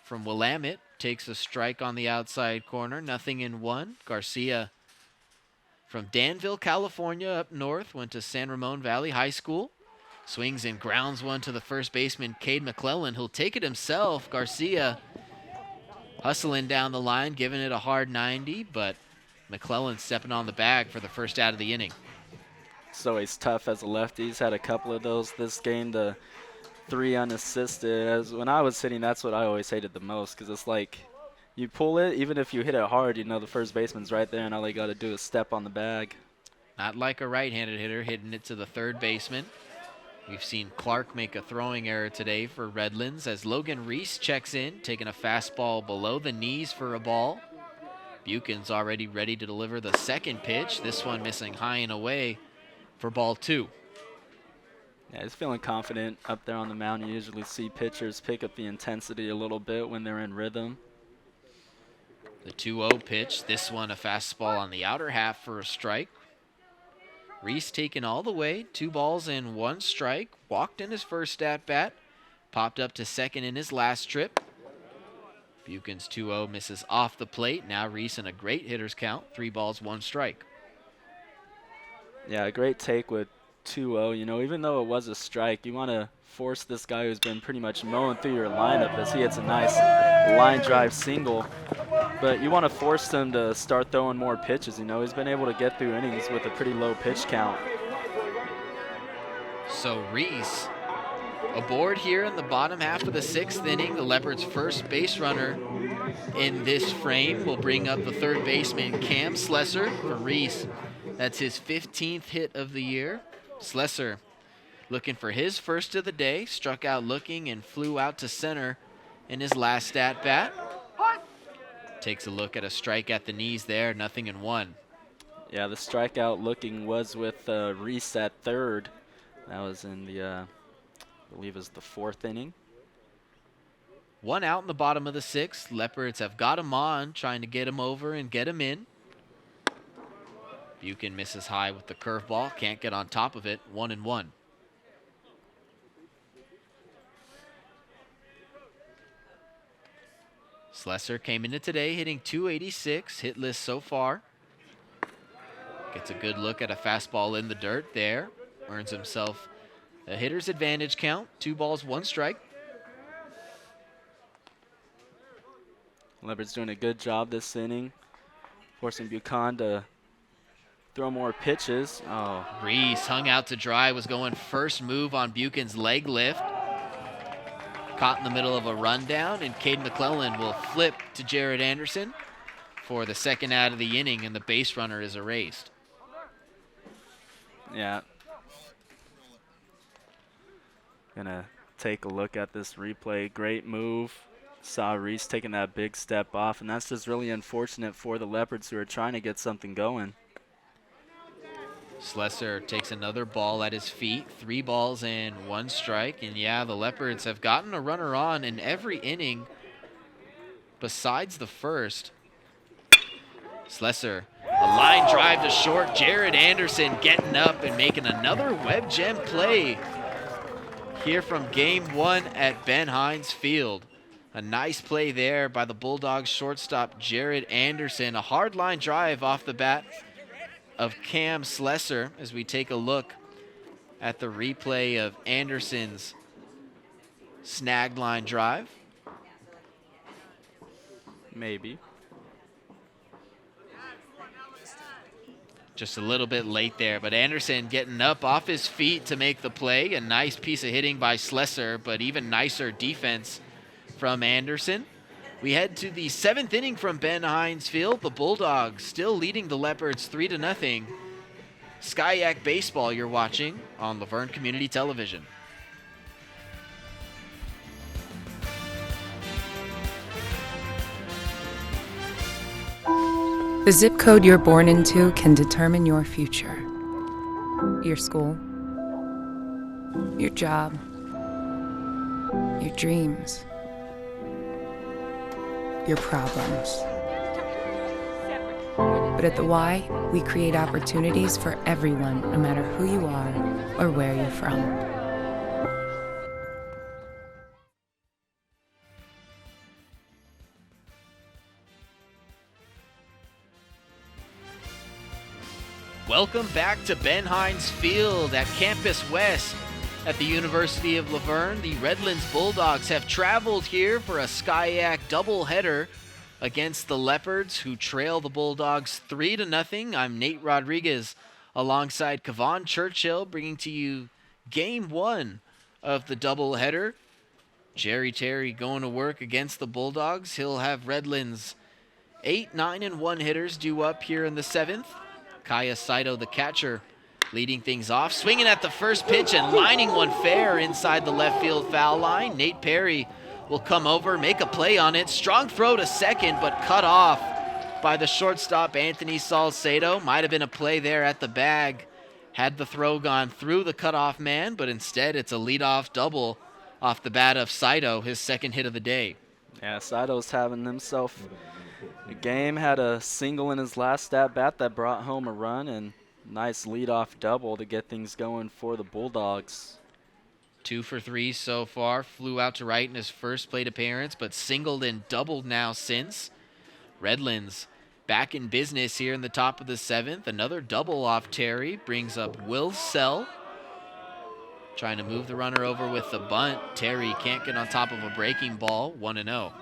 from Willamette, takes a strike on the outside corner, 0-1. Garcia from Danville, California, up north, went to San Ramon Valley High School. Swings and grounds one to the first baseman, Cade McClellan, who'll take it himself. Garcia hustling down the line, giving it a hard 90, but McClellan stepping on the bag for the first out of the inning.
So he's tough as a lefty. He's had a couple of those this game, the 3 unassisted. As when I was hitting, that's what I always hated the most, because it's like you pull it, even if you hit it hard, you know the first baseman's right there, and all they got to do is step on the bag.
Not like a right-handed hitter hitting it to the third baseman. We've seen Clark make a throwing error today for Redlands as Logan Reese checks in, taking a fastball below the knees for a ball. Buchan's already ready to deliver the second pitch. This one missing high and away for ball 2.
Yeah, he's feeling confident up there on the mound. You usually see pitchers pick up the intensity a little bit when they're in rhythm.
The 2-0 pitch. This one a fastball on the outer half for a strike. Reese taken all the way, 2 balls and 1 strike. Walked in his first at-bat. Popped up to second in his last trip. Buchan's 2-0 misses off the plate. Now Reese in a great hitter's count. 3 balls, 1 strike.
Yeah, a great take with 2-0. You know, even though it was a strike, you want to force this guy who's been pretty much mowing through your lineup as he hits a nice line drive single. But you want to force him to start throwing more pitches. You know, he's been able to get through innings with a pretty low pitch count.
So Reese aboard here in the bottom half of the 6th inning. The Leopards' first base runner in this frame will bring up the third baseman, Cam Slesser, for Reese. That's his 15th hit of the year. Slesser looking for his first of the day, struck out looking and flew out to center in his last at-bat. Takes a look at a strike at the knees there, 0-1.
Yeah, the strikeout looking was with Reese at third. That was in the, I believe it was the 4th inning.
1 out in the bottom of the 6th. Leopards have got him on, trying to get him over and get him in. Buchan misses high with the curveball, can't get on top of it, 1-1. Slesser came into today hitting .286, hitless so far. Gets a good look at a fastball in the dirt there. Earns himself a hitter's advantage count, 2 balls, 1 strike.
Leopards doing a good job this inning, forcing Buchan to throw more pitches. Oh,
Reese hung out to dry, was going first move on Buchan's leg lift. Caught in the middle of a rundown, and Cade McClellan will flip to Jared Anderson for the second out of the inning, and the base runner is erased.
Yeah. Gonna take a look at this replay. Great move. Saw Reese taking that big step off, and that's just really unfortunate for the Leopards who are trying to get something going.
Slesser takes another ball at his feet, 3 balls and 1 strike. And yeah, the Leopards have gotten a runner on in every inning besides the first. Slesser, a line drive to short. Jared Anderson getting up and making another web gem play here from game 1 at Ben Hines Field. A nice play there by the Bulldogs shortstop Jared Anderson. A hard line drive off the bat of Cam Slesser as we take a look at the replay of Anderson's snagged line drive.
Maybe.
Just a little bit late there, but Anderson getting up off his feet to make the play. A nice piece of hitting by Slesser, but even nicer defense from Anderson. We head to the 7th inning from Ben Hines Field. The Bulldogs still leading the Leopards 3-0. Skyac Baseball you're watching on Laverne Community Television.
The zip code you're born into can determine your future. Your school, your job, your dreams, your problems. But at the Y, we create opportunities for everyone, no matter who you are or where you're from.
Welcome back to Ben Hines Field at Campus West at the University of Laverne. The Redlands Bulldogs have traveled here for a Skyac doubleheader against the Leopards, who trail the Bulldogs 3-0. I'm Nate Rodriguez alongside Kevon Churchill, bringing to you Game 1 of the doubleheader. Jerry Terry going to work against the Bulldogs. He'll have Redlands 8, 9, and 1 hitters due up here in the 7th. Kaya Saito, the catcher, leading things off, swinging at the first pitch and lining one fair inside the left field foul line. Nate Perry will come over, make a play on it. Strong throw to second, but cut off by the shortstop, Anthony Salcedo. Might have been a play there at the bag had the throw gone through the cutoff man, but instead it's a leadoff double off the bat of Saito, his second hit of the day.
Yeah, Saito's having himself a game, had a single in his last at-bat that brought home a run, and nice leadoff double to get things going for the Bulldogs.
2 for 3 so far. Flew out to right in his first plate appearance, but singled and doubled now since. Redlands back in business here in the top of the 7th. Another double off Terry brings up Will Sell. Trying to move the runner over with the bunt. Terry can't get on top of a breaking ball. 1-0.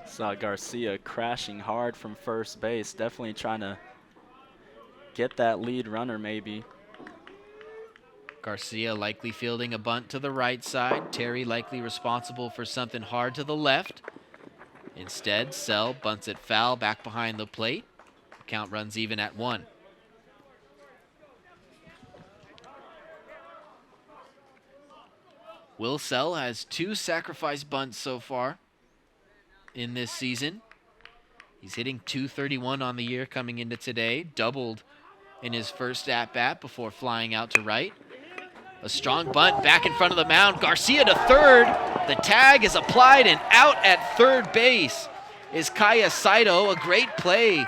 Saw Garcia crashing hard from first base, definitely trying to get that lead runner maybe.
Garcia likely fielding a bunt to the right side. Terry likely responsible for something hard to the left. Instead, Sell bunts it foul back behind the plate. The count runs even at 1. Will Sell has 2 sacrifice bunts so far in this season. He's hitting .231 on the year coming into today. Doubled in his first at-bat before flying out to right. A strong bunt back in front of the mound. Garcia to third. The tag is applied, and out at third base is Kaya Saito. A great play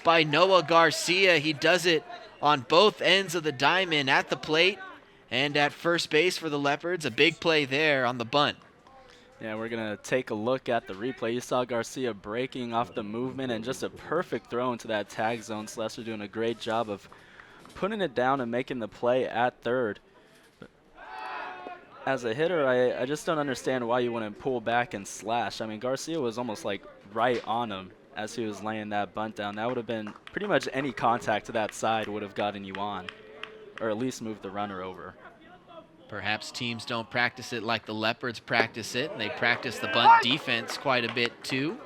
by Noah Garcia. He does it on both ends of the diamond, at the plate and at first base for the Leopards. A big play there on the bunt.
Yeah, we're going to take a look at the replay. You saw Garcia breaking off the movement and just a perfect throw into that tag zone. Slesser doing a great job of putting it down and making the play at third. As a hitter, I just don't understand why you wouldn't pull back and slash. I mean, Garcia was almost like right on him as he was laying that bunt down. That would have been pretty much any contact to that side would have gotten you on, or at least moved the runner over.
Perhaps teams don't practice it like the Leopards practice it, and they practice the bunt defense quite a bit too.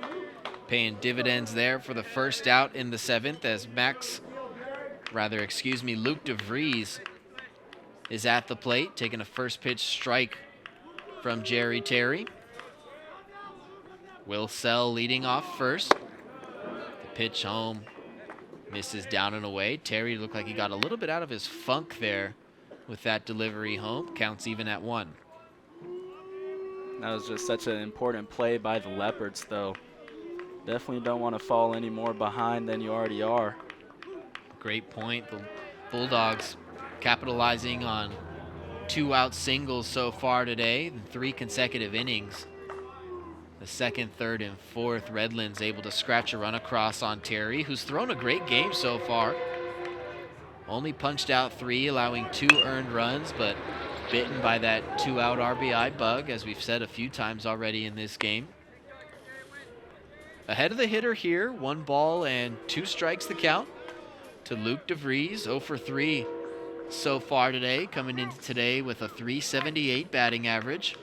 Paying dividends there for the first out in the 7th as Luke DeVries is at the plate, taking a first pitch strike from Jerry Terry. Will Sell leading off first. The pitch home misses down and away. Terry looked like he got a little bit out of his funk there with that delivery home. Counts even at 1.
That was just such an important play by the Leopards, though. Definitely don't want to fall any more behind than you already are.
Great point. The Bulldogs capitalizing on 2 out singles so far today in 3 consecutive innings. The 2nd, 3rd, and 4th, Redlands able to scratch a run across on Terry, who's thrown a great game so far. Only punched out 3, allowing 2 earned runs, but bitten by that 2-out RBI bug, as we've said a few times already in this game. Ahead of the hitter here, 1 ball and 2 strikes the count. to Luke DeVries, 0 for 3 so far today, coming into today with a .378 batting average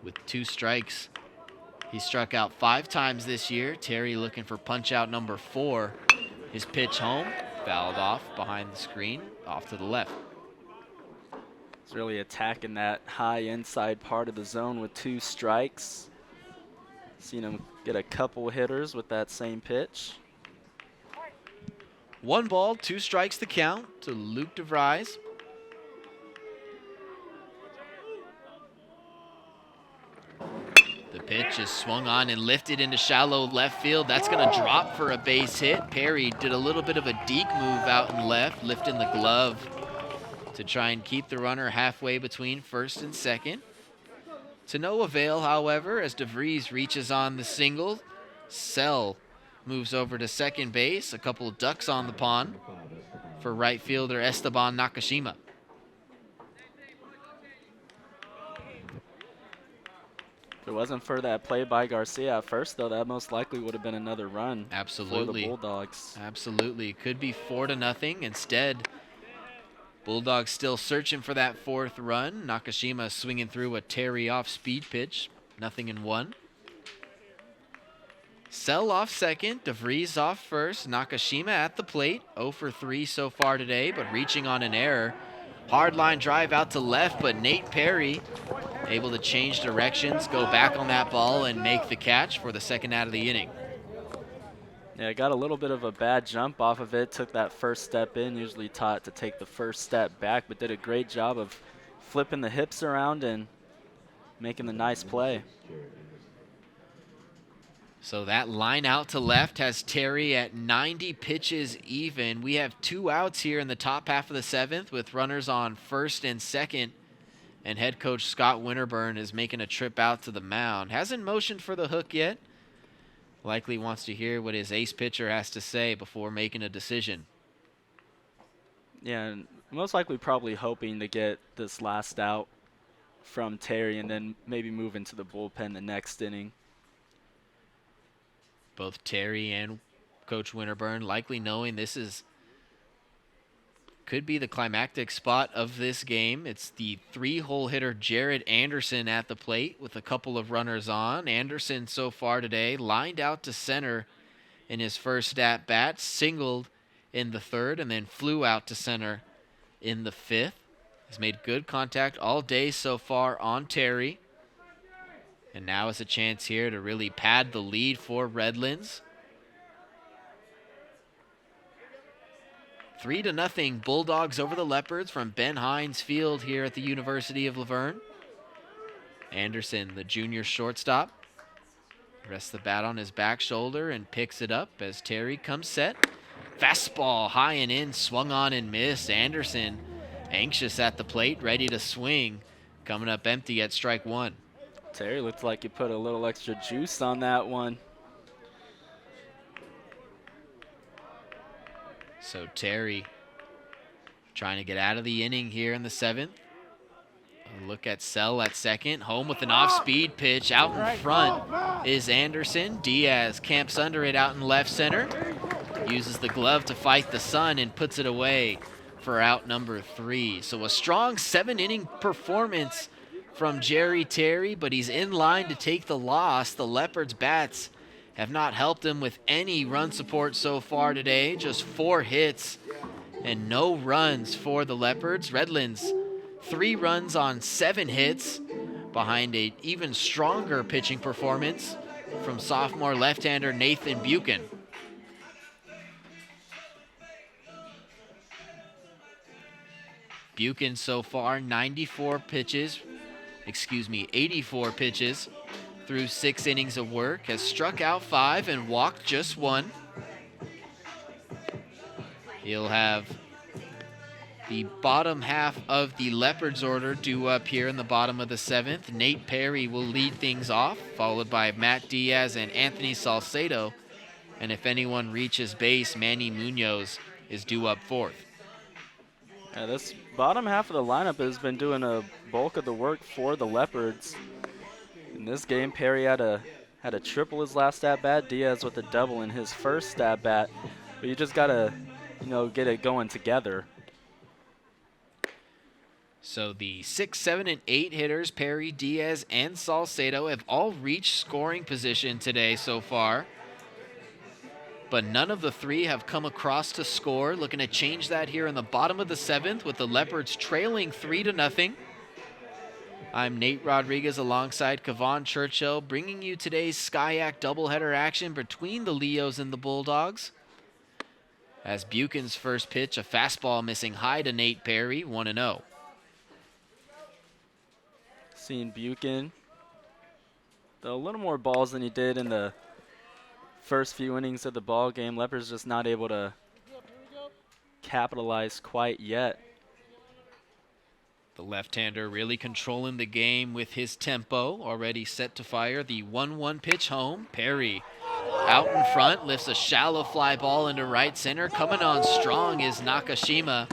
with 2 strikes. He struck out 5 times this year. Terry looking for punch out number 4. His pitch home, fouled off behind the screen, off to the left.
He's really attacking that high inside part of the zone with 2 strikes. Seen him get a couple hitters with that same pitch.
1 ball, 2 strikes to count to Luke DeVries. The pitch is swung on and lifted into shallow left field. That's going to drop for a base hit. Perry did a little bit of a deke move out in left, lifting the glove to try and keep the runner halfway between first and second. To no avail, however, as DeVries reaches on the single. Sell moves over to second base. A couple of ducks on the pond for right fielder Esteban Nakashima.
If it wasn't for that play by Garcia at first, though, that most likely would have been another run.
Absolutely.
For the Bulldogs.
Absolutely. Could be 4-0. Instead, Bulldogs still searching for that 4th run. Nakashima swinging through a Terry off speed pitch. 0-1. Sell off second. DeVries off first. Nakashima at the plate. 0 for 3 so far today, but reaching on an error. Hard line drive out to left, but Nate Perry able to change directions, go back on that ball, and make the catch for the second out of the inning.
Yeah, got a little bit of a bad jump off of it. Took that first step in, usually taught to take the first step back, but did a great job of flipping the hips around and making the nice play.
So that line out to left has Terry at 90 pitches even. We have 2 outs here in the top half of the 7th with runners on first and second. And head coach Scott Winterburn is making a trip out to the mound. Hasn't motioned for the hook yet. Likely wants to hear what his ace pitcher has to say before making a decision.
Yeah, and most likely probably hoping to get this last out from Terry and then maybe move into the bullpen the next inning.
Both Terry and Coach Winterburn likely knowing this could be the climactic spot of this game. It's the 3-hole hitter Jared Anderson at the plate with a couple of runners on. Anderson so far today lined out to center in his first at-bat, singled in the 3rd, and then flew out to center in the 5th. Has made good contact all day so far on Terry. And now is a chance here to really pad the lead for Redlands. 3-0 Bulldogs over the Leopards from Ben Hines Field here at the University of Laverne. Anderson, the junior shortstop, rests the bat on his back shoulder and picks it up as Terry comes set. Fastball high and in, swung on and missed. Anderson anxious at the plate, ready to swing. Coming up empty at strike 1.
Terry looked like he put a little extra juice on that one.
So Terry trying to get out of the inning here in the 7th. A look at Sell at second. Home with an off-speed pitch. Out in front is Anderson. Diaz camps under it out in left center. Uses the glove to fight the sun and puts it away for out number 3. So a strong 7-inning performance from Jerry Terry, but he's in line to take the loss. The Leopards' bats have not helped him with any run support so far today. Just 4 hits and no runs for the Leopards. Redlands, 3 runs on 7 hits behind an even stronger pitching performance from sophomore left-hander Nathan Buchan. Buchan so far 84 pitches through 6 innings of work, has struck out 5 and walked just 1. He'll have the bottom half of the Leopards order due up here in the bottom of the 7th. Nate Perry will lead things off, followed by Matt Diaz and Anthony Salcedo. And if anyone reaches base, Manny Munoz is due up 4th.
Yeah, this bottom half of the lineup has been doing a bulk of the work for the Leopards. In this game, Perry had a triple his last at-bat. Diaz with a double in his first at-bat. But you just got to, get it going together.
So the 6, 7, and 8 hitters, Perry, Diaz, and Salcedo, have all reached scoring position today so far. But none of the 3 have come across to score. Looking to change that here in the bottom of the 7th with the Leopards trailing 3-0. I'm Nate Rodriguez alongside Kevon Churchill, bringing you today's SCIAC doubleheader action between the Leos and the Bulldogs. As Buchan's first pitch, a fastball missing high to Nate Perry, 1-0.
Seeing Buchan throw a little more balls than he did in the first few innings of the ball game. Leopards just not able to capitalize quite yet.
The left-hander really controlling the game with his tempo, already set to fire the 1-1 pitch home. Perry out in front, lifts a shallow fly ball into right center. Coming on strong is Nakashima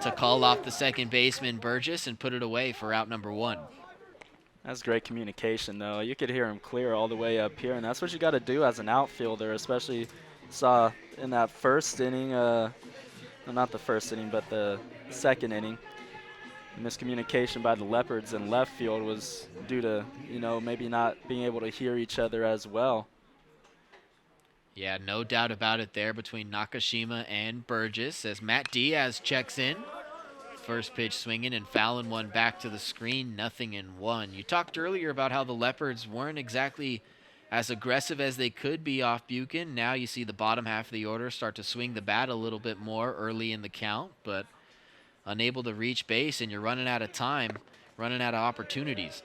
to call off the second baseman Burgess and put it away for out number 1.
That's great communication, though. You could hear him clear all the way up here, and that's what you got to do as an outfielder, especially saw in that first inning, well, not the first inning, but the second inning. Miscommunication by the Leopards in left field was due to, maybe not being able to hear each other as well.
Yeah, no doubt about it there between Nakashima and Burgess as Matt Diaz checks in. First pitch swinging and fouling one back to the screen, 0-1. You talked earlier about how the Leopards weren't exactly as aggressive as they could be off Buchan. Now you see the bottom half of the order start to swing the bat a little bit more early in the count, but unable to reach base, and you're running out of time, running out of opportunities.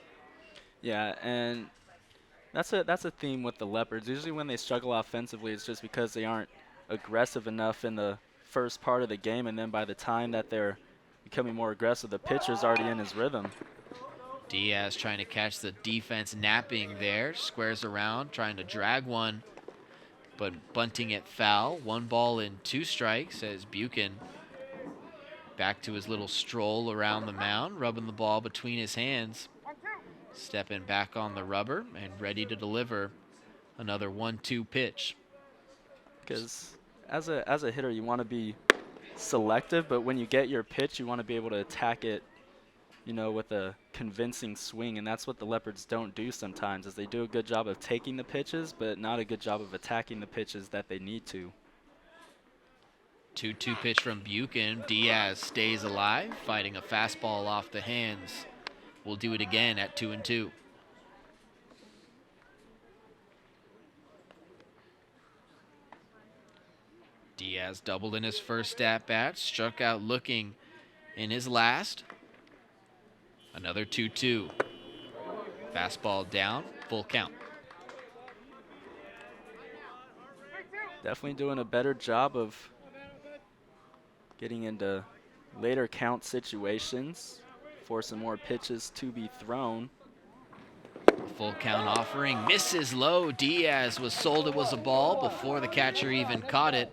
Yeah, and that's a theme with the Leopards. Usually when they struggle offensively, it's just because they aren't aggressive enough in the first part of the game, and then by the time that they're becoming more aggressive, the pitcher's already in his rhythm.
Diaz trying to catch the defense napping there, squares around, trying to drag one, but bunting it foul. 1 ball and 2 strikes as Buchan back to his little stroll around the mound, rubbing the ball between his hands, stepping back on the rubber and ready to deliver another 1-2 pitch.
Because as a hitter, you want to be selective, but when you get your pitch, you want to be able to attack it, with a convincing swing, and that's what the Leopards don't do sometimes, is they do a good job of taking the pitches, but not a good job of attacking the pitches that they need to.
2-2 pitch from Buchan. Diaz stays alive, fighting a fastball off the hands. We'll do it again at 2-2. Diaz doubled in his first at-bat, struck out looking in his last. Another 2-2. Fastball down, full count.
Definitely doing a better job of getting into later count situations, forcing more pitches to be thrown.
Full count offering, misses low. Diaz was sold it was a ball before the catcher even caught it.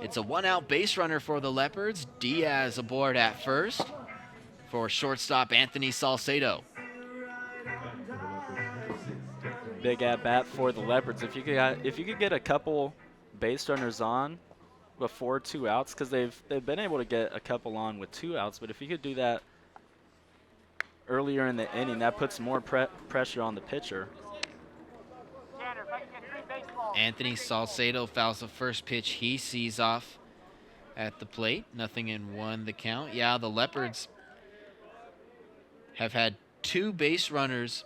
It's a 1-out base runner for the Leopards. Diaz aboard at first for shortstop Anthony Salcedo.
Big at bat for the Leopards. If you could get a couple base runners on before 2 outs, because they've been able to get a couple on with 2 outs, but if you could do that earlier in the inning, that puts more pressure on the pitcher.
Anthony Salcedo fouls the first pitch he sees off at the plate. 0-1 the count. Yeah, the Leopards have had 2 base runners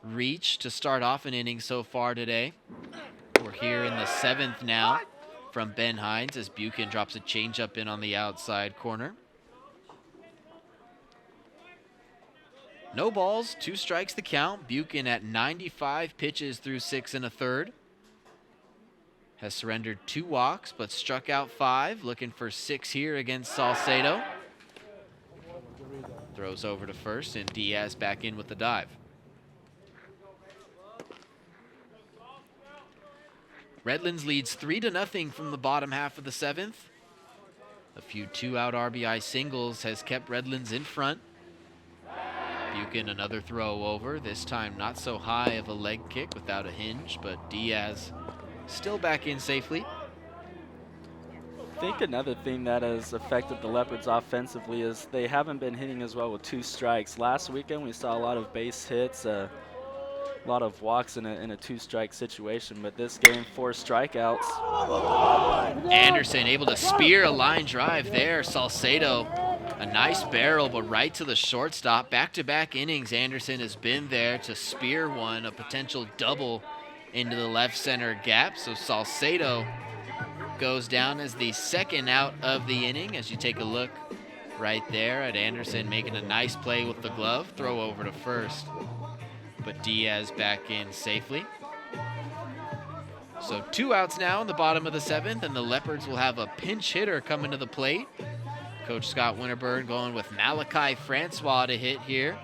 reach to start off an inning so far today. We're here in the 7th now from Ben Hines as Buchan drops a changeup in on the outside corner. No balls, 2 strikes the count. Buchan at 95 pitches through 6 1/3. Has surrendered 2 walks, but struck out 5. Looking for 6 here against Salcedo. Throws over to first, and Diaz back in with the dive. Redlands leads 3-0 from the bottom half of the 7th. A few 2-out RBI singles has kept Redlands in front. Buchan another throw over, this time not so high of a leg kick without a hinge, but Diaz still back in safely.
think another thing that has affected the Leopards offensively is they haven't been hitting as well with 2 strikes. Last weekend we saw a lot of base hits, a lot of walks in a 2-strike situation, but this game 4 strikeouts.
Anderson able to spear a line drive there. Salcedo, a nice barrel, but right to the shortstop. Back-to-back innings, Anderson has been there to spear one, a potential double into the left center gap. So Salcedo goes down as the second out of the inning. As you take a look right there at Anderson making a nice play with the glove, throw over to first. But Diaz back in safely. So 2 outs now in the bottom of the 7th, and the Leopards will have a pinch hitter coming to the plate. Coach Scott Winterburn going with Malachi Francois to hit here,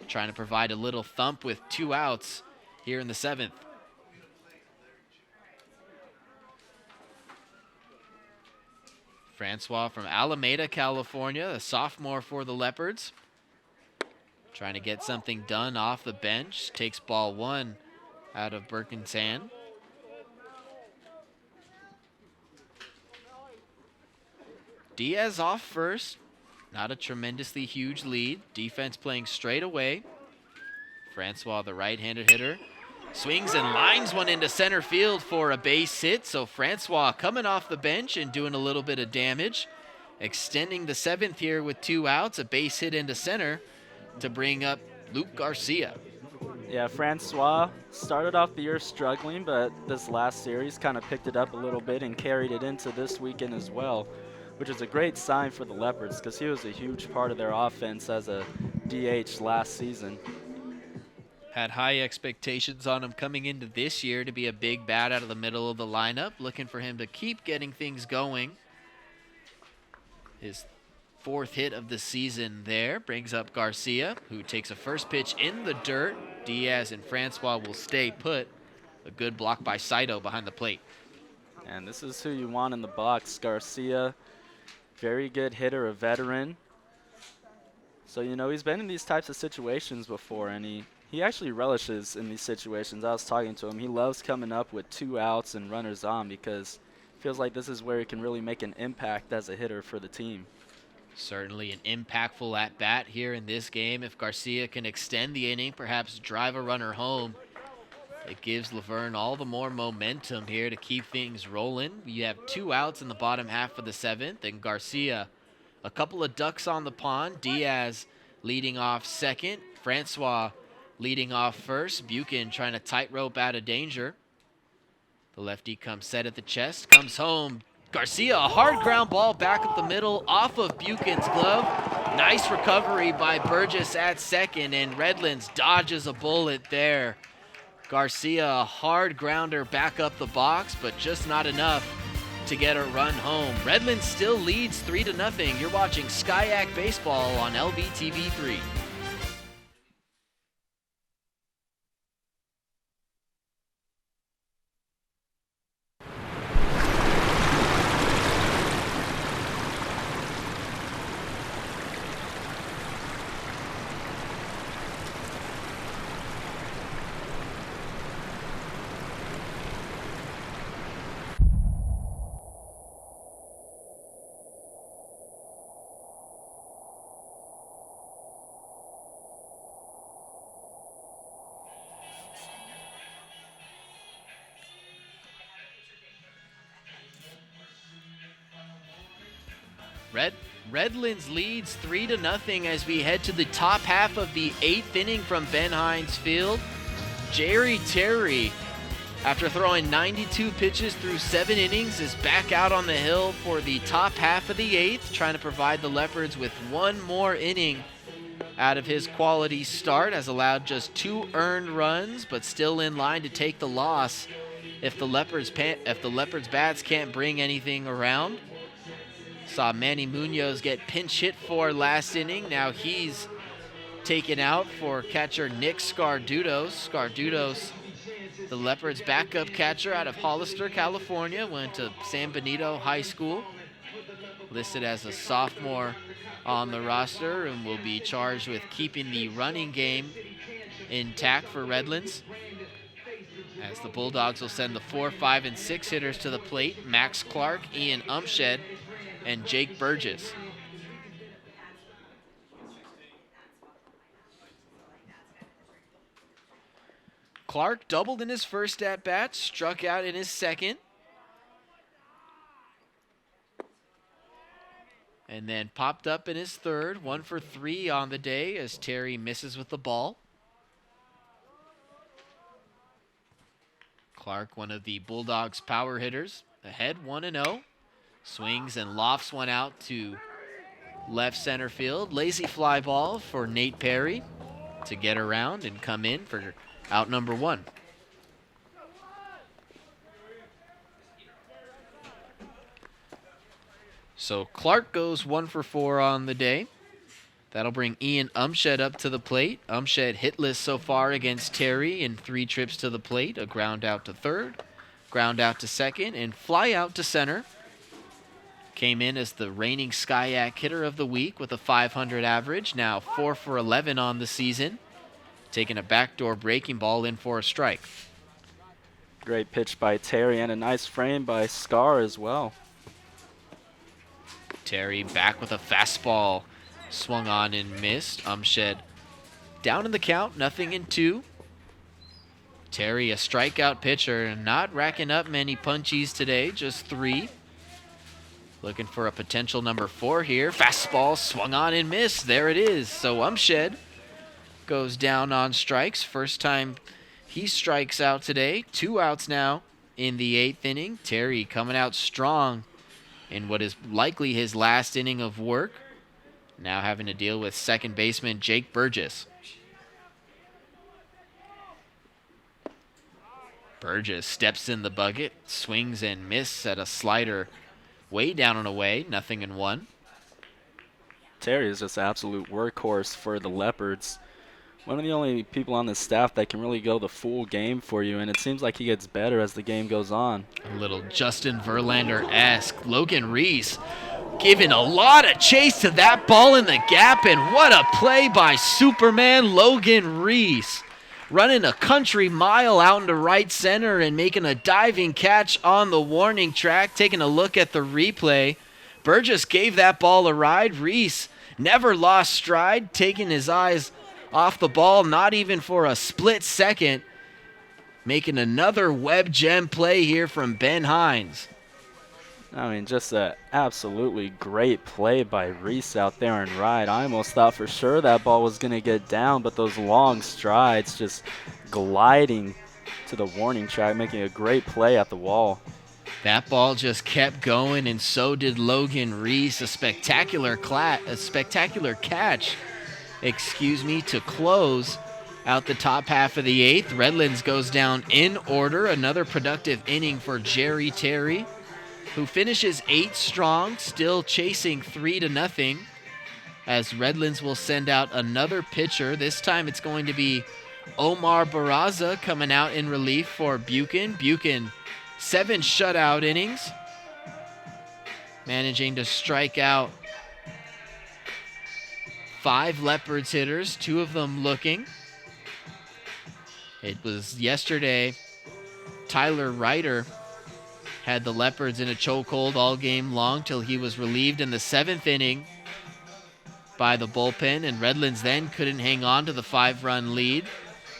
trying to provide a little thump with 2 outs here in the 7th. Francois from Alameda, California, a sophomore for the Leopards. Trying to get something done off the bench. Takes ball 1 out of Birkin's hand. Diaz off first. Not a tremendously huge lead. Defense playing straight away. Francois, the right-handed hitter, swings and lines one into center field for a base hit. So Francois coming off the bench and doing a little bit of damage. Extending the 7th here with 2 outs. A base hit into center to bring up Luke Garcia.
Yeah, Francois started off the year struggling, but this last series kind of picked it up a little bit and carried it into this weekend as well, which is a great sign for the Leopards because he was a huge part of their offense as a DH last season.
Had high expectations on him coming into this year to be a big bat out of the middle of the lineup. Looking for him to keep getting things going. His 4th hit of the season there brings up Garcia, who takes a first pitch in the dirt. Diaz and Francois will stay put. A good block by Saito behind the plate.
And this is who you want in the box. Garcia, very good hitter, a veteran. So, you know, he's been in these types of situations before, and he actually relishes in these situations. I was talking to him. He loves coming up with 2 outs and runners on because it feels like this is where he can really make an impact as a hitter for the team.
Certainly an impactful at-bat here in this game. If Garcia can extend the inning, perhaps drive a runner home, it gives Laverne all the more momentum here to keep things rolling. You have 2 outs in the bottom half of the 7th, and Garcia, a couple of ducks on the pond. Diaz leading off second. Francois leading off first. Buchan trying to tightrope out of danger. The lefty comes set at the chest, comes home. Garcia, a hard ground ball back up the middle off of Buchan's glove. Nice recovery by Burgess at second, and Redlands dodges a bullet there. Garcia, a hard grounder back up the box, but just not enough to get a run home. Redlands still leads 3-0. You're watching SkyAC Baseball on LBTV3. Redlands leads 3-0 as we head to the top half of the 8th inning from Ben Hines Field. Jerry Terry, after throwing 92 pitches through 7 innings, is back out on the hill for the top half of the 8th, trying to provide the Leopards with 1 more inning out of his quality start. Has allowed just 2 earned runs, but still in line to take the loss if the Leopards bats can't bring anything around. Saw Manny Munoz get pinch hit for last inning. Now he's taken out for catcher Nick Scardudos. Scardudos, the Leopards' backup catcher out of Hollister, California, went to San Benito High School. Listed as a sophomore on the roster and will be charged with keeping the running game intact for Redlands. As the Bulldogs will send the 4, 5, and 6 hitters to the plate. Max Clark, Ian Umshed, and Jake Burgess. Clark doubled in his first at-bat, struck out in his second. And then popped up in his third, 1 for 3 on the day as Terry misses with the ball. Clark, one of the Bulldogs' power hitters, ahead 1-0. Swings and lofts one out to left center field. Lazy fly ball for Nate Perry to get around and come in for out number 1. So Clark goes 1 for 4 on the day. That'll bring Ian Umshed up to the plate. Umshed hitless so far against Terry in 3 trips to the plate. A ground out to third, ground out to second, and fly out to center. Came in as the reigning SCIAC hitter of the week with a .500 average. Now 4 for 11 on the season. Taking a backdoor breaking ball in for a strike.
Great pitch by Terry and a nice frame by Scar as well.
Terry back with a fastball. Swung on and missed. Umshed down in the count, 0-2. Terry, a strikeout pitcher, not racking up many punchies today, just 3. Looking for a potential number 4 here. Fastball swung on and missed. There it is. So Umshed goes down on strikes. First time he strikes out today. 2 outs now in the 8th inning. Terry coming out strong in what is likely his last inning of work. Now having to deal with second baseman Jake Burgess. Burgess steps in the bucket, swings and misses at a slider way down and away, 0-1.
Terry is just an absolute workhorse for the Leopards. One of the only people on the staff that can really go the full game for you, and it seems like he gets better as the game goes on.
A little Justin Verlander-esque. Logan Reese giving a lot of chase to that ball in the gap, and what a play by Superman Logan Reese. Running a country mile out into right center and making a diving catch on the warning track. Taking a look at the replay. Burgess gave that ball a ride. Reese never lost stride, taking his eyes off the ball, not even for a split second. Making another web gem play here from Ben Hines.
I mean, just an absolutely great play by Reese out there in right. I almost thought for sure that ball was going to get down, but those long strides just gliding to the warning track, making a great play at the wall.
That ball just kept going, and so did Logan Reese. A spectacular catch, to close out the top half of the 8th. Redlands goes down in order. Another productive inning for Jerry Terry, who finishes 8 strong, still chasing 3-0, as Redlands will send out another pitcher. This time it's going to be Omar Barraza coming out in relief for Buchan. Buchan, 7 shutout innings, managing to strike out 5 Leopards hitters, 2 of them looking. It was yesterday, Tyler Ryder had the Leopards in a chokehold all game long till he was relieved in the 7th inning by the bullpen, and Redlands then couldn't hang on to the 5-run lead.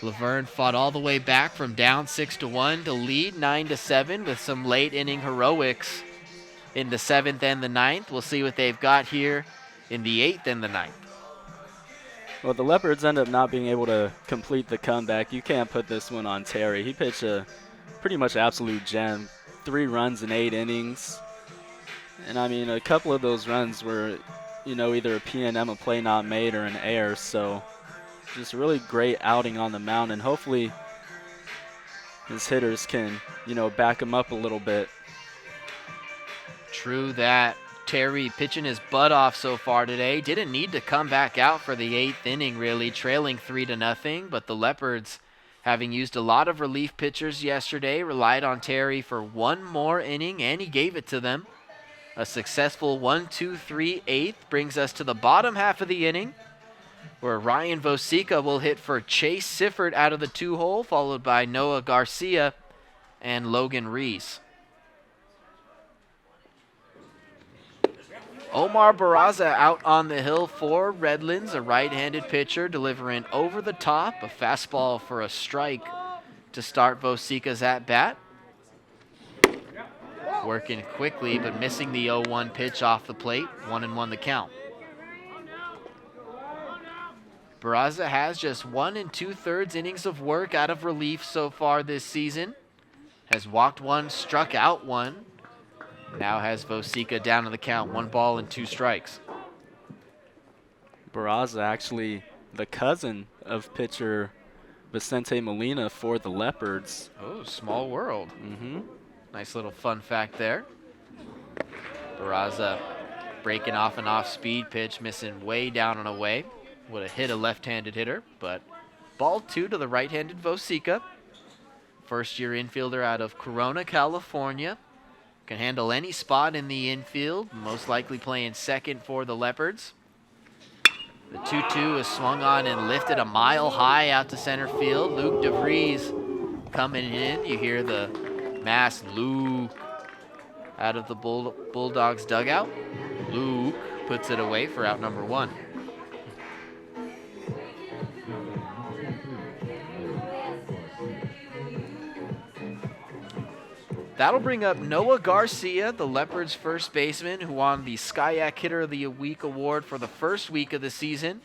Laverne fought all the way back from down 6-1 to lead 9-7 with some late inning heroics in the 7th and the 9th. We'll see what they've got here in the 8th and the 9th.
Well, the Leopards end up not being able to complete the comeback. You can't put this one on Terry. He pitched a pretty much absolute gem. 3 runs in 8 innings. And I mean, a couple of those runs were, either a PNM, a play not made, or an error. So just a really great outing on the mound. And hopefully his hitters can, back him up a little bit.
True that. Terry pitching his butt off so far today. Didn't need to come back out for the 8th inning, really, trailing 3-0. But the Leopards, having used a lot of relief pitchers yesterday, relied on Terry for 1 more inning, and he gave it to them. A successful 1-2-3-8 brings us to the bottom half of the inning, where Ryan Vosica will hit for Chase Sifford out of the 2-hole, followed by Noah Garcia and Logan Reese. Omar Barraza out on the hill for Redlands, a right-handed pitcher delivering over the top, a fastball for a strike to start Vosika's at-bat. Working quickly, but missing the 0-1 pitch off the plate. 1-1 the count. Barraza has just 1 2/3 innings of work out of relief so far this season. Has walked 1, struck out 1. Now has Vosika down to the count, 1 ball and 2 strikes.
Barraza actually the cousin of pitcher Vicente Molina for the Leopards.
Oh, small world.
Mm-hmm.
Nice little fun fact there. Barraza breaking off an off-speed pitch, missing way down and away. Would have hit a left-handed hitter, but ball 2 to the right-handed Vosika. First-year infielder out of Corona, California. Can handle any spot in the infield, most likely playing second for the Leopards. The 2-2 is swung on and lifted a mile high out to center field. Luke DeVries coming in. You hear the mass Luke out of the Bulldogs dugout. Luke puts it away for out number 1. That'll bring up Noah Garcia, the Leopards' first baseman, who won the Skyak Hitter of the Week award for the first week of the season.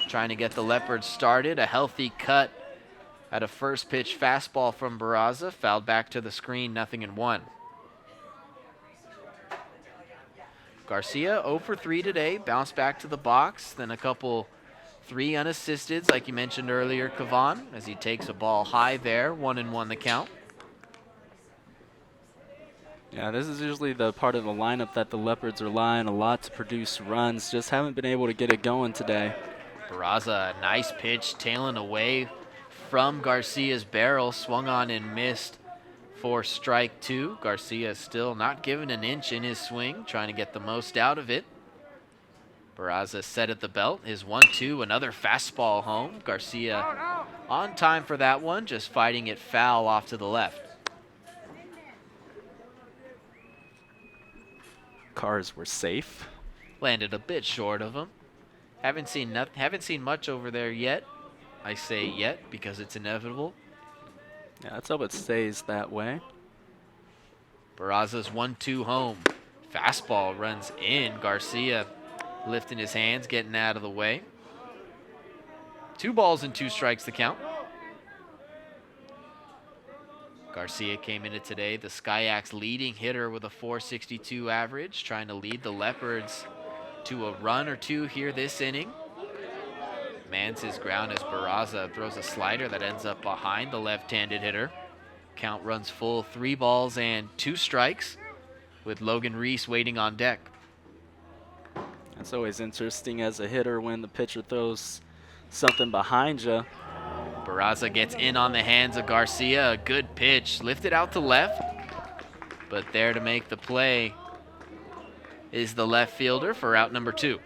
Trying to get the Leopards started. A healthy cut at a first pitch fastball from Barraza. Fouled back to the screen, 0-1. Garcia 0 for 3 today. Bounced back to the box. Then a couple 3 unassisteds, like you mentioned earlier, Kavan, as he takes a ball high there. 1-1 the count.
Yeah, this is usually the part of the lineup that the Leopards rely on a lot to produce runs. Just haven't been able to get it going today.
Barraza, nice pitch, tailing away from Garcia's barrel. Swung on and missed for strike 2. Garcia still not giving an inch in his swing, trying to get the most out of it. Barraza set at the belt. His 1-2, another fastball home. Garcia on time for that one, just fighting it foul off to the left.
Cars were safe.
Landed a bit short of him. Haven't seen much over there yet. I say yet because it's inevitable.
Yeah, let's hope it stays that way.
Barraza's 1-2 home. Fastball runs in. Garcia lifting his hands, getting out of the way. 2 balls and 2 strikes to count. Garcia came into today, the Skyak's leading hitter with a .462 average, trying to lead the Leopards to a run or 2 here this inning. Mans his ground as Barraza throws a slider that ends up behind the left-handed hitter. Count runs full, 3 balls and 2 strikes, with Logan Reese waiting on deck.
It's always interesting as a hitter when the pitcher throws something behind you.
Barraza gets in on the hands of Garcia. A good pitch, lifted out to left, but there to make the play is the left fielder for out number 2.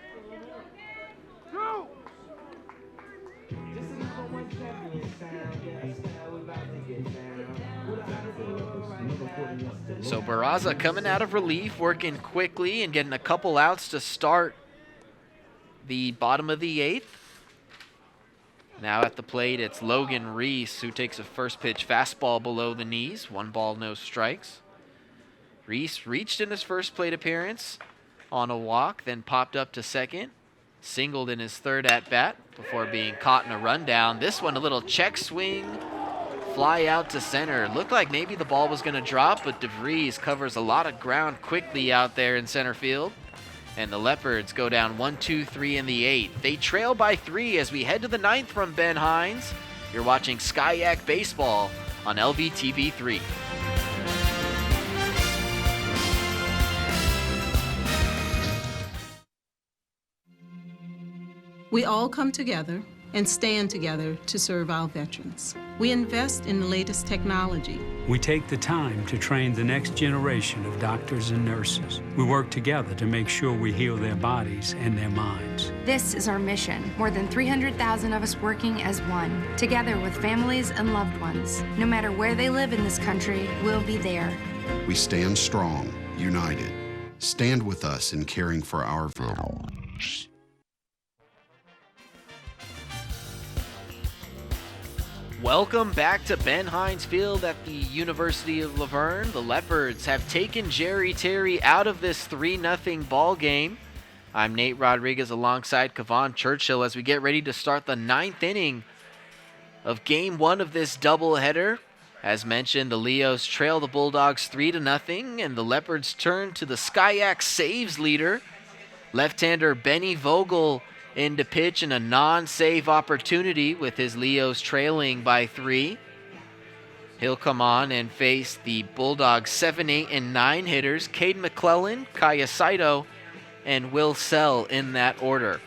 So Barraza coming out of relief, working quickly and getting a couple outs to start the bottom of the 8th. Now at the plate, it's Logan Reese, who takes a first pitch fastball below the knees. 1 ball, no strikes. Reese reached in his first plate appearance on a walk, then popped up to second. Singled in his 3rd at-bat before being caught in a rundown. This one, a little check swing, fly out to center. Looked like maybe the ball was going to drop, but DeVries covers a lot of ground quickly out there in center field. And the Leopards go down 1-2-3 in the 8th. They trail by 3 as we head to the 9th from Ben Hines. You're watching Skyak Baseball on LVTV3.
We all come together and stand together to serve our veterans. We invest in the latest technology.
We take the time to train the next generation of doctors and nurses. We work together to make sure we heal their bodies and their minds.
This is our mission. More than 300,000 of us working as one, together with families and loved ones. No matter where they live in this country, we'll be there.
We stand strong, united.
Stand with us in caring for our families.
Welcome back to Ben Hines Field at the University of Laverne. The Leopards have taken Jerry Terry out of this 3-0 ball game. I'm Nate Rodriguez alongside Kevon Churchill as we get ready to start the 9th inning of Game 1 of this doubleheader. As mentioned, the Leos trail the Bulldogs 3-0, and the Leopards turn to the Skyax saves leader, left-hander Benny Vogel, in to pitch in a non-save opportunity with his Leos trailing by 3. He'll come on and face the Bulldogs 7, 8, and 9 hitters, Cade McClellan, Kaya Saito, and Will Sell in that order.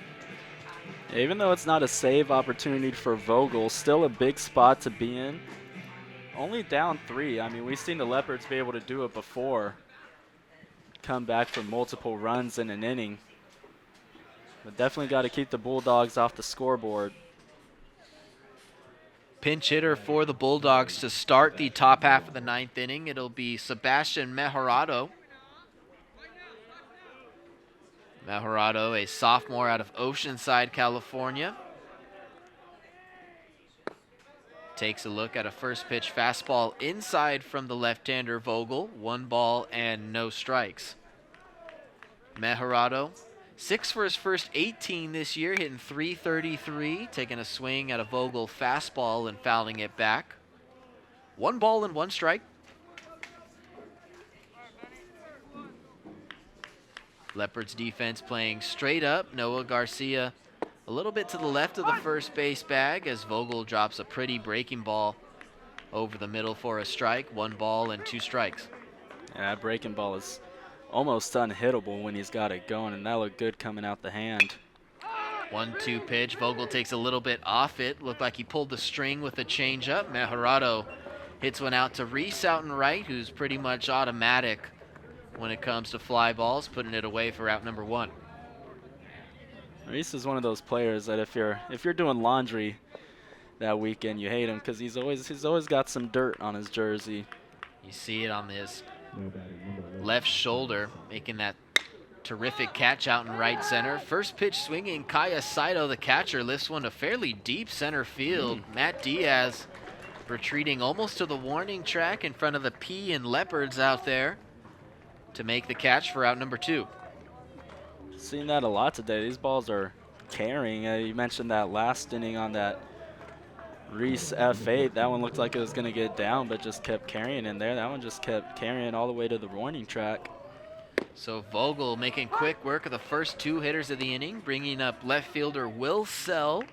Even though it's not a save opportunity for Vogel, still a big spot to be in. Only down 3. I mean, we've seen the Leopards be able to do it before. Come back from multiple runs in an inning. But definitely got to keep the Bulldogs off the scoreboard.
Pinch hitter for the Bulldogs to start the top half of the 9th inning. It'll be Sebastian Mejorado. Mejorado, a sophomore out of Oceanside, California. Takes a look at a first pitch fastball inside from the left-hander Vogel. 1 ball and no strikes. Mejorado, 6 for his first 18 this year, hitting .333, taking a swing at a Vogel fastball and fouling it back. 1 ball and 1 strike. Leopards defense playing straight up. Noah Garcia a little bit to the left of the first base bag as Vogel drops a pretty breaking ball over the middle for a strike. 1 ball and 2 strikes.
Yeah, that breaking ball is almost unhittable when he's got it going, and that looked good coming out the hand.
1-2 pitch. Vogel takes a little bit off it. Looked like he pulled the string with a changeup. Mejorado hits one out to Reese out and right, who's pretty much automatic when it comes to fly balls, putting it away for out number 1.
Reese is one of those players that if you're doing laundry that weekend, you hate him because he's always got some dirt on his jersey.
You see it on his left shoulder, making that terrific catch out in right center. First pitch swinging, Kaya Saito, the catcher, lifts one to fairly deep center field. Matt Diaz retreating almost to the warning track in front of the P and Leopards out there to make the catch for out number 2.
Seen that a lot today. These balls are carrying. You mentioned that last inning on that Reese F8. That one looked like it was going to get down, but just kept carrying in there. That one just kept carrying all the way to the warning track.
So Vogel making quick work of the first 2 hitters of the inning, bringing up left fielder Will Sell.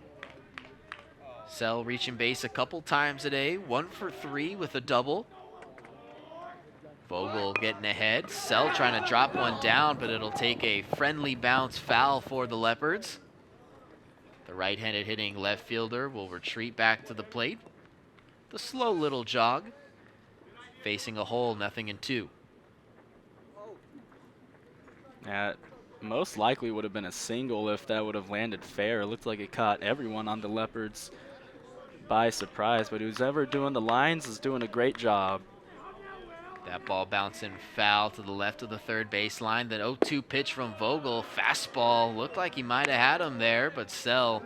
Sell reaching base a couple times today, 1 for 3 with a double. Vogel getting ahead. Sell trying to drop one down, but it'll take a friendly bounce foul for the Leopards. The right-handed hitting left fielder will retreat back to the plate. The slow little jog. Facing a hole, 0-2.
Yeah, most likely would have been a single if that would have landed fair. It looked like it caught everyone on the Leopards by surprise, but who's ever doing the lines is doing a great job.
That ball bouncing foul to the left of the third baseline. The 0-2 pitch from Vogel. Fastball. Looked like he might have had him there, but Sell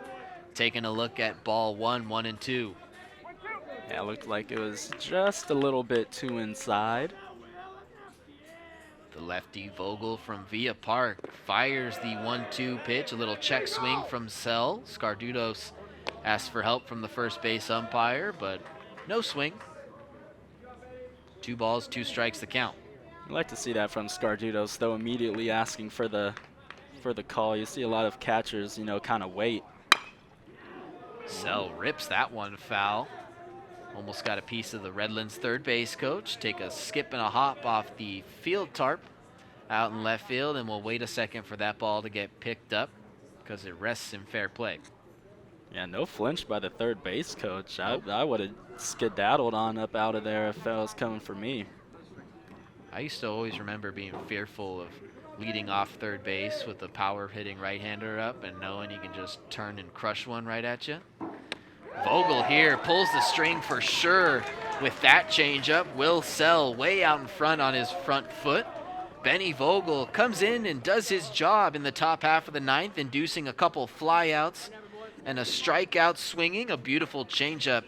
taking a look at ball 1, 1-2.
Yeah, it looked like it was just a little bit too inside.
The lefty Vogel from Villa Park fires the 1-2 pitch. A little check swing from Sell. Scardudos asks for help from the first base umpire, but no swing. 2 balls, 2 strikes the count.
I'd like to see that from Scardudos, though, immediately asking for the call. You see a lot of catchers, kind of wait.
Sell rips that one foul. Almost got a piece of the Redlands third base coach. Take a skip and a hop off the field tarp out in left field, and we'll wait a second for that ball to get picked up because it rests in fair play.
Yeah, no flinch by the third base coach. I would have skedaddled on up out of there if that was coming for me.
I used to always remember being fearful of leading off third base with the power hitting right-hander up and knowing you can just turn and crush one right at you. Vogel here pulls the string for sure with that changeup. Will Sell way out in front on his front foot. Benny Vogel comes in and does his job in the top half of the ninth, inducing a couple flyouts and a strikeout swinging, a beautiful changeup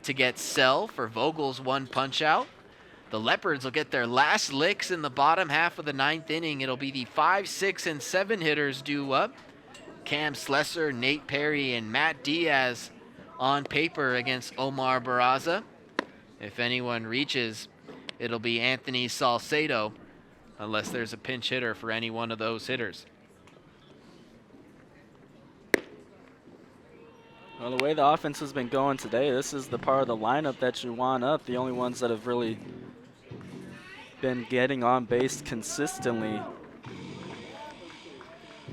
to get Sell for Vogel's one punch out. The Leopards will get their last licks in the bottom half of the ninth inning. It'll be the 5, 6, and 7 hitters due up. Cam Slesser, Nate Perry, and Matt Diaz on paper against Omar Barraza. If anyone reaches, it'll be Anthony Salcedo, unless there's a pinch hitter for any one of those hitters.
Well, the way the offense has been going today, this is the part of the lineup that you want up. The only ones that have really been getting on base consistently.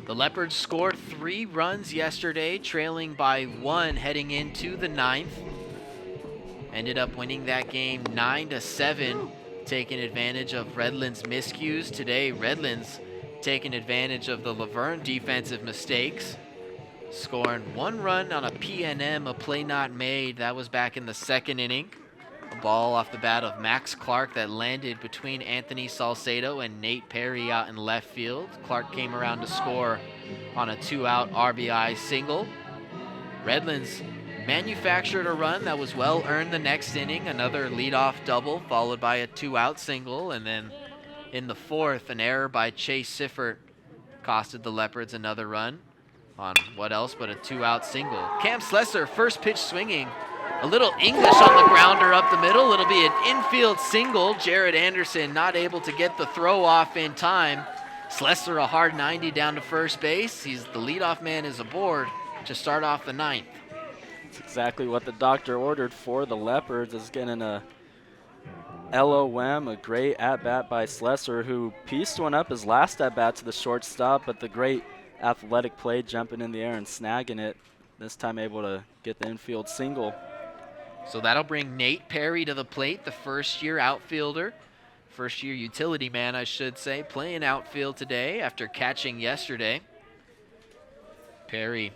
The Leopards scored 3 runs yesterday, trailing by 1 heading into the ninth. Ended up winning that game 9-7, taking advantage of Redlands' miscues. Today, Redlands taking advantage of the Laverne defensive mistakes, scoring 1 run on a PNM, a play not made. That was back in the 2nd inning. A ball off the bat of Max Clark that landed between Anthony Salcedo and Nate Perry out in left field. Clark came around to score on a 2-out RBI single. Redlands manufactured a run that was well earned the next inning, another leadoff double followed by a 2-out single, and then in the 4th, an error by Chase Siffert costed the Leopards another run on what else but a 2-out single. Cam Slesser, first pitch swinging, a little English on the grounder up the middle. It'll be an infield single. Jared Anderson not able to get the throw off in time. Slesser a hard 90 down to first base. The leadoff man is aboard to start off the ninth.
That's exactly what the doctor ordered for the Leopards, is getting a LOM, a great at-bat by Slesser, who pieced one up his last at-bat to the shortstop, but the great athletic play jumping in the air and snagging it, this time able to get the infield single.
So that'll bring Nate Perry to the plate, the first-year outfielder, first-year utility man, I should say, playing outfield today after catching yesterday. Perry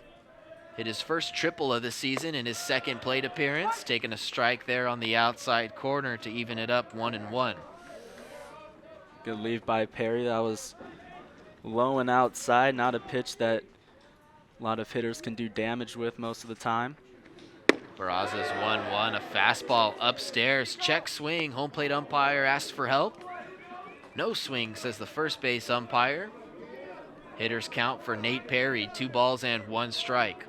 hit his first triple of the season in his 2nd plate appearance, taking a strike there on the outside corner to even it up 1-1.
Good leave by Perry. That was low and outside, not a pitch that a lot of hitters can do damage with most of the time.
Barraza's 1-1, a fastball upstairs, check swing, home plate umpire asks for help. No swing, says the first base umpire. Hitters count for Nate Perry, 2 balls and 1 strike.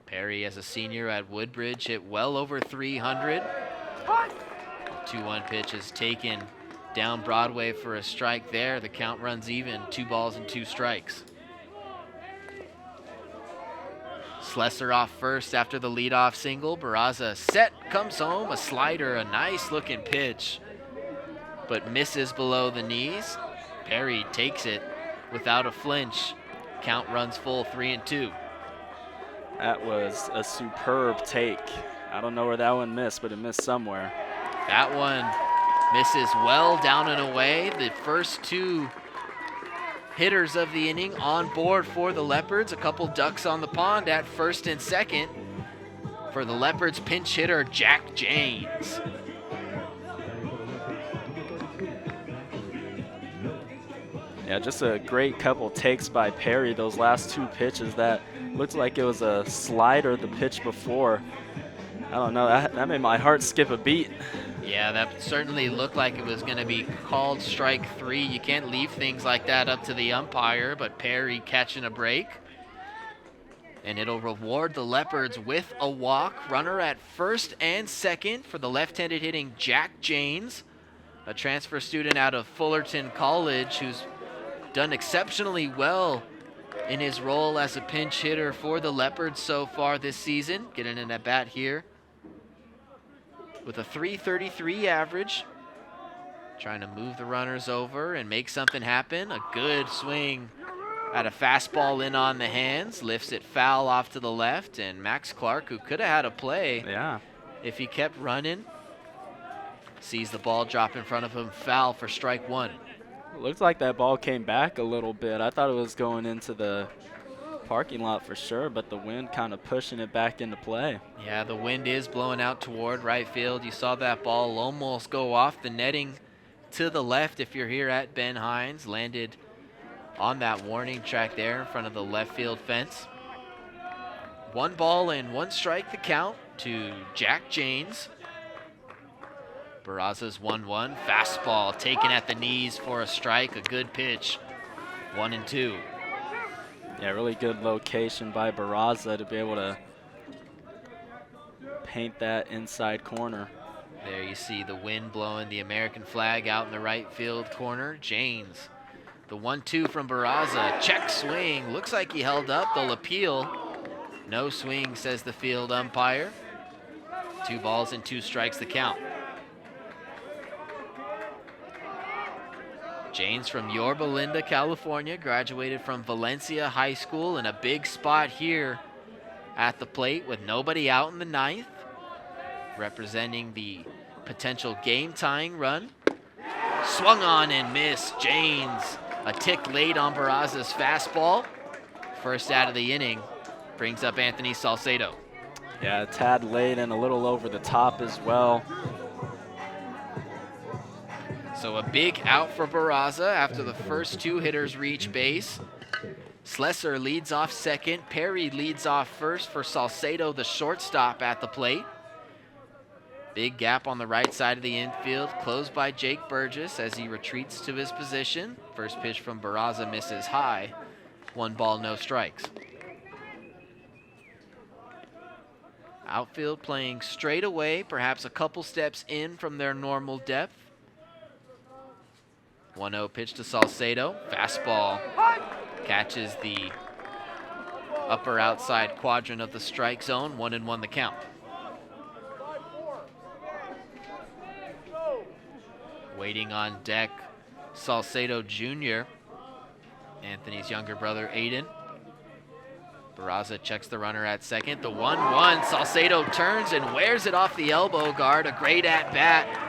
Perry, as a senior at Woodbridge, hit well over 300. 2-1 pitch is taken down Broadway for a strike there. The count runs even, 2 balls and 2 strikes. Slesser off first after the leadoff single. Barraza set, comes home, a slider, a nice looking pitch, but misses below the knees. Perry takes it without a flinch. Count runs full, 3-2.
That was a superb take. I don't know where that one missed, but it missed somewhere.
That one misses well down and away. The first 2 hitters of the inning on board for the Leopards. A couple ducks on the pond at first and second for the Leopards pinch hitter Jack James.
Yeah, just a great couple takes by Perry. Those last 2 pitches, that looked like it was a slider the pitch before. I don't know, that made my heart skip a beat.
Yeah, that certainly looked like it was going to be called strike 3. You can't leave things like that up to the umpire, but Perry catching a break. And it'll reward the Leopards with a walk. Runner at first and second for the left-handed hitting Jack James, a transfer student out of Fullerton College who's done exceptionally well in his role as a pinch hitter for the Leopards so far this season. Getting an at-bat here with a .333 average, trying to move the runners over and make something happen. A good swing at a fastball in on the hands, lifts it foul off to the left, and Max Clark, who could have had a play if he kept running, sees the ball drop in front of him, foul for strike 1.
It looked like that ball came back a little bit. I thought it was going into the parking lot for sure, but the wind kind of pushing it back into play.
Yeah, the wind is blowing out toward right field. You saw that ball almost go off the netting to the left if you're here at Ben Hines. Landed on that warning track there in front of the left field fence. 1 ball and 1 strike the count to Jack Janes. Barraza's 1-1. Fastball taken at the knees for a strike. A good pitch. 1-2.
Yeah, really good location by Barraza to be able to paint that inside corner.
There you see the wind blowing the American flag out in the right field corner. Janes, the 1-2 from Barraza. Check swing. Looks like he held up. They'll appeal. No swing, says the field umpire. 2 balls and 2 strikes the count. Janes from Yorba Linda, California, graduated from Valencia High School in a big spot here at the plate with nobody out in the 9th, representing the potential game-tying run. Swung on and missed. Janes, a tick late on Barraza's fastball. First out of the inning, brings up Anthony Salcedo.
Yeah, a tad late and a little over the top as well.
So a big out for Barraza after the first 2 hitters reach base. Slesser leads off second. Perry leads off first for Salcedo, the shortstop at the plate. Big gap on the right side of the infield, closed by Jake Burgess as he retreats to his position. First pitch from Barraza misses high. 1 ball, no strikes. Outfield playing straight away, perhaps a couple steps in from their normal depth. 1-0 pitch to Salcedo. Fastball catches the upper outside quadrant of the strike zone. 1-1 the count. Waiting on deck, Salcedo Jr., Anthony's younger brother, Aiden. Barraza checks the runner at second. The 1-1, Salcedo turns and wears it off the elbow guard. A great at-bat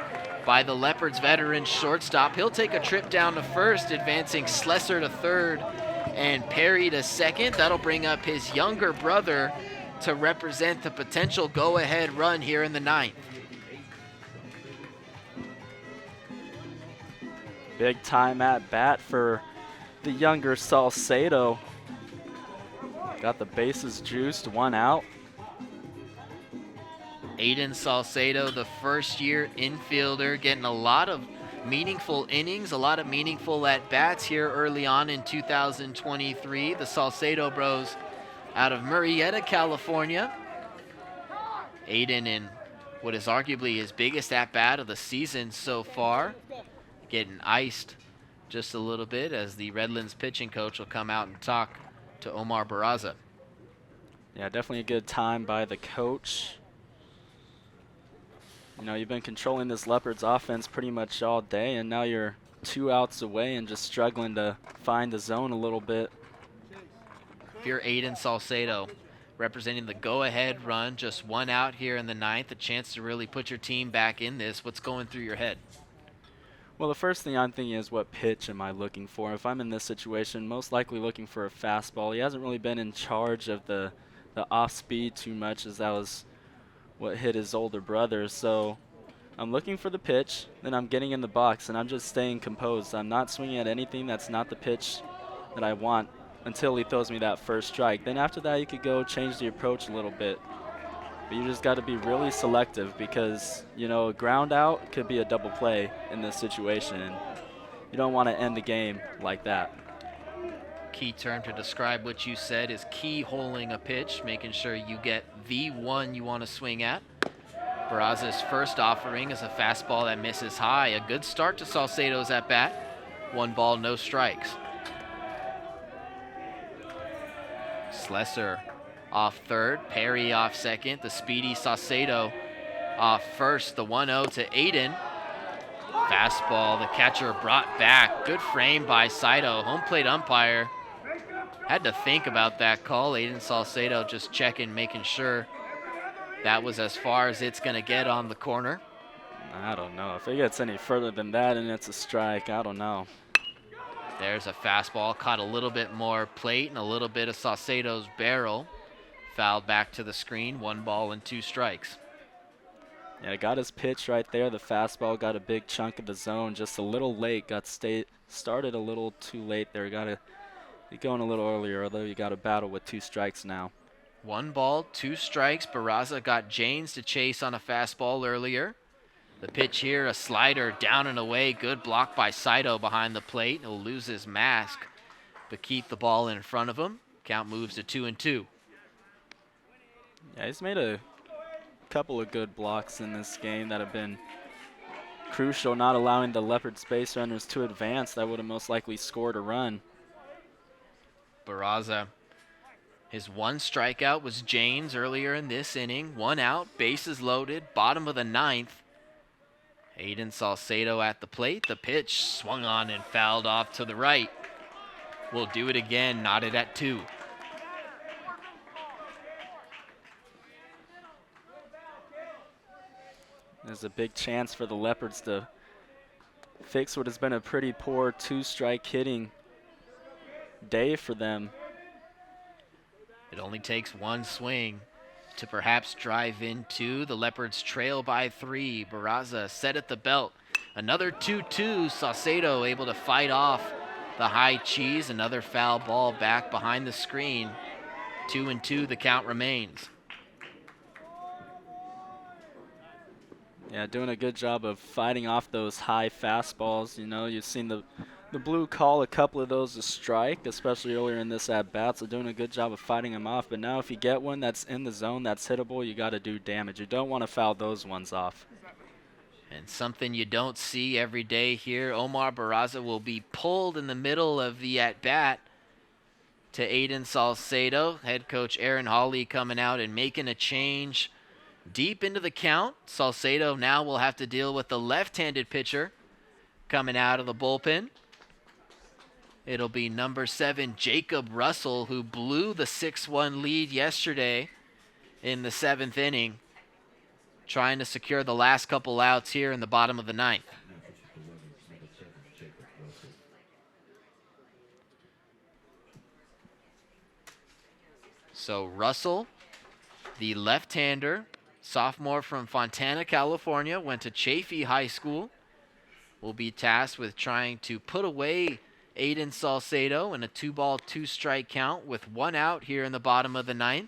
by the Leopards veteran shortstop. He'll take a trip down to first, advancing Slesser to third and Perry to second. That'll bring up his younger brother to represent the potential go-ahead run here in the 9th.
Big time at bat for the younger Salcedo. Got the bases juiced, 1 out.
Aiden Salcedo, the first-year infielder, getting a lot of meaningful innings, a lot of meaningful at-bats here early on in 2023. The Salcedo Bros out of Murrieta, California. Aiden in what is arguably his biggest at-bat of the season so far, getting iced just a little bit as the Redlands pitching coach will come out and talk to Omar Barraza.
Yeah, definitely a good time by the coach. You know, you've been controlling this Leopards offense pretty much all day, and now you're 2 outs away and just struggling to find the zone a little bit.
If you're Aiden Salcedo, representing the go-ahead run, just 1 out here in the 9th, a chance to really put your team back in this. What's going through your head?
Well, the first thing I'm thinking is, what pitch am I looking for? If I'm in this situation, most likely looking for a fastball. He hasn't really been in charge of the off-speed too much, as that was what hit his older brother. So I'm looking for the pitch, then I'm getting in the box, and I'm just staying composed. I'm not swinging at anything that's not the pitch that I want until he throws me that first strike. Then after that, you could go change the approach a little bit. But you just got to be really selective because, you know, a ground out could be a double play in this situation. And you don't want to end the game like that.
Key term to describe what you said is keyholing a pitch, making sure you get the one you want to swing at. Barraza's first offering is a fastball that misses high. A good start to Salcedo's at bat. 1 ball, no strikes. Slesser off third, Perry off second, the speedy Salcedo off first. The 1-0 to Aiden. Fastball, the catcher brought back. Good frame by Saito. Home plate umpire had to think about that call. Aiden Salcedo just checking, making sure that was as far as it's going to get on the corner.
I don't know. If it gets any further than that and it's a strike, I don't know.
There's a fastball, caught a little bit more plate and a little bit of Salcedo's barrel. Fouled back to the screen, 1 ball and 2 strikes.
Yeah, got his pitch right there. The fastball got a big chunk of the zone, just a little late. Started a little too late there. Got to be going a little earlier, although you got to battle with 2 strikes now.
1 ball, 2 strikes. Barraza got James to chase on a fastball earlier. The pitch here, a slider down and away. Good block by Saito behind the plate. He'll lose his mask, but keep the ball in front of him. Count moves to 2-2.
Yeah, he's made a couple of good blocks in this game that have been crucial, not allowing the Leopards base runners to advance. That would have most likely scored a run.
Barraza, his 1 strikeout was James earlier in this inning. 1 out, bases loaded, bottom of the 9th. Aiden Salcedo at the plate. The pitch swung on and fouled off to the right. We'll do it again, knotted at 2.
There's a big chance for the Leopards to fix what has been a pretty poor 2-strike hitting day for them.
It only takes 1 swing to perhaps drive into. The Leopards trail by 3. Barraza set at the belt. Another 2-2. Salcedo able to fight off the high cheese. Another foul ball back behind the screen. 2-2 the count remains.
Yeah, doing a good job of fighting off those high fastballs. You know, you've seen the Blue call a couple of those a strike, especially earlier in this at-bat, so doing a good job of fighting them off. But now if you get one that's in the zone, that's hittable, you got to do damage. You don't want to foul those ones off.
And something you don't see every day here, Omar Barraza will be pulled in the middle of the at-bat to Aiden Salcedo. Head coach Aaron Hawley coming out and making a change deep into the count. Salcedo now will have to deal with the left-handed pitcher coming out of the bullpen. It'll be number 7, Jacob Russell, who blew the 6-1 lead yesterday in the 7th inning, trying to secure the last couple outs here in the bottom of the 9th. So Russell, the left-hander, sophomore from Fontana, California, went to Chaffee High School, will be tasked with trying to put away Aiden Salcedo in a 2-ball, 2-strike count with 1 out here in the bottom of the 9th.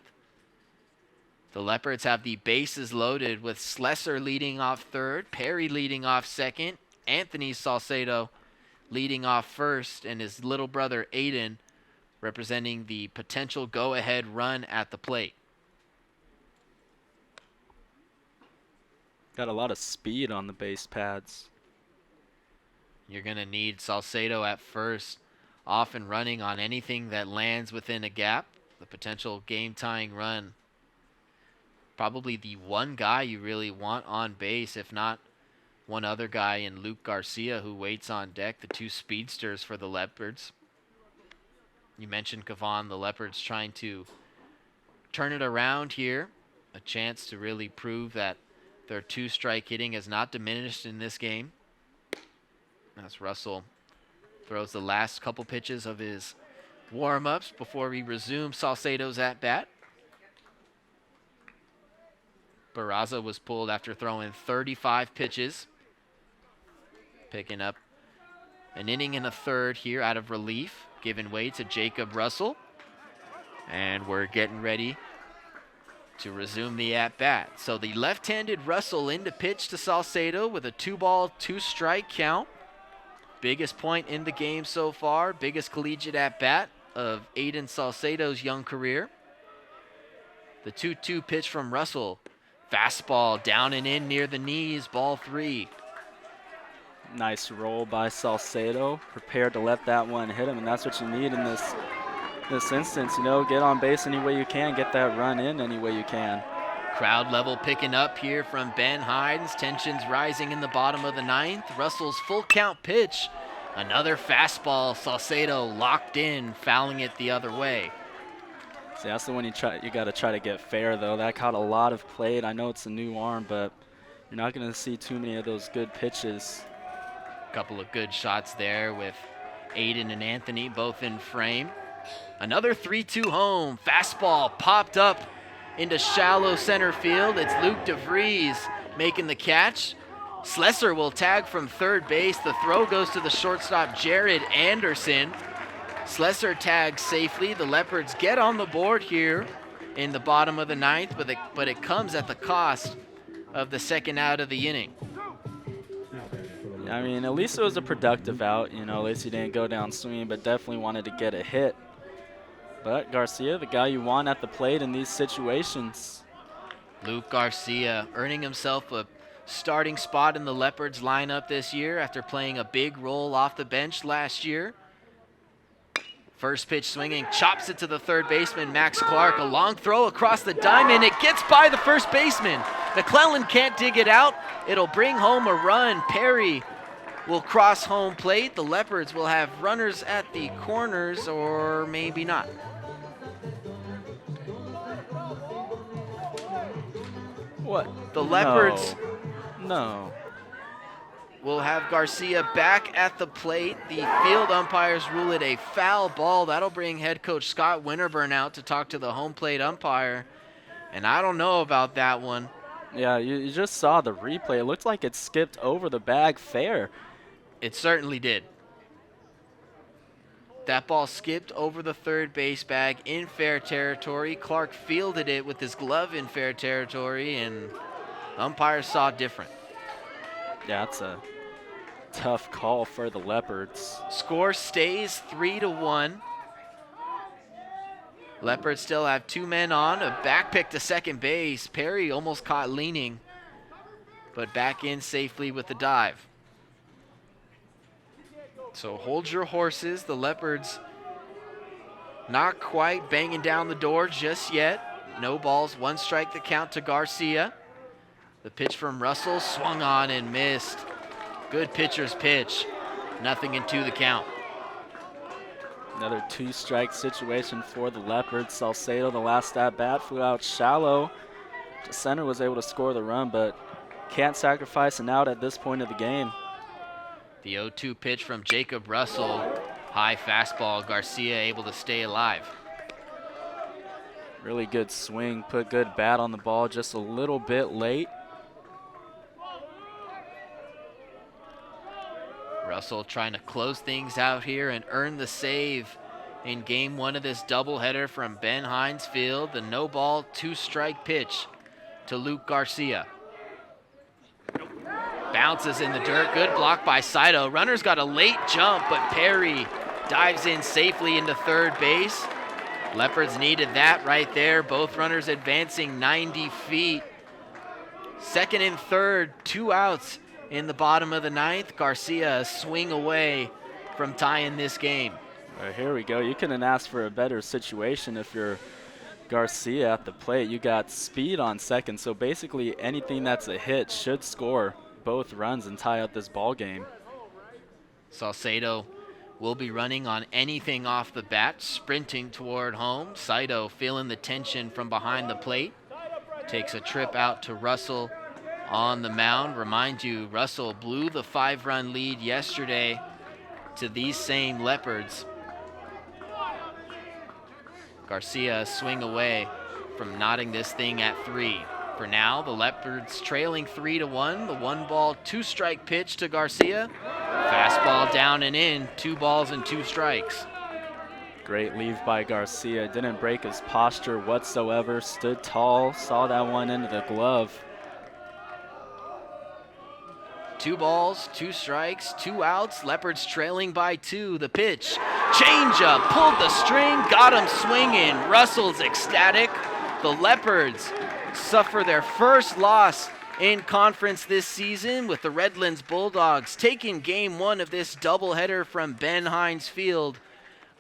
The Leopards have the bases loaded with Slesser leading off 3rd, Perry leading off 2nd, Anthony Salcedo leading off 1st, and his little brother Aiden representing the potential go-ahead run at the plate.
Got a lot of speed on the base pads.
You're going to need Salcedo at first, off and running on anything that lands within a gap. The potential game-tying run. Probably the one guy you really want on base, if not one other guy in Luke Garcia, who waits on deck, the 2 speedsters for the Leopards. You mentioned Kavan, the Leopards trying to turn it around here. A chance to really prove that their 2-strike hitting has not diminished in this game. As Russell throws the last couple pitches of his warm-ups before he resumes Salcedo's at-bat. Barraza was pulled after throwing 35 pitches. Picking up an inning and a 1/3 here out of relief, giving way to Jacob Russell. And we're getting ready to resume the at-bat. So the left-handed Russell in to pitch to Salcedo with a 2-ball, 2-strike count. Biggest point in the game so far, biggest collegiate at-bat of Aiden Salcedo's young career. The 2-2 pitch from Russell. Fastball down and in near the knees, ball 3.
Nice roll by Salcedo, prepared to let that one hit him, and that's what you need in this instance. You know, get on base any way you can, get that run in any way you can.
Crowd level picking up here from Ben Hines. Tensions rising in the bottom of the 9th. Russell's full count pitch. Another fastball. Salcedo locked in, fouling it the other way.
See, that's the one you got to try to get fair, though. That caught a lot of plate. I know it's a new arm, but you're not going to see too many of those good pitches.
Couple of good shots there with Aiden and Anthony both in frame. Another 3-2 home. Fastball popped up into shallow center field. It's Luke DeVries making the catch. Slesser will tag from third base. The throw goes to the shortstop, Jared Anderson. Slesser tags safely. The Leopards get on the board here in the bottom of the ninth, but it comes at the cost of the second out of the inning.
I mean, at least it was a productive out. You know, at least he didn't go down swinging, but definitely wanted to get a hit. But Garcia, the guy you want at the plate in these situations.
Luke Garcia earning himself a starting spot in the Leopards lineup this year after playing a big role off the bench last year. First pitch swinging, chops it to the third baseman, Max Clark. A long throw across the diamond. It gets by the first baseman. McClellan can't dig it out. It'll bring home a run. Perry will cross home plate. The Leopards will have runners at the corners, or maybe not.
What?
The Leopards
No.
will have Garcia back at the plate. The field umpires rule it a foul ball. That'll bring head coach Scott Winterburn out to talk to the home plate umpire. And I don't know about that one.
Yeah, you just saw the replay. It looked like it skipped over the bag fair.
It certainly did. That ball skipped over the third base bag in fair territory. Clark fielded it with his glove in fair territory, and umpires saw different.
Yeah, that's a tough call for the Leopards.
Score stays 3-1. Leopards still have two men on. A back pick to second base. Perry almost caught leaning, but back in safely with the dive. So hold your horses. The Leopards not quite banging down the door just yet. No balls, one strike the count to Garcia. The pitch from Russell swung on and missed. Good pitcher's pitch. 0-2 the count.
Another two-strike situation for the Leopards. Salcedo, the last at-bat, flew out shallow. The center was able to score the run, but can't sacrifice an out at this point of the game.
The 0-2 pitch from Jacob Russell. High fastball. Garcia able to stay alive.
Really good swing, put good bat on the ball, just a little bit late.
Russell trying to close things out here and earn the save in game one of this doubleheader from Ben Hines Field. The no ball, two-strike pitch to Luke Garcia. Bounces in the dirt. Good block by Saito. Runner's got a late jump, but Perry dives in safely into third base. Leopards needed that right there. Both runners advancing 90 feet. Second and third, 2 outs in the bottom of the ninth. Garcia a swing away from tying this game.
Here we go. You couldn't ask for a better situation if you're Garcia at the plate. You got speed on second, so basically anything that's a hit should score both runs and tie up this ball game.
Salcedo will be running on anything off the bat, sprinting toward home. Saito feeling the tension from behind the plate. Takes a trip out to Russell on the mound. Remind you, Russell blew the 5-run lead yesterday to these same Leopards. Garcia swing away from knotting this thing at 3. For now, the Leopards trailing 3-1. The 1-ball, 2-strike pitch to Garcia. Fastball down and in, 2 balls and 2 strikes.
Great leave by Garcia. Didn't break his posture whatsoever. Stood tall, saw that one into the glove.
2 balls, 2 strikes, 2 outs. Leopards trailing by 2. The pitch, changeup, pulled the string, got him swinging. Russell's ecstatic. The Leopards suffer their first loss in conference this season, with the Redlands Bulldogs taking game 1 of this doubleheader from Ben Hines Field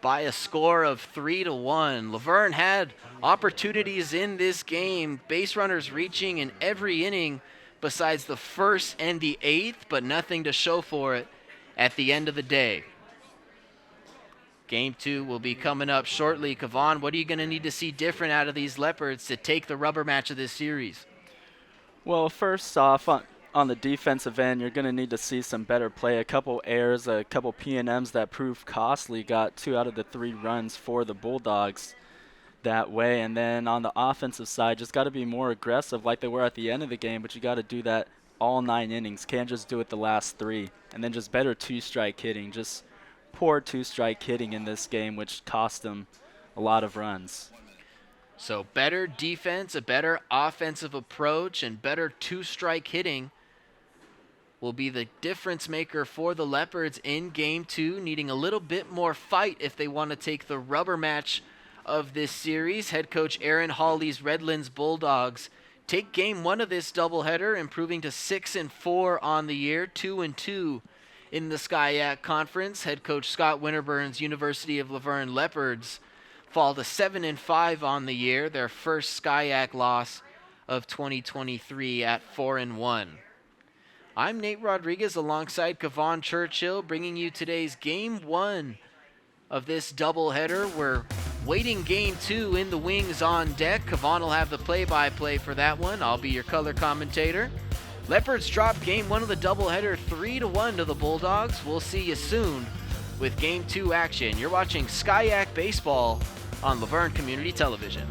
by a score of 3-1. Laverne had opportunities in this game, base runners reaching in every inning besides the first and the 8th, but nothing to show for it at the end of the day. Game 2 will be coming up shortly. Kevon, what are you going to need to see different out of these Leopards to take the rubber match of this series?
Well, first off, on the defensive end, you're going to need to see some better play. A couple errors, a couple P&Ms that proved costly, got 2 out of the 3 runs for the Bulldogs. that way. And then on the offensive side, just got to be more aggressive like they were at the end of the game, but you got to do that all 9 innings. Can't just do it the last 3. And then just better two-strike hitting. Just poor two-strike hitting in this game, which cost them a lot of runs.
So better defense, a better offensive approach, and better two-strike hitting will be the difference maker for the Leopards in Game 2, needing a little bit more fight if they want to take the rubber match of this series. Head coach Aaron Hawley's Redlands Bulldogs take Game 1 of this doubleheader, improving to 6-4 on the year, 2-2 in the SCIAC Conference. Head coach Scott Winterburn's University of Laverne Leopards fall to 7-5 on the year, their first SCIAC loss of 2023 at 4-1. I'm Nate Rodriguez alongside Kevon Churchill, bringing you today's Game 1 of this doubleheader. We're waiting Game 2 in the wings on deck. Kevon will have the play-by-play for that one. I'll be your color commentator. Leopards drop Game 1 of the doubleheader 3-1 to the Bulldogs. We'll see you soon with Game 2 action. You're watching SCIAC Baseball on Laverne Community Television.